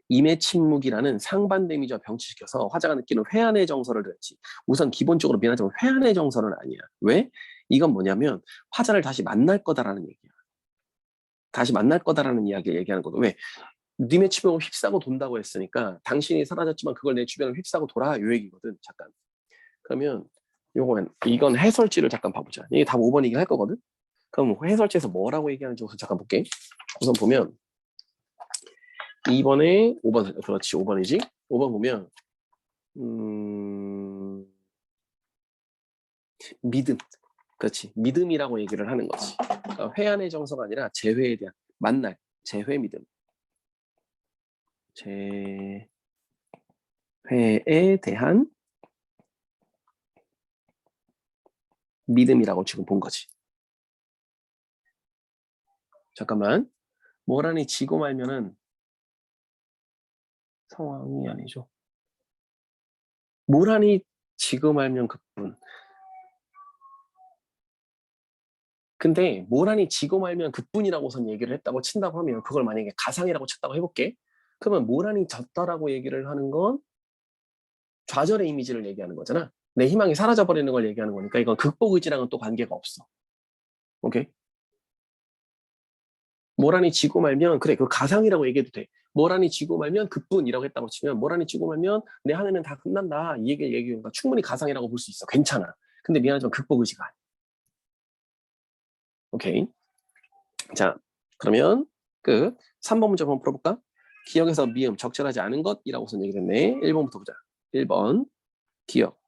임의 침묵이라는 상반된 이미지와 병치시켜서 화자가 느끼는 회한의 정서를 드렸지. 우선 기본적으로 미안하지만 회한의 정서는 아니야. 왜? 이건 뭐냐면 화자를 다시 만날 거다라는 얘기야. 다시 만날 거다라는 이야기를 얘기하는 거고. 왜? 님의 침묵을 휩싸고 돈다고 했으니까 당신이 사라졌지만 그걸 내 주변을 휩싸고 돌아 요 얘기거든. 잠깐. 그러면 이건 해설지를 잠깐 봐보자. 이게 답 5번이긴 할 거거든. 그럼 해설지에서 뭐라고 얘기하는지 우선 잠깐 볼게. 우선 보면 2번에 5번 그렇지 5번이지. 5번 보면 믿음. 그렇지. 믿음이라고 얘기를 하는 거지. 그러니까 회한의 정서가 아니라 재회에 대한 만날 재회 믿음. 재회에 대한 믿음이라고 지금 본 거지. 잠깐만. 뭐라니 지고 말면은 상황이 아니죠. 뭐라니 지고 말면 그뿐. 근데 뭐라니 지고 말면 그뿐이라고선 얘기를 했다고 친다고 하면 그걸 만약에 가상이라고 쳤다고 해볼게. 그러면 뭐라니 졌다라고 얘기를 하는 건 좌절의 이미지를 얘기하는 거잖아. 내 희망이 사라져버리는 걸 얘기하는 거니까 이건 극복 의지랑은 또 관계가 없어. 오케이? 뭐라니 지고 말면 그래 그 가상이라고 얘기해도 돼. 뭐라니 지고 말면 그뿐이라고 했다고 치면 뭐라니 지고 말면 내 한해는 다 끝난다 이 얘기가 충분히 가상이라고 볼 수 있어. 괜찮아. 근데 미안하지만 극복 의지가 아니야. 오케이. 자 그러면 3번 문제 한번 풀어볼까? 기억에서 미음 적절하지 않은 것이라고선 얘기를 했네. 1번부터 보자. 1번 기억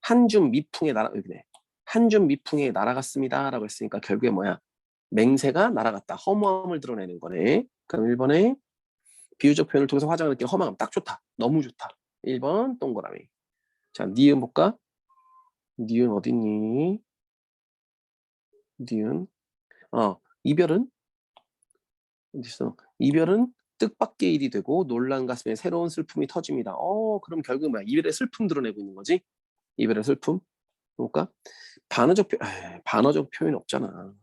한줌 미풍에 날아갔습니다 라고 했으니까 결국에 뭐야? 맹세가 날아갔다. 허무함을 드러내는 거네. 그럼 1번에 비유적 표현을 통해서 화자가 느낀 허망함 딱 좋다. 너무 좋다. 1번 동그라미. 자, 니은 볼까? 니은 어딨니? 니은. 이별은? 어딨어? 이별은 뜻밖의 일이 되고 놀란 가슴에 새로운 슬픔이 터집니다. 그럼 결국 뭐야? 이별의 슬픔 드러내고 있는 거지? 이별의 슬픔? 볼까? 반어적 표현 없잖아.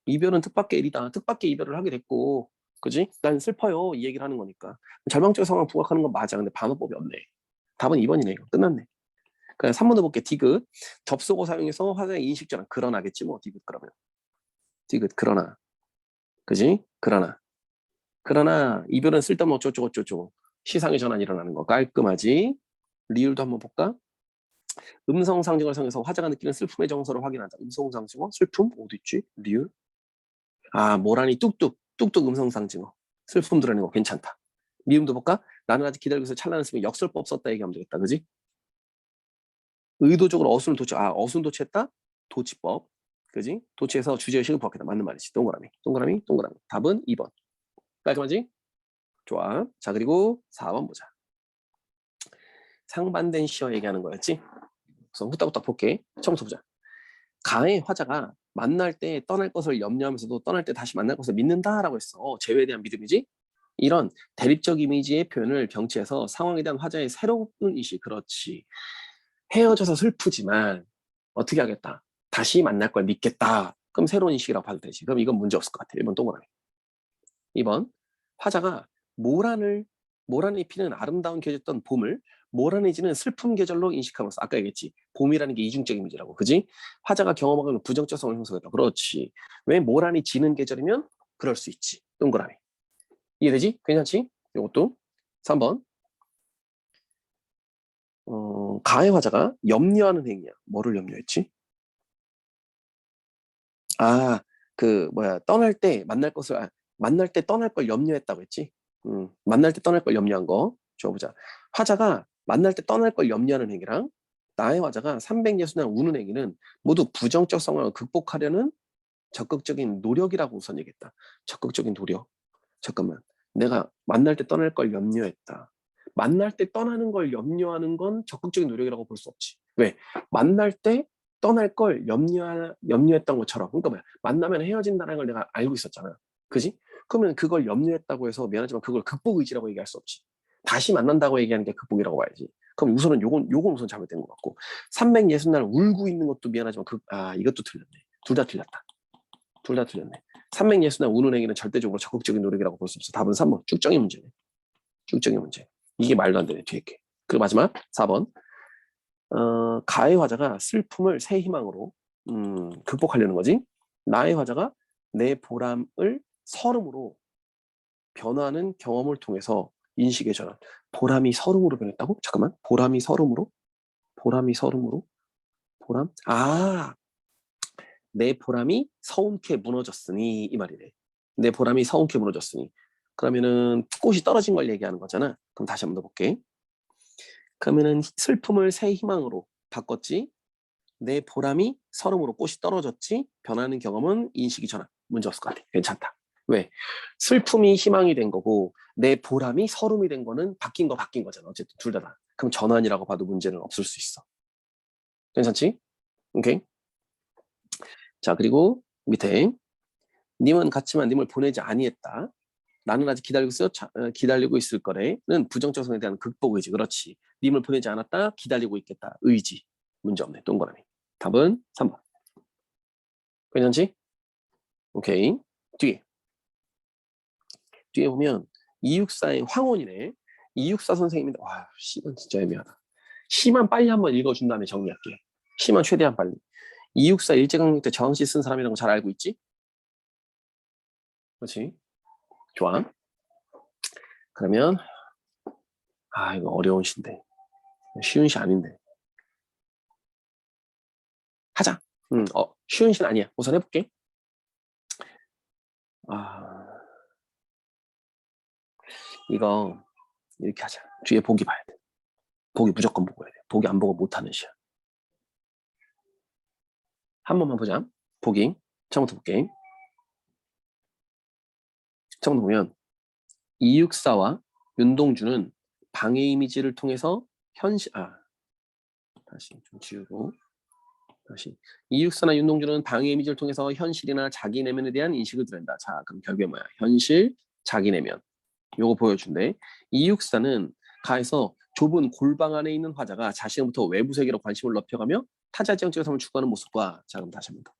이별은 뜻밖의 일이다. 뜻밖의 이별을 하게 됐고, 그지? 난 슬퍼요. 이 얘기를 하는 거니까. 절망적 상황 부각하는 건 맞아. 근데 반어법이 없네. 답은 2번이네. 끝났네. 그냥 3번도 볼게. 디귿. 접속어 사용해서 화자의 인식 전환. 그러나겠지 뭐. 디귿 그러면. 디귿 그러나. 그지? 그러나 이별은 쓸데없는 어쩌고저쩌고 시상의 전환이 일어나는 거. 깔끔하지? 리을도 한번 볼까? 음성 상징을 사용해서 화자가 느끼는 슬픔의 정서를 확인한다. 음성 상징어? 슬픔? 어디 있지? 리을? 아, 모란이 뚝뚝. 뚝뚝 음성 상징어. 슬픔 드러내는 거 괜찮다. 미음도 볼까? 나는 아직 기다리고 있어 찬란한 슬픔 역설법 썼다 얘기하면 되겠다. 그지? 의도적으로 어순을 도치. 아, 어순 도치했다? 도치법. 그지? 도치해서 주제의식을 부합했다. 맞는 말이지. 동그라미. 동그라미. 동그라미. 답은 2번. 깔끔하지? 좋아. 자, 그리고 4번 보자. 상반된 시어 얘기하는 거였지? 그래서 후딱후딱 볼게. 처음부터 보자. 가의 화자가 만날 때 떠날 것을 염려하면서도 떠날 때 다시 만날 것을 믿는다라고 했어. 재회에 대한 믿음이지? 이런 대립적 이미지의 표현을 병치해서 상황에 대한 화자의 새로운 인식. 그렇지. 헤어져서 슬프지만 어떻게 하겠다. 다시 만날 걸 믿겠다. 그럼 새로운 인식이라고 봐도 되지. 그럼 이건 문제 없을 것 같아. 1번 동그라미. 2번 화자가 모란이 피는 아름다운 계절던 봄을 모란해지는 슬픔 계절로 인식함으로써 아까 얘기했지. 봄이라는 게 이중적 이미지라고. 그지? 화자가 경험하는 부정적성을 형성했다. 그렇지. 왜 모란이 지는 계절이면 그럴 수 있지. 동그라미. 이해되지? 괜찮지? 이것도 3번 가해 화자가 염려하는 행위야. 뭐를 염려했지? 아, 그 뭐야 떠날 때 만날 때 떠날 걸 염려했다고 했지. 만날 때 떠날 걸 염려한 거 줘보자. 화자가 만날 때 떠날 걸 염려하는 행위랑 나의 화자가 360날 우는 행위는 모두 부정적 상황을 극복하려는 적극적인 노력이라고 우선 얘기했다. 적극적인 노력. 잠깐만. 내가 만날 때 떠날 걸 염려했다. 만날 때 떠나는 걸 염려하는 건 적극적인 노력이라고 볼 수 없지. 왜? 만날 때 떠날 걸 염려했던 것처럼. 그러니까 뭐야? 만나면 헤어진다는 걸 내가 알고 있었잖아. 그지? 그러면 그걸 염려했다고 해서 미안하지만 그걸 극복 의지라고 얘기할 수 없지. 다시 만난다고 얘기하는 게 극복이라고 봐야지. 그럼 우선은 요건 우선 잘못된 것 같고. 360날 울고 있는 것도 미안하지만 이것도 틀렸네. 둘 다 틀렸다. 둘 다 틀렸네. 360날 우는 행위는 절대적으로 적극적인 노력이라고 볼 수 없어. 답은 3번. 쭉정의 문제네. 쭉정의 문제. 이게 말도 안 되네. 뒤에 게. 그리고 마지막 4번. 가의 화자가 슬픔을 새 희망으로 극복하려는 거지. 나의 화자가 내 보람을 서름으로 변화하는 경험을 통해서 인식의 전환. 보람이 서름으로 변했다고? 잠깐만. 보람이 서름으로? 보람이 서름으로? 보람? 내 보람이 서운케 무너졌으니 이 말이래. 내 보람이 서운케 무너졌으니. 그러면은 꽃이 떨어진 걸 얘기하는 거잖아. 그럼 다시 한번 더 볼게. 그러면은 슬픔을 새 희망으로 바꿨지. 내 보람이 서름으로 꽃이 떨어졌지. 변하는 경험은 인식이 전환. 문제 없을 것 같아. 괜찮다. 왜? 슬픔이 희망이 된 거고 내 보람이 서름이 된 거는 바뀐 거잖아. 어쨌든 둘 다. 그럼 전환이라고 봐도 문제는 없을 수 있어. 괜찮지? 오케이. 자, 그리고 밑에 님은 같지만 님을 보내지 아니했다. 나는 아직 기다리고 있을 거래는 부정적 성에 대한 극복 의지. 그렇지. 님을 보내지 않았다. 기다리고 있겠다. 의지. 문제 없네. 동그라미. 답은 3번. 괜찮지? 오케이. 뒤에 보면 264의 황혼이네. 264 선생님인데 와, 시만 진짜 애매하다. 시만 빨리 한번 읽어준 다음에 정리할게. 시만 최대한 빨리. 264 일제강점기 때 저항시 쓴 사람이라는 거 잘 알고 있지? 그렇지? 좋아. 그러면 이거 어려운 시인데. 쉬운 시 아닌데. 하자. 쉬운 시는 아니야. 우선 해볼게. 이거 이렇게 하자. 뒤에 보기 봐야 돼. 보기 무조건 보고 해야 돼. 보기 안 보고 못하는 시야. 한 번만 보자. 보기. 처음부터 볼게. 처음부터 보면 264와 윤동주는 방해 이미지를 통해서 다시 좀 지우고 다시 264나 윤동주는 방해 이미지를 통해서 현실이나 자기 내면에 대한 인식을 드러낸다. 자, 그럼 결국에 뭐야? 현실, 자기 내면. 요거 보여준대. 264는 가에서 좁은 골방 안에 있는 화자가 자신부터 외부 세계로 관심을 넓혀가며 타자 지형적인 삶을 추구하는 모습과 자, 그럼 다시 한번 더.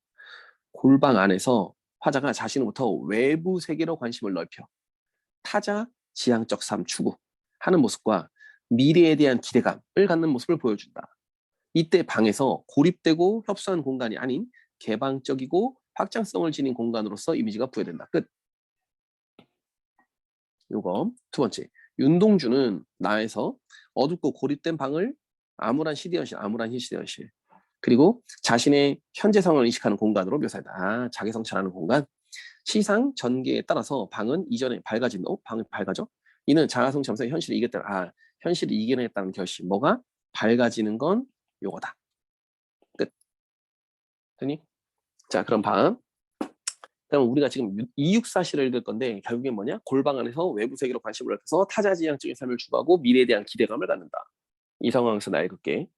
골방 안에서 화자가 자신부터 외부 세계로 관심을 넓혀 타자 지향적 삶 추구하는 모습과 미래에 대한 기대감을 갖는 모습을 보여준다. 이때 방에서 고립되고 협소한 공간이 아닌 개방적이고 확장성을 지닌 공간으로서 이미지가 부여된다. 끝. 요거 두 번째. 윤동주는 나에서 어둡고 고립된 방을 암울한 시대현실, 암울한 시대현실. 그리고 자신의 현재 상황을 인식하는 공간으로 묘사한다. 아, 자기 성찰하는 공간. 시상 전개에 따라서 방은 이전에 밝아진, 방이 밝아져? 이는 자아 성찰하면서 현실을 이겼다. 아, 현실을 이겨냈다는 결심. 뭐가? 밝아지는 건 요거다. 끝. 됐니? 자, 그럼 방. 그럼 우리가 지금 이육사실을 읽을 건데 결국엔 뭐냐? 골방 안에서 외부 세계로 관심을 넓혀서 타자지향적인 삶을 추구하고 미래에 대한 기대감을 갖는다. 이 상황에서 나 읽을게.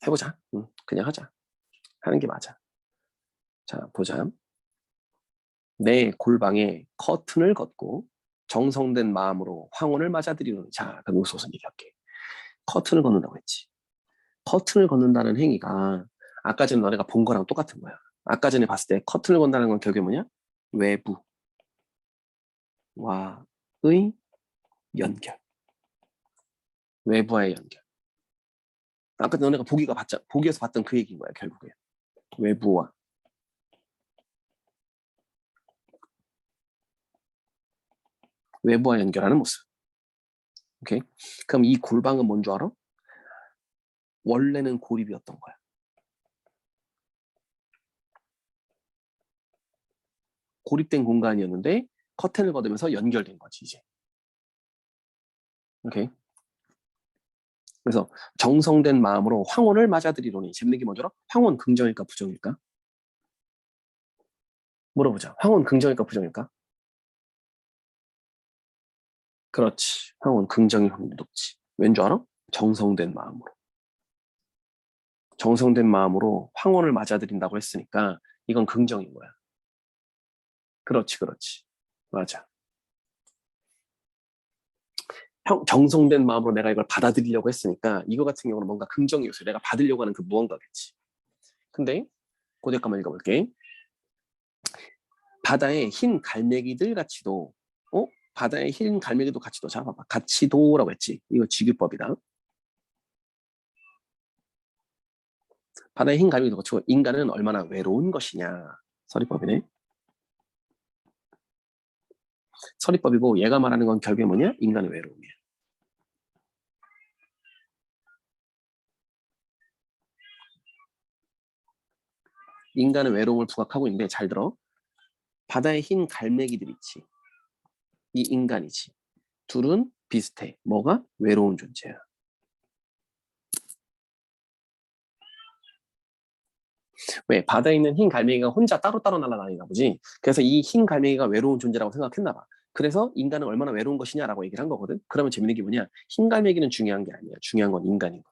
해보자. 그냥 하자. 하는 게 맞아. 자, 보자. 내 골방에 커튼을 걷고 정성된 마음으로 황혼을 맞아들이는. 자, 그럼 여기서 우선 얘기할게. 커튼을 걷는다고 했지. 커튼을 걷는다는 행위가 아까 전에 너네가 본 거랑 똑같은 거야. 아까 전에 봤을 때 커튼을 건다는 건 결국에 뭐냐? 외부와의 연결. 외부와의 연결. 아까 너네가 보기에서 봤던 그 얘기인 거야, 결국에. 외부와. 외부와 연결하는 모습. 오케이? 그럼 이 골방은 뭔 줄 알아? 원래는 고립이었던 거야. 고립된 공간이었는데 커튼을 걷으면서 연결된 거지, 이제. 오케이? 그래서 정성된 마음으로 황혼을 맞아들이노니. 재밌는 게 뭐더라? 황혼 긍정일까 부정일까? 물어보자. 황혼 긍정일까 부정일까? 그렇지. 황혼 긍정일 확률이 높지. 왠 줄 알아? 정성된 마음으로. 정성된 마음으로 황혼을 맞아들인다고 했으니까 이건 긍정인 거야. 그렇지, 그렇지. 맞아. 정성된 마음으로 내가 이걸 받아들이려고 했으니까 이거 같은 경우는 뭔가 긍정 요소, 내가 받으려고 하는 그 무언가겠지. 근데 고대 한번 읽어볼게. 바다의 흰 갈매기들 같이도, 바다의 흰 갈매기도 같이도. 자, 봐봐. 같이도라고 했지. 이거 직유법이다. 바다의 흰 갈매기도 같이도 인간은 얼마나 외로운 것이냐. 서리법이네. 서리법이고 얘가 말하는 건 결국에 뭐냐? 인간의 외로움이야. 인간의 외로움을 부각하고 있는데 잘 들어. 바다의 흰 갈매기들 있지. 이 인간이지. 둘은 비슷해. 뭐가? 외로운 존재야. 왜? 바다에 있는 흰 갈매기가 혼자 따로따로 날아다니나 보지. 그래서 이 흰 갈매기가 외로운 존재라고 생각했나 봐. 그래서 인간은 얼마나 외로운 것이냐라고 얘기를 한 거거든. 그러면 재밌는 게 뭐냐? 흰 갈매기는 중요한 게 아니야. 중요한 건 인간인 거.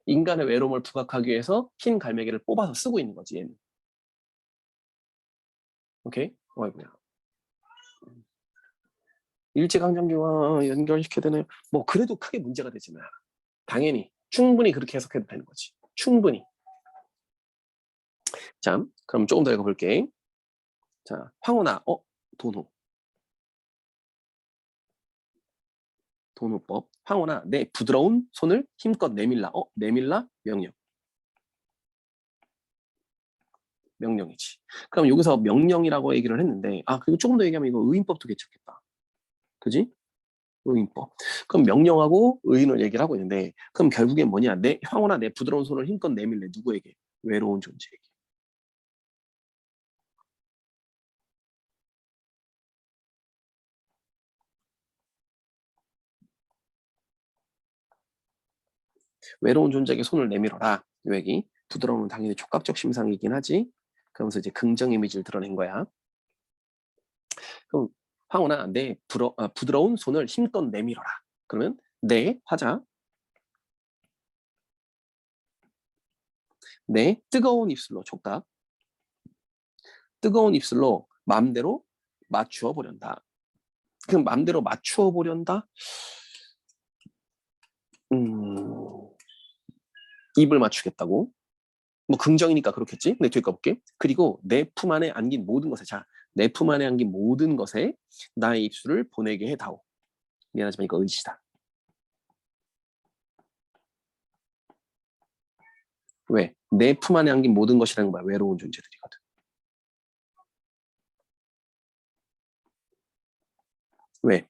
인간의 외로움을 부각하기 위해서 흰 갈매기를 뽑아서 쓰고 있는 거지, 얘는. 오케이? 어이구야. 일제강점기와 연결시켜야 되나요? 뭐 그래도 크게 문제가 되지는 않아. 당연히 충분히 그렇게 해석해도 되는 거지. 충분히. 자, 그럼 조금 더 읽어볼게. 자, 황혼아, 도노. 도노법. 황혼아, 내 부드러운 손을 힘껏 내밀라. 내밀라? 명령. 명령이지. 그럼 여기서 명령이라고 얘기를 했는데, 그리고 조금 더 얘기하면 이거 의인법도 괜찮겠다. 그지? 의인법. 그럼 명령하고 의인을 얘기를 하고 있는데, 그럼 결국엔 뭐냐? 황혼아, 내 부드러운 손을 힘껏 내밀래. 누구에게? 외로운 존재에게. 외로운 존재에게 손을 내밀어라. 이 얘기. 부드러움은 당연히 촉각적 심상이긴 하지. 그러면서 이제 긍정 이미지를 드러낸 거야. 그럼 황혼아, 내 부드러운 손을 힘껏 내밀어라. 그러면 내 하자. 내 뜨거운 입술로 촉각. 뜨거운 입술로 마음대로 맞추어 보련다. 그럼 마음대로 맞추어 보련다? 입을 맞추겠다고? 뭐 긍정이니까 그렇겠지? 근데 뒤에 가볼게. 그리고 내 품 안에 안긴 모든 것에, 자, 내 품 안에 안긴 모든 것에 나의 입술을 보내게 해다오. 미안하지만 이거 의지다. 왜? 내 품 안에 안긴 모든 것이라는 거야. 외로운 존재들이거든. 왜?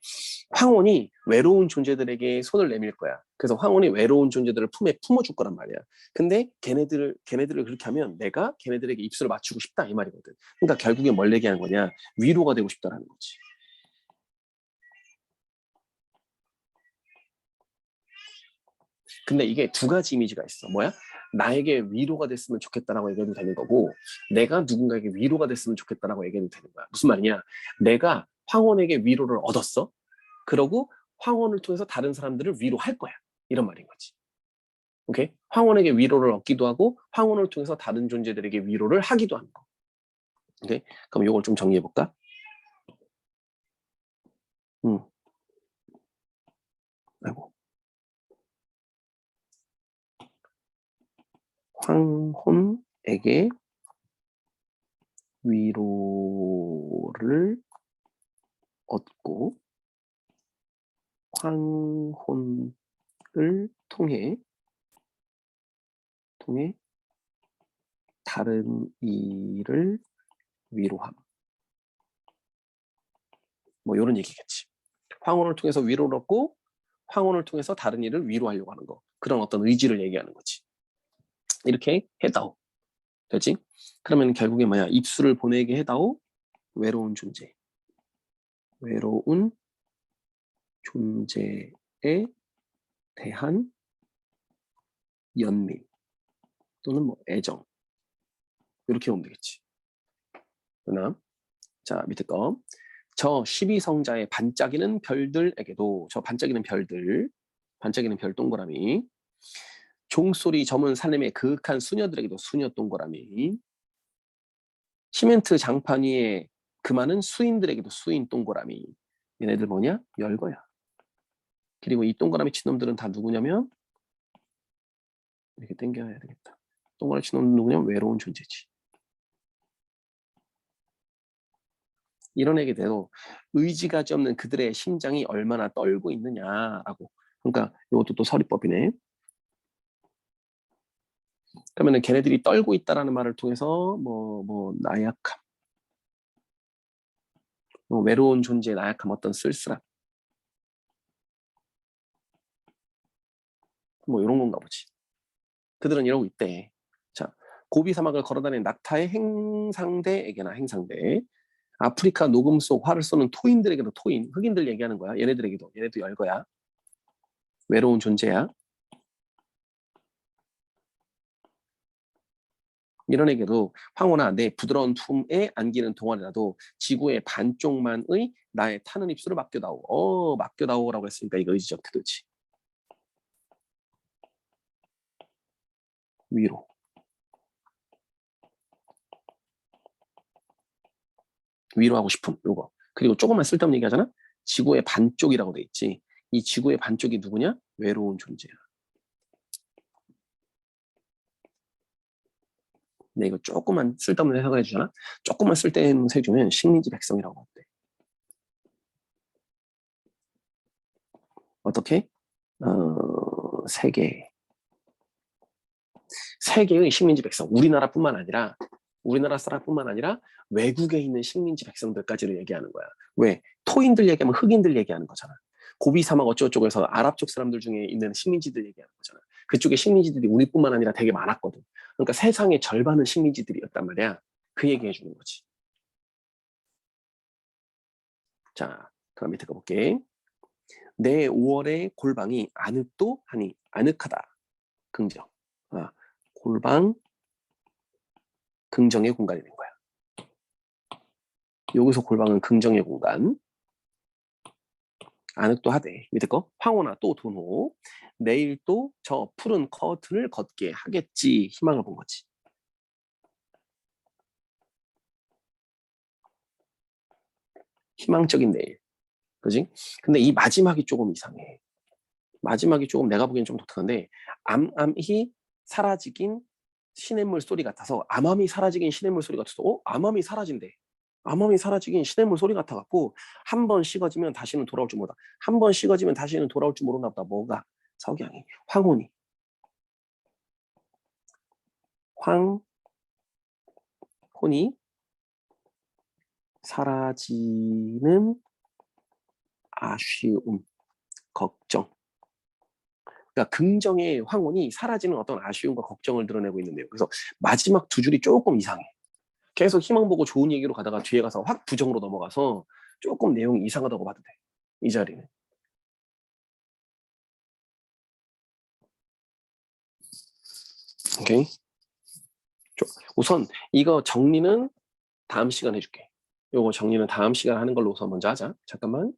황혼이 외로운 존재들에게 손을 내밀 거야. 그래서 황혼이 외로운 존재들을 품에 품어줄 거란 말이야. 근데 걔네들을 그렇게 하면 내가 걔네들에게 입술을 맞추고 싶다 이 말이거든. 그러니까 결국에 뭘 얘기하는 거냐? 위로가 되고 싶다라는 거지. 근데 이게 두 가지 이미지가 있어. 뭐야? 나에게 위로가 됐으면 좋겠다라고 얘기해도 되는 거고, 내가 누군가에게 위로가 됐으면 좋겠다라고 얘기해도 되는 거야. 무슨 말이냐? 내가 황혼에게 위로를 얻었어. 그러고 황혼을 통해서 다른 사람들을 위로할 거야. 이런 말인 거지. 오케이? 황혼에게 위로를 얻기도 하고 황혼을 통해서 다른 존재들에게 위로를 하기도 하는 거. 오케이? 그럼 이걸 좀 정리해 볼까? 음. 아이고. 황혼에게 위로를 얻고 황혼을 통해 다른 이를 위로함. 뭐 이런 얘기겠지. 황혼을 통해서 위로를 얻고 황혼을 통해서 다른 이를 위로하려고 하는 거. 그런 어떤 의지를 얘기하는 거지. 이렇게 해다오. 되지? 그러면 결국에 뭐야? 입술을 보내게 해다오. 외로운 존재. 외로운 존재에 대한 연민 또는 뭐 애정. 이렇게 보면 되겠지. 그러나 자 밑에 거. 저 12성자의 반짝이는 별들에게도 저 반짝이는 별 동그라미 종소리 저문 살림의 그윽한 수녀들에게도 수녀 동그라미 시멘트 장판 위에 그 많은 수인들에게도 수인 동그라미 얘네들 뭐냐? 열거야. 그리고 이 동그라미 친 놈들은 다 누구냐면 이렇게 당겨야 되겠다. 동그라미 친 놈은 누구냐면 외로운 존재지. 이런 얘기대로 의지가지 없는 그들의 심장이 얼마나 떨고 있느냐라고. 그러니까 이것도 또 서리법이네. 그러면은 걔네들이 떨고 있다라는 말을 통해서 뭐 나약함, 외로운 존재의 나약함, 어떤 쓸쓸함, 뭐 이런 건가 보지. 그들은 이러고 있대. 자, 고비 사막을 걸어다니는 낙타의 행상대에게나 아프리카 녹음 속 활을 쏘는 토인들에게도 토인, 흑인들 얘기하는 거야. 얘네도 열거야. 외로운 존재야. 이런 에게도 황혼아 내 부드러운 품에 안기는 동안이라도 지구의 반쪽만의 나의 타는 입술을 맡겨다오. 맡겨다오라고 했으니까 이거 의지적 태도지. 위로. 위로하고 싶음 요거. 그리고 조금만 쓸데없는 얘기하잖아. 지구의 반쪽이라고 돼 있지. 이 지구의 반쪽이 누구냐? 외로운 존재야. 근데 이거 조금만 쓸데없는 해석을 해주잖아. 조금만 쓸데없는 해주면 식민지 백성이라고 한대. 어떻게? 세계의 식민지 백성, 우리나라 사람뿐만 아니라 외국에 있는 식민지 백성들까지를 얘기하는 거야. 왜? 토인들 얘기하면 흑인들 얘기하는 거잖아. 고비 사막 어쩌고저쩌고 해서 아랍 쪽 사람들 중에 있는 식민지들 얘기하는 거잖아. 그쪽에 식민지들이 우리뿐만 아니라 되게 많았거든. 그러니까 세상의 절반은 식민지들이었단 말이야. 그 얘기해 주는 거지. 자, 그럼 밑에 거 볼게. 내 5월의 골방이 아늑도 하니 아늑하다. 긍정. 골방 긍정의 공간이 된 거야. 여기서 골방은 긍정의 공간. 아늑도 하되 밑에 거 황혼아 또 돈호 내일 또 저 푸른 커튼을 걷게 하겠지 희망을 본 거지. 희망적인 내일. 그지? 근데 이 마지막이 조금 이상해. 마지막이 조금 내가 보기엔 좀 독특한데 암암히 사라지긴 시냇물 소리 같아서 암암이 사라지긴 시냇물 소리 같아서 암암이 사라진대. 암암이 사라지긴 시냇물 소리 같아갖고 한 번 식어지면 다시는 돌아올 줄 모르다. 한 번 식어지면 다시는 돌아올 줄 모르나 보다. 뭐가? 석양이. 황혼이. 황혼이 사라지는 아쉬움, 걱정. 그러니까 긍정의 황혼이 사라지는 어떤 아쉬움과 걱정을 드러내고 있는데요. 그래서 마지막 두 줄이 조금 이상해. 계속 희망 보고 좋은 얘기로 가다가 뒤에 가서 확 부정으로 넘어가서 조금 내용이 이상하다고 봐도 돼. 이 자리는. 오케이? 우선 이거 정리는 다음 시간 해줄게. 요거 정리는 다음 시간 하는 걸로 우선 먼저 하자. 잠깐만.